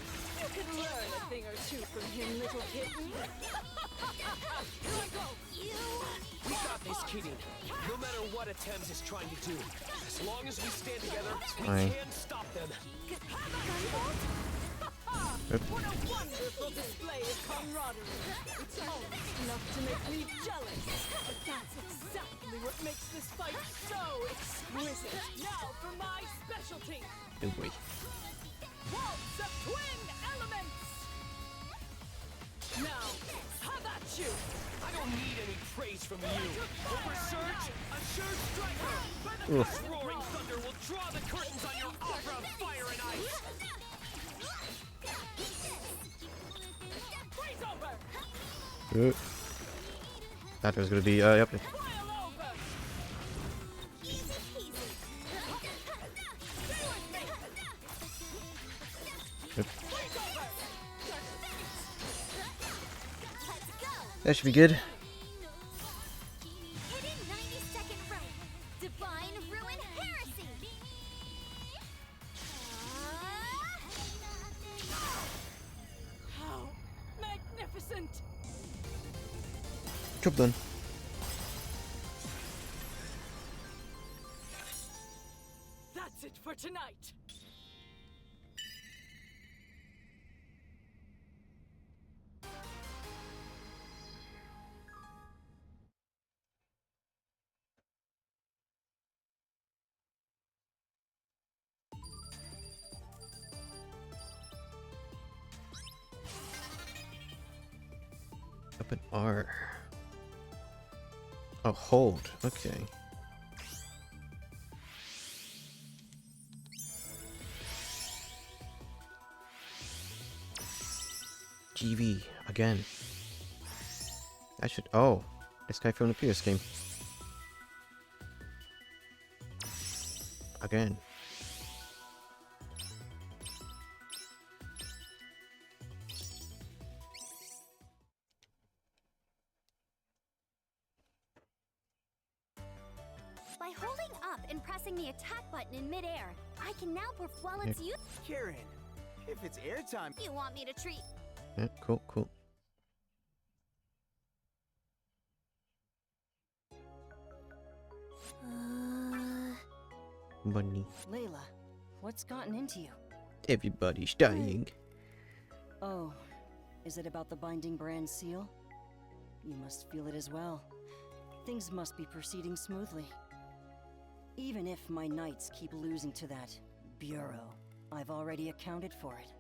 J: You could learn a thing or two from him, little kitten. Here I go!
D: We got this, Kitty. No matter what a Thames is trying to do, as long as we stand together, we can stop them.
H: Gunvolt?
J: What a wonderful display of camaraderie! It's almost enough to make me jealous. But that's exactly what makes this fight so exquisite. Now for my specialty.
A: Oh boy.
J: Waltz of twin elements! Now, how about you?
D: I don't need any praise from you. For research, Azure Striker!
A: Oof.
D: This roaring thunder will draw the curtains on your opera of fire and ice!
J: Freeze over!
A: Thought there was gonna be yep.
J: Boil over!
H: Easy peasy.
J: Stay with me!
A: Yep.
J: Freeze over!
H: Let's go.
A: That should be good.
H: Hidden 90-second rope. Divine Ruin Heresy.
J: How magnificent!
A: Job done.
J: That's it for tonight!
A: Up an R. Oh, hold. Okay. GV again. I should. Oh, this guy from the previous game. Again.
H: By holding up and pressing the attack button in midair, I can now while it's you.
G: Kieran, if it's airtime,
H: You want me to treat?
A: Yeah, cool, cool. Bunny.
K: Layla, what's gotten into you?
A: Everybody's dying.
K: Oh, is it about the binding brand seal? You must feel it as well. Things must be proceeding smoothly. Even if my knights keep losing to that bureau, I've already accounted for it.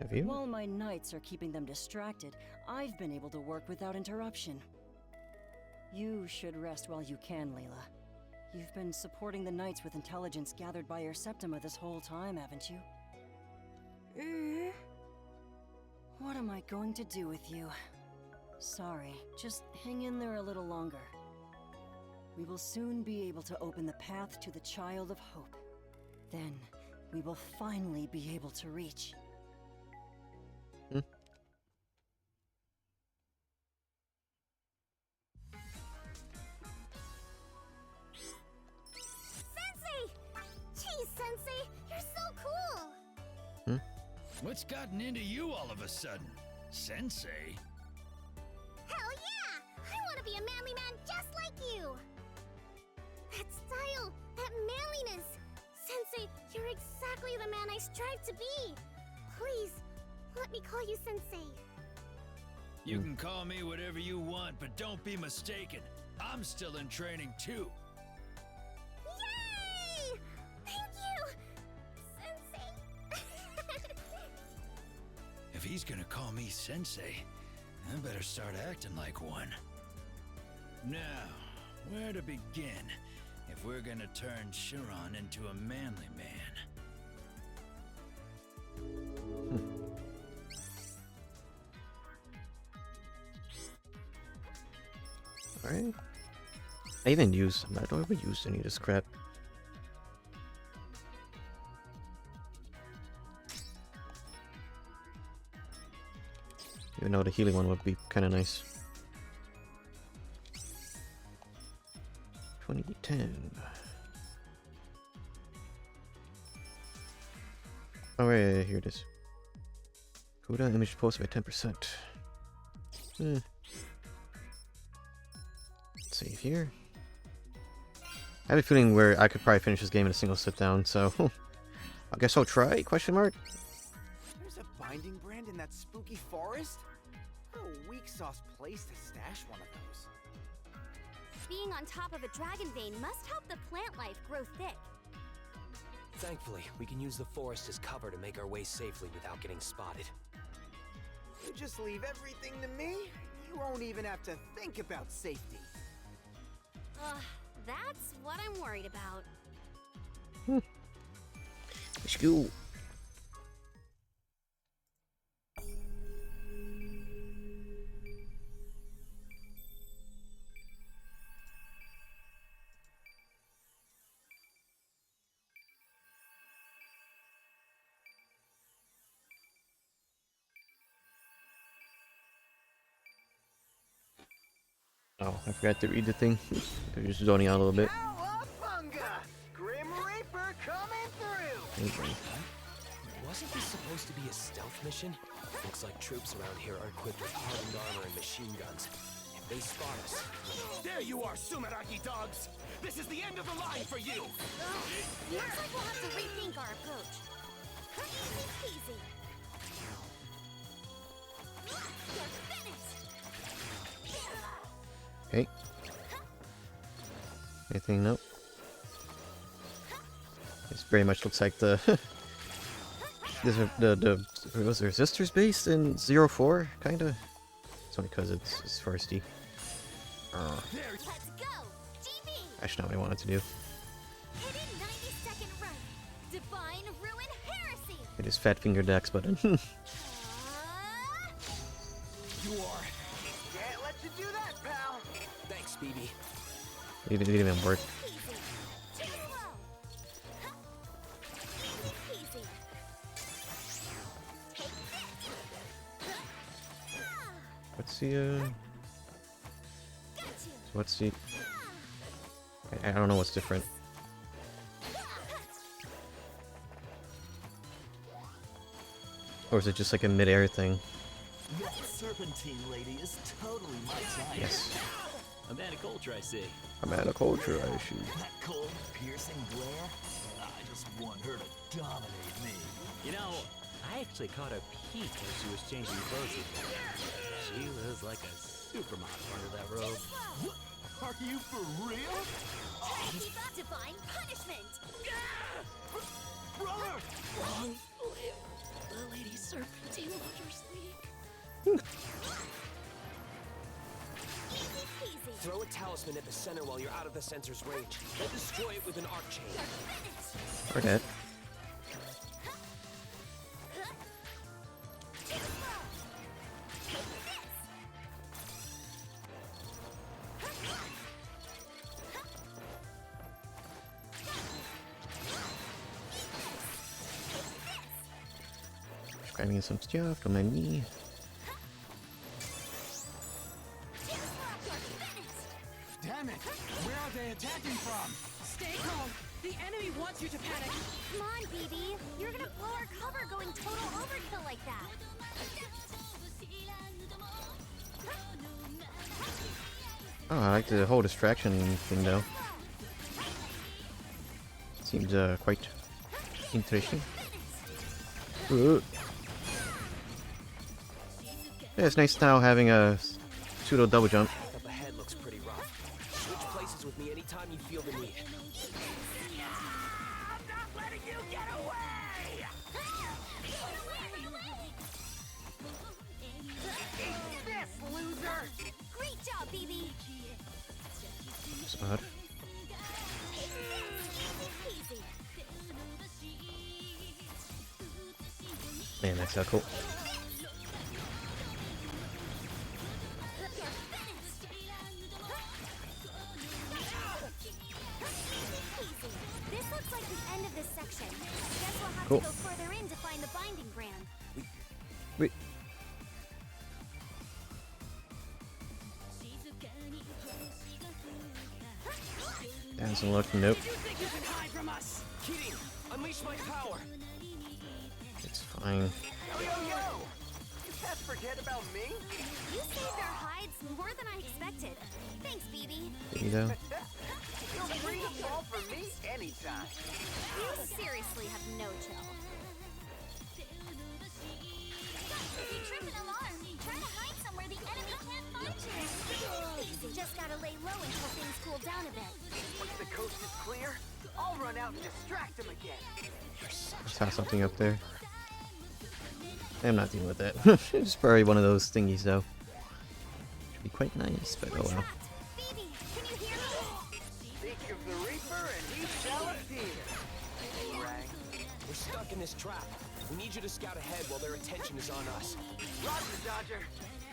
A: Have you?
K: While my knights are keeping them distracted, I've been able to work without interruption. You should rest while you can, Layla. You've been supporting the knights with intelligence gathered by your Septima this whole time, haven't you? What am I going to do with you? Sorry, just hang in there a little longer. We will soon be able to open the path to the Child of Hope. Then, we will finally be able to reach.
H: Sensei! Jeez, Sensei, you're so cool.
I: What's gotten into you all of a sudden? Sensei?
F: Hell yeah! I want to be a manly man just like you! That style, that manliness! Sensei, you're exactly the man I strive to be! Please, let me call you Sensei.
I: You can call me whatever you want, but don't be mistaken. I'm still in training too.
F: Yay! Thank you! Sensei!
I: If he's gonna call me Sensei, I better start acting like one. Now, where to begin if we're gonna turn Chiron into a manly man?
A: right? I don't ever use any of this crap. Even though the healing one would be kind of nice. 2010. Oh, yeah, here it is. Cooldown image posted by 10%. Save here. I have a feeling where I could probably finish this game in a single sit down, so I guess I'll try, question mark.
G: There's a binding brand in that spooky forest? What a weak sauce place to stash one of those.
H: Being on top of a dragon vein must help the plant life grow thick.
D: Thankfully, we can use the forest as cover to make our way safely without getting spotted.
G: You just leave everything to me? You won't even have to think about safety.
H: That's what I'm worried about.
A: Let's go. Oh, I forgot to read the thing. They're just zoning out a little bit.
G: Grim Reaper coming through.
A: Okay.
D: Wasn't this supposed to be a stealth mission? Looks like troops around here are equipped with hardened armor and machine guns. If they spot us...
I: There you are, Sumeragi dogs! This is the end of the line for you!
H: Looks like we'll have to rethink our approach. Easy. You're finished.
A: Okay. Anything? Nope. This very much looks like the the was there resistors based in 04 kinda. It's only because it's firsty.
H: Let's go. GB.
A: Actually, not what I wanted to do.
H: Hidden 90-second run. Divine Ruin Heresy.
A: It is fat finger dex button.
I: You are...
G: Can't let you do that, pal.
D: Thanks, BB.
A: It didn't even work.
H: Easy. Too slow. Easy.
A: What's the what's the I don't know what's different. Or is it just like a mid-air thing?
L: That serpentine lady is totally my type.
A: Yes.
L: A manic ultra, I see.
A: I'm at a culture issue.
L: That cold, piercing glare? I just want her to dominate me. You know, I actually caught a peek as she was changing clothes with me. She was like a supermodel under that robe. Are you for real?
H: Divine Punishment.
L: Brother!
J: Long live the Lady Serpentine Waters League.
H: Easy.
D: Throw a talisman at the center while you're out of the sensor's range. Then destroy it with an arc chain.
A: Or dead. Grabbing some stuff on my knee.
G: Damn it! Where are they attacking from?
J: Stay calm. The enemy wants you to panic.
H: Come on, BB. You're gonna blow our cover going total overkill like that.
A: Oh, I like the whole distraction thing though. Seems quite interesting. Ooh. Yeah, it's nice now having a pseudo double jump.
D: Up ahead looks pretty rough. Switch places with me anytime you feel the need.
G: I'm not letting you get away! Eat this, loser!
H: Great job, BB.
A: Spot.
H: Easy.
A: Man, that's so cool. Cool.
H: to go further in to find the binding brand.
A: Wait. Doesn't look. Nope.
D: You think you can hide from us? Kidding! Unleash my power!
A: It's fine.
G: Yo, yo, yo! You can't forget about me?
H: You saved our hides more than I expected. Thanks, BB.
A: There you go.
G: Feel free to fall for me anytime.
H: You seriously have no chill. If you trip an alarm, try to hide somewhere the enemy can't find you. Just gotta lay low until things cool down a bit.
G: Once the coast is clear, I'll run out and distract him again.
A: Just have something up there. I'm not dealing with that. It's probably one of those thingies, though. Should be quite nice, but oh well.
H: BB, can you hear me?
G: Think of the Reaper and he shall appear. Right.
D: We're stuck in this trap. We need you to scout ahead while their attention is on us.
G: Roger, Dodger.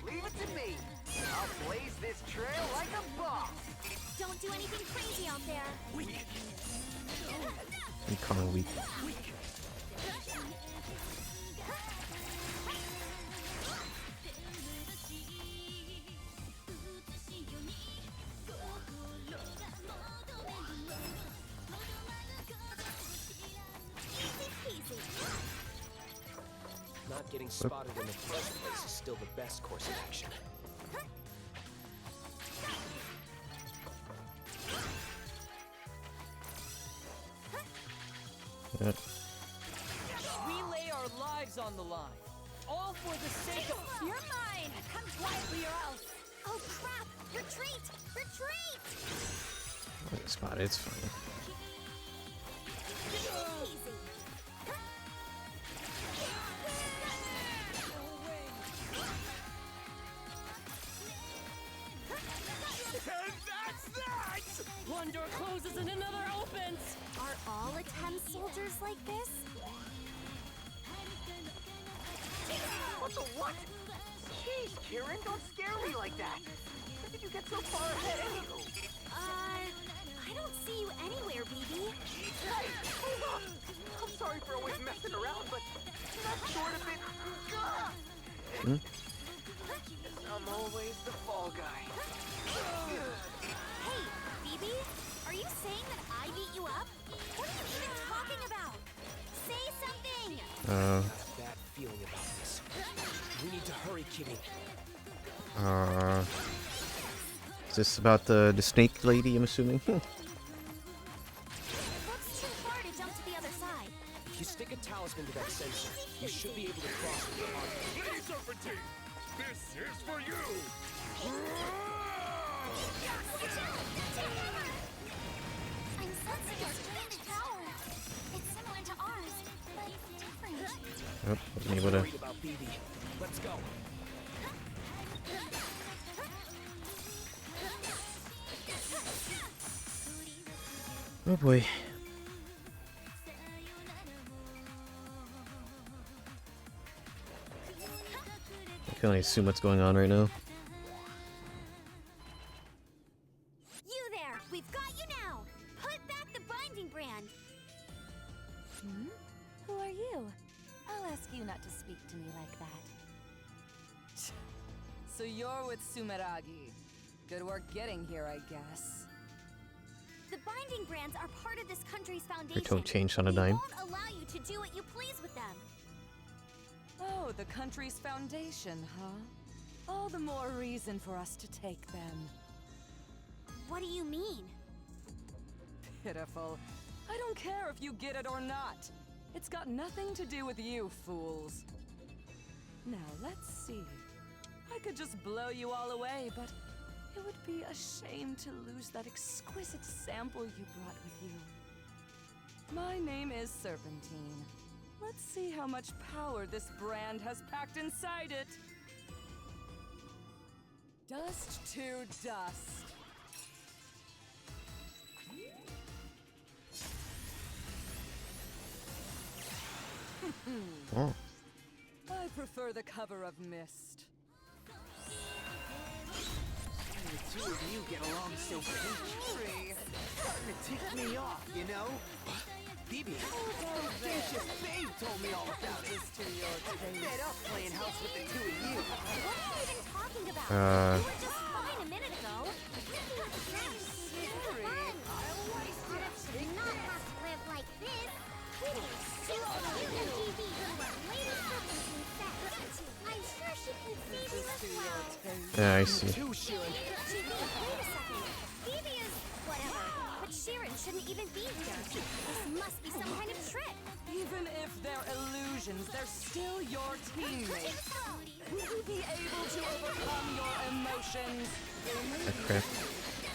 G: Leave it to me. I'll blaze this trail like a boss.
H: Don't do anything crazy out there.
A: I'm kind of weak.
D: Not getting spotted in the first place is still the best course of action.
A: Yeah.
N: We lay our lives on the line, all for the sake of...
H: You're mine! Come quietly or else! Oh crap! Retreat! Retreat!
A: I got spotted. It's fine.
H: Easy.
N: And that's that! One door closes and another opens!
H: Are all attempts soldiers like this?
G: What the what? Jeez, Kieran, don't scare me like that. How did you get so far ahead anywho?
H: I don't see you anywhere, BB.
G: Hey, hold up! I'm sorry for always messing around, but that's sort of it.
A: Hmm?
G: I'm always the fall guy.
H: Hey, BB, are you saying that I beat you up? What are you even talking about? Say something!
D: Bad feeling about this. We need to hurry, Kitty.
A: Is this about the snake lady, I'm assuming?
H: Looks too far to jump to the other side.
D: If you stick a talisman to that sensor, you should be able to cross with your arm.
M: Lady Serpentine, this is for you!
H: I'm sensing a strange power. It's similar to ours, but different.
A: Oh, wasn't able to.
D: Worried about BB. Let's go.
A: Oh boy. I can only assume what's going on right now.
H: You there! We've got you now! Put back the binding brand!
J: Hmm? Who are you? I'll ask you not to speak to me like that.
N: So you're with Sumeragi. Good work getting here, I guess.
H: The binding brands are part of this country's
A: Her
H: foundation.
A: tone changed on a
H: We
A: dime.
H: won't allow you to do what you please with them.
N: Oh, the country's foundation, huh? All the more reason for us to take them.
H: What do you mean?
N: Pitiful. I don't care if you get it or not. It's got nothing to do with you, fools. Now, let's see. I could just blow you all away, but it would be a shame to lose that exquisite sample you brought with you. My name is Serpentine. Let's see how much power this brand has packed inside it. Dust to dust.
A: Oh.
N: I prefer the cover of mist.
G: The two of you get along so peachy. Starting to tick me off, you know? Phoebe. Audacious Babe told me all about it. Fed up playing house with the two of you.
H: What are you even talking about? You were just fine a minute ago.
F: Adepts should not have to live like this. UNGV who are latest substitute set. I'm sure she can save you as well.
A: Yeah, I see.
H: Wait a second. Phoebe is whatever, but Sheeran shouldn't even be here. This must be some kind of trick.
N: Even if they're illusions, they're still your teammates. Will you be able to overcome your emotions?
A: Okay.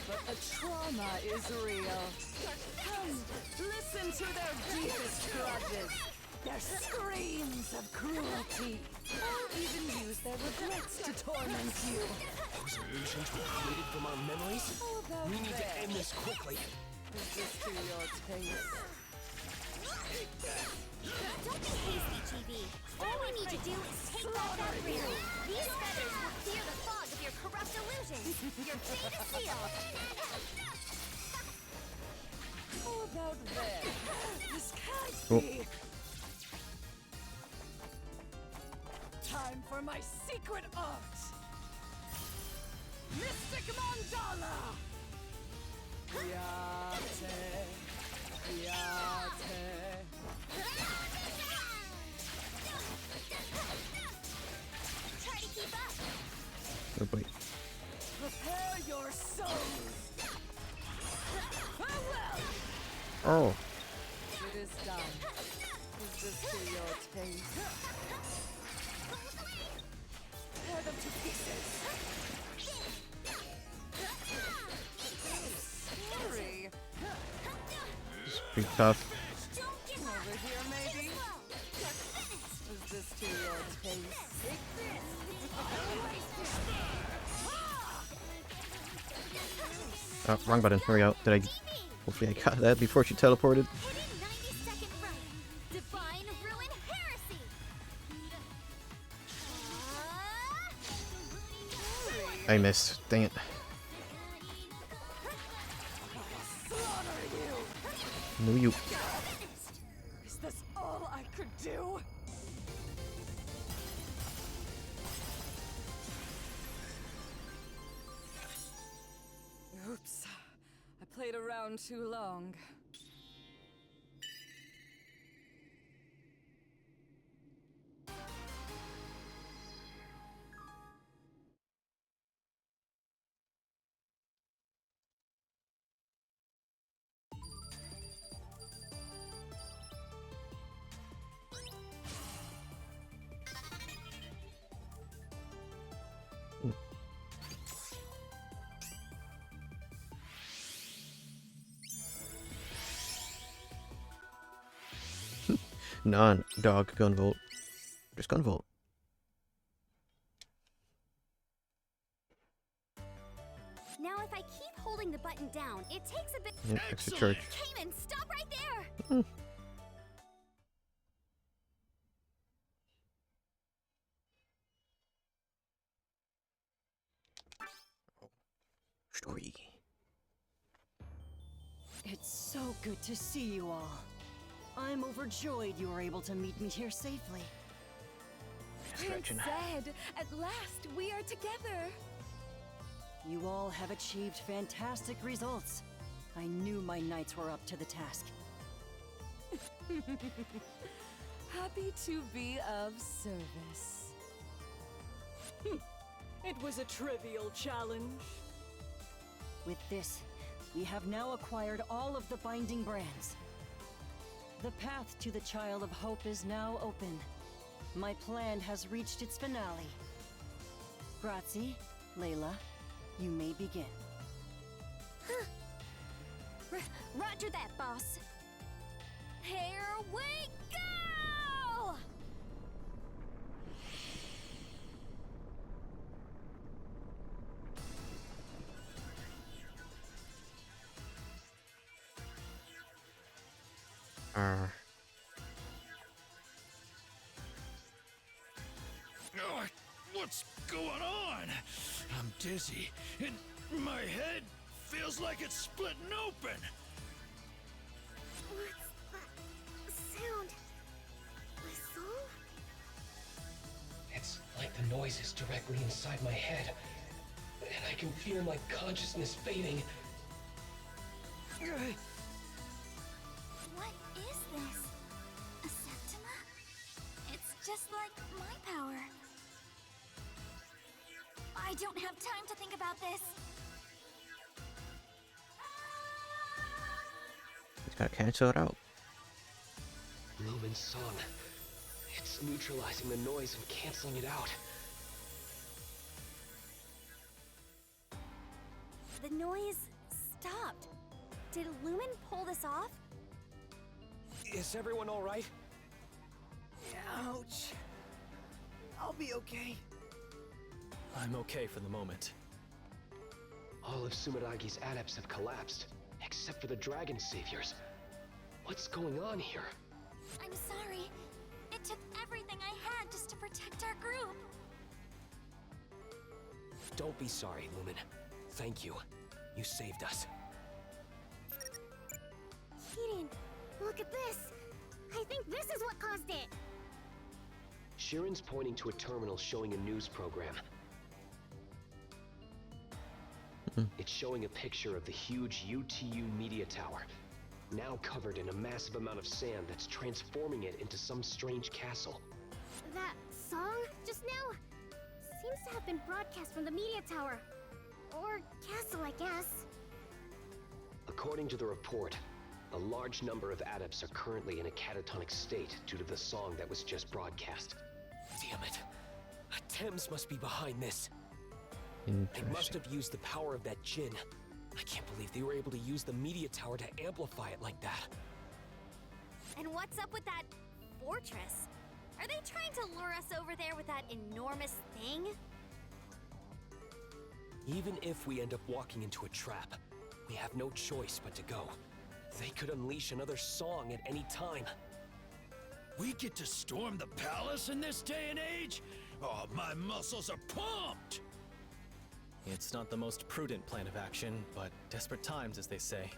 N: But the trauma is real. Come, listen to their deepest grudges. Their screams of cruelty. They'll even use their regrets to torment you.
D: Those illusions were created from our memories?
N: How about
D: We need to
N: that?
D: end this quickly.
N: Is this to your taste?
H: Don't be hasty, TV. All we need to do is take back that ring. These feathers will clear the fog of your corrupt illusions. Your fate is sealed.
N: How about that? This can't
A: Oh.
N: be. Time for my secret art. Mystic Mandala. Yate.
H: Try to keep up.
A: Oh boy.
N: Prepare your souls. Farewell.
A: Oh.
N: It is done. Is this to your taste? Tear them to pieces. Scary.
A: Pretty tough.
N: Over here, maybe? Is this to your taste?
A: Oh, wrong button. Here we go. Did I? Hopefully I got that before she teleported.
H: Hitting 90-second right. Divine Ruin Heresy.
A: I missed. Dang it. No, you.
N: Is this all I could do? Oops. I played around too long.
A: Non-dog Gunvolt. Just Gunvolt.
H: Now, if I keep holding the button down, it takes a bit.
A: Yep, extra charge.
H: Cayman, stop right there!
A: Story.
K: It's so good to see you all. I'm overjoyed you were able to meet me here safely.
J: Prince Zed, at last we are together.
K: You all have achieved fantastic results. I knew my knights were up to the task.
N: Happy to be of service.
K: It was a trivial challenge. With this, we have now acquired all of the binding brands. The path to the Child of Hope is now open. My plan has reached its finale. Grazie, Layla, you may begin.
H: Roger that, boss. Here we go!
I: Oh, what's going on? I'm dizzy, and my head feels like it's splitting open.
E: noise is directly inside my head, and I can feel my consciousness fading.
H: What is this? A Septima? It's just like my power. I don't have time to think about this.
A: Just gotta cancel it out.
E: Lumen's song. It's neutralizing the noise and canceling it out.
H: The noise stopped. Did Lumen pull this off?
D: Is everyone all right?
G: Ouch. I'll be okay.
C: I'm okay for the moment.
E: All of Sumeragi's adepts have collapsed, except for the Dragon Saviors. What's going on here?
H: I'm sorry. It took everything I had just to protect our group.
D: Don't be sorry, Lumen. Thank you. You saved us.
F: Kirin, look at this. I think this is what caused it.
E: Shiren's pointing to a terminal showing a news program. It's showing a picture of the huge UTU media tower, now covered in a massive amount of sand that's transforming it into some strange castle.
F: That song just now seems to have been broadcast from the media tower. Or castle, I guess.
E: According to the report, a large number of adepts are currently in a catatonic state due to the song that was just broadcast.
D: Damn it. Thames must be behind this. They must have used the power of that djinn. I can't believe they were able to use the media tower to amplify it like that.
H: And what's up with that fortress? Are they trying to lure us over there with that enormous thing?
D: Even if we end up walking into a trap, we have no choice but to go. They could unleash another song at any time.
I: We get to storm the palace in this day and age? Oh, my muscles are pumped!
C: It's not the most prudent plan of action, but desperate times, as they say.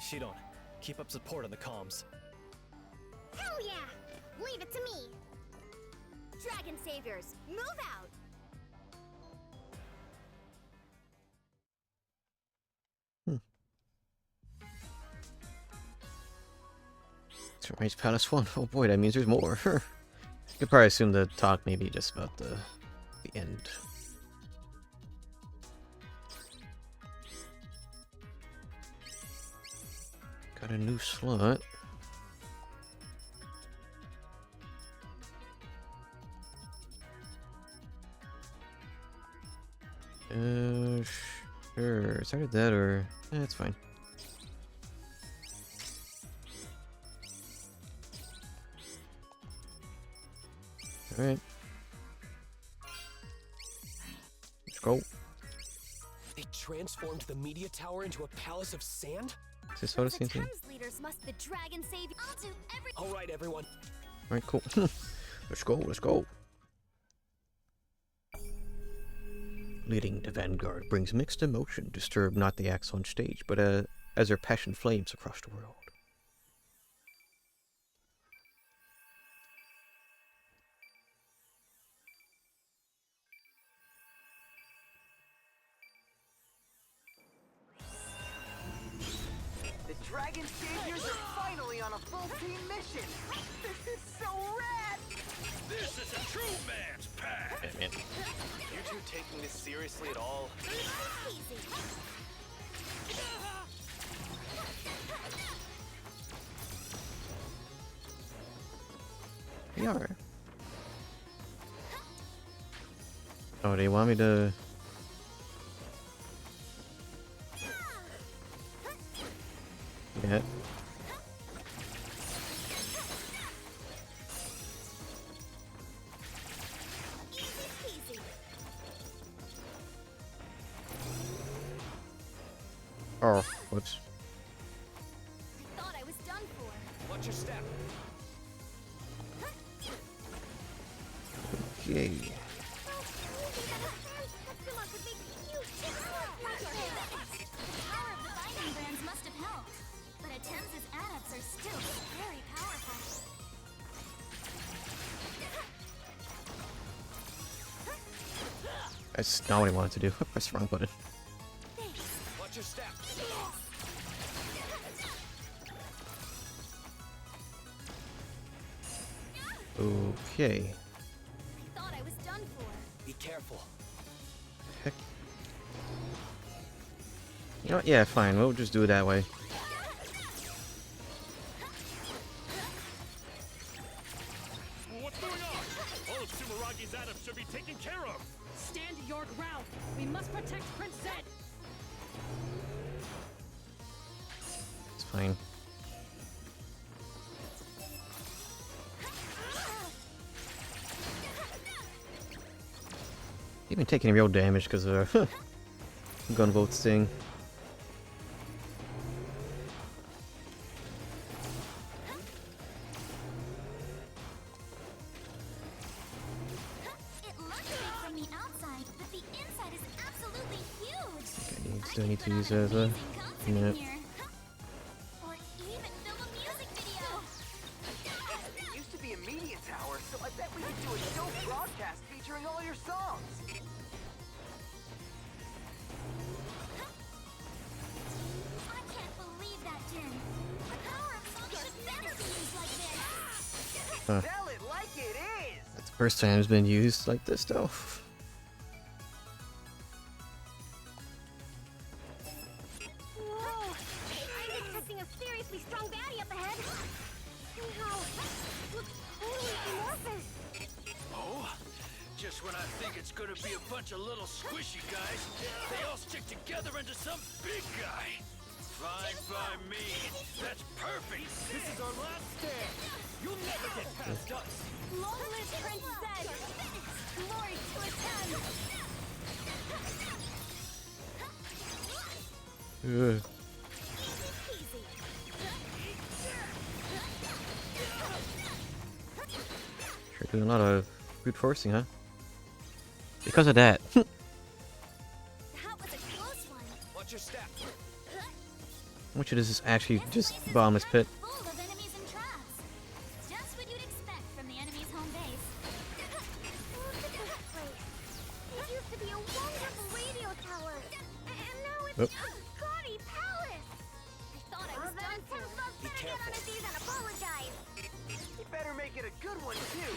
C: Shidon, keep up support on the comms.
F: Hell yeah! Leave it to me!
H: Dragon Saviors, move out!
A: Surprise Palace 1. Oh boy, that means there's more. You could probably assume the talk may be just about the end. Got a new slot. Sure. It's either that or... it's fine. Alright. Let's go.
D: They transformed the media tower into a palace of sand?
A: Is this what it seems like?
H: Thames leaders must the dragon save. I'll do every.
D: All right, everyone.
A: Alright, cool. Let's go, let's go. Leading the vanguard brings mixed emotion, disturb not the acts on stage, but as their passion flames across the world.
G: The Dragon Saviors are finally on a full team mission! This is so rad!
I: This is a true man's path!
A: Man.
C: You two taking this seriously at all?
A: We are. Oh, they want me to... Yeah. Oh, whoops.
H: I thought I was done for.
D: Watch your step.
A: Okay.
H: Must have helped, but Thames' adepts are still very powerful.
A: That's not what I wanted to do. I pressed the wrong button.
D: Watch your step.
A: Okay.
H: I thought I was done for.
D: Be careful.
A: Heck. You know what? Yeah, fine. We'll just do it that way.
C: What's going on? All of Sumeragi's atoms should be taken care of.
J: Stand your ground. We must protect Prince Zed.
A: It's fine. Even taking real damage because of Gunvolt's thing.
H: It looks big from the outside, but the inside is absolutely huge.
A: Okay, still need to use as a minute.
H: Or even film a music video.
G: It used to be a media tower, so I bet we could do a dope broadcast featuring all your songs.
H: I can't believe that, Jin. The power of song should never be used like this.
A: Huh.
G: Tell it like it is.
A: That's the first time it's been used like this, though.
F: Whoa! I'm detecting a seriously strong baddie up ahead. Somehow, looks totally amorphous.
I: Oh? Just when I think it's gonna be a bunch of little squishy guys, they all stick together into some big guy. Fine by me. That's perfect.
C: This is our last stand. You'll never get past us.
H: Long live Prince Zed! Glory to his hand!
A: Ugh. Sure doing a lot of brute forcing, huh? Because of that.
H: That was a close one.
D: Watch your step.
A: I want you to just actually just bomb this pit.
H: Full of enemies and traps. Just what you'd expect from the enemy's home base.
F: Look at this place. It used to be a wonderful radio tower. And now it's
A: Oop.
F: a gaudy palace.
H: I thought I was done for.
D: Be
F: Better get on his knees and apologize.
G: You better make it a good one, too.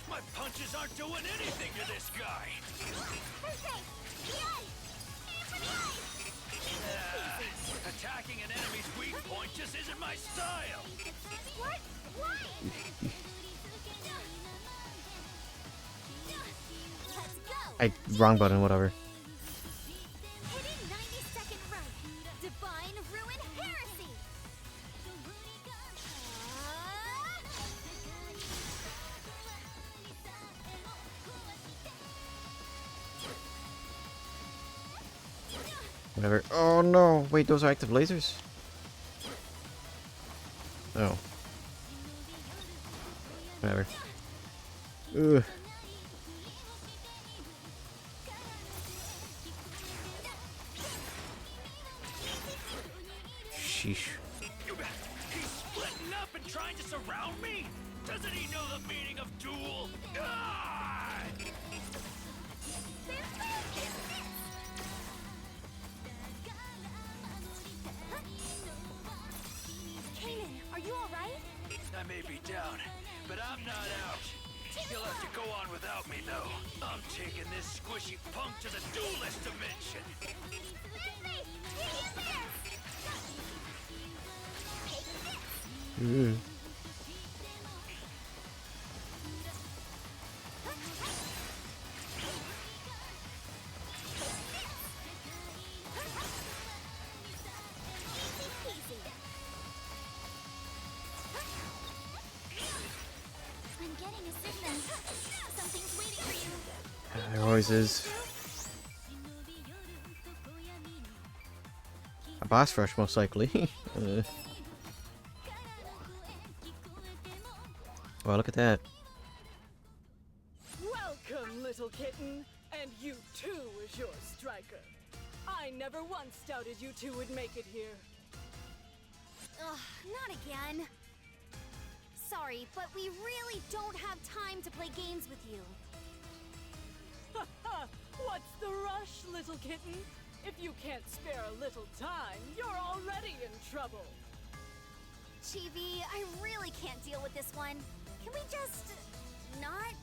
I: My punches aren't doing anything to this guy. Attacking an enemy's weak point just isn't my style.
F: What? Why?
H: Let's go!
A: Wrong button, whatever.
H: Hitting 90-second right. Divine Ruin Heresy.
A: Whatever. Oh no! Wait, those are active lasers? Oh. Whatever. Ugh. Sheesh.
I: He's splitting up and trying to surround me? Doesn't he know the meaning of duel? Ah!
H: Kanan, are you alright?
I: I may be down, but I'm not out. You'll have to go on without me, though. I'm taking this squishy punk to the duelist dimension.
A: Ugh.
H: I'm getting a signal. Something's waiting for you.
A: There always is. A boss rush, most likely. Well, look at that.
N: Welcome, little kitten. And you too, Azure Striker. I never once doubted you two would make it here.
H: Ugh, not again. sorry, but we really don't have time to play games with you.
N: What's the rush, little kitten? If you can't spare a little time, you're already in trouble.
H: Chibi, I really can't deal with this one. Can we just... not?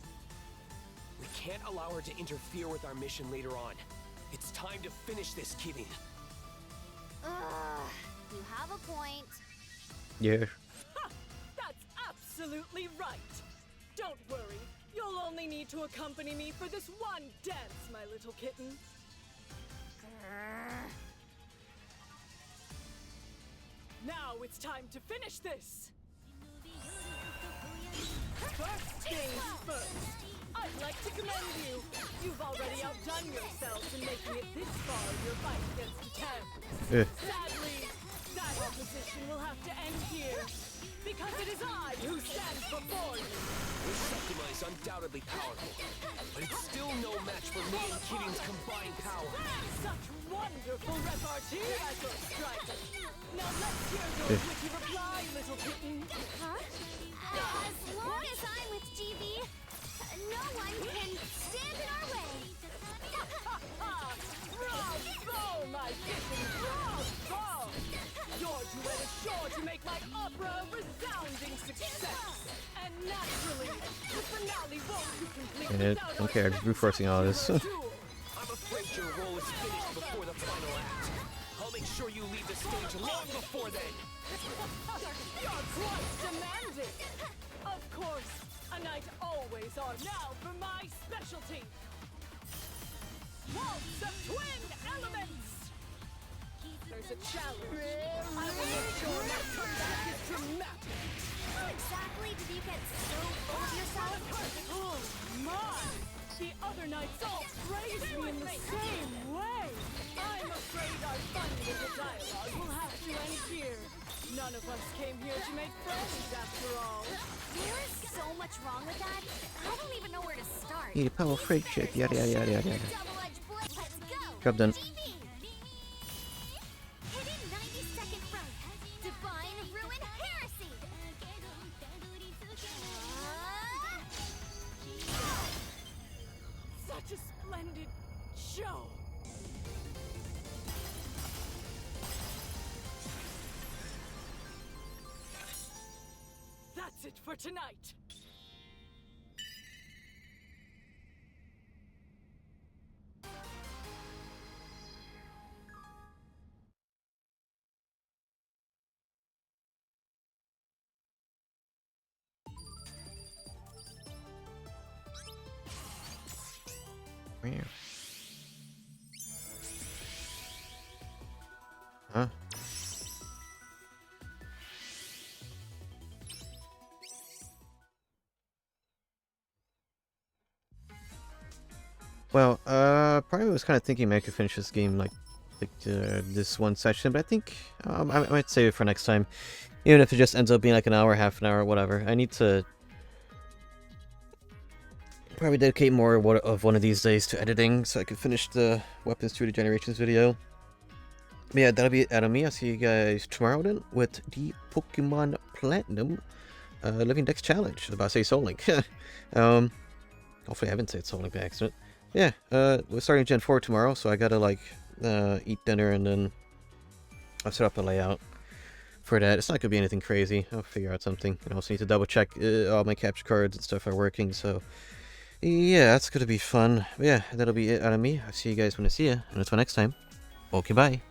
D: We can't allow her to interfere with our mission later on. It's time to finish this, Kirin.
H: Ugh, you have a point.
A: Yeah.
N: Ha! That's absolutely right. Don't worry, you'll only need to accompany me for this one dance, my little kitten.
H: Grr.
N: Now it's time to finish this. First things first, I'd like to commend you. You've already outdone yourselves in making it this far in your fight against the Thames. Sadly, that opposition will have to end here, because it is I who stands before you.
D: This Septima is undoubtedly powerful, but it's still no match for me and Kirin's combined power.
N: Such wonderful repartee, Azure Striker. Now let's hear your witty reply, little kitten.
H: Huh? As long as I'm with GB, no one can stand in our way.
N: Bravo, my kitten, bravo! Your duet is sure to make my opera a resounding success. And naturally, the finale won't be complete without
A: Okay, I'm reinforcing all this.
D: I'm afraid your role is finished before the final act. I'll make sure you leave the stage long before then.
N: You're quite demanding. Of course, a knight always are. Now for my specialty. Waltz of twin elements. There's a challenge. I will make sure my comeback is dramatic.
H: How exactly did you get so full of yourself?
N: Oh my! The other knights all praise me in the same way. I'm afraid our fun little dialogue will have to end here. None of us came here to make friends after all.
H: There is so much wrong with that. I don't even know where to start.
A: Need a power freight check. Yada yada yada yada.
H: Double-edged blade. Let's go.
A: Job done.
H: GB. Hidden 90-second front. Divine ruin heresy.
N: Such a splendid show. That's it for tonight.
A: Huh? Well, probably was kind of thinking maybe I could finish this game like this one session, but I think I might save it for next time, even if it just ends up being like an hour, half an hour, whatever. I need to probably dedicate more of one of these days to editing so I can finish the Weapons 2 Generations video. But yeah, that'll be it out of me. I'll see you guys tomorrow then with the Pokemon Platinum Living Dex Challenge. I was about to say Soul Link. Hopefully I haven't said Soul Link by accident. Yeah, we're starting Gen 4 tomorrow, so I gotta like eat dinner and then I'll set up a layout for that. It's not gonna be anything crazy. I'll figure out something. I also need to double check all my capture cards and stuff are working, so yeah, that's gonna be fun. But yeah, that'll be it out of me. I'll see you guys when I see you, and until next time, okay, bye.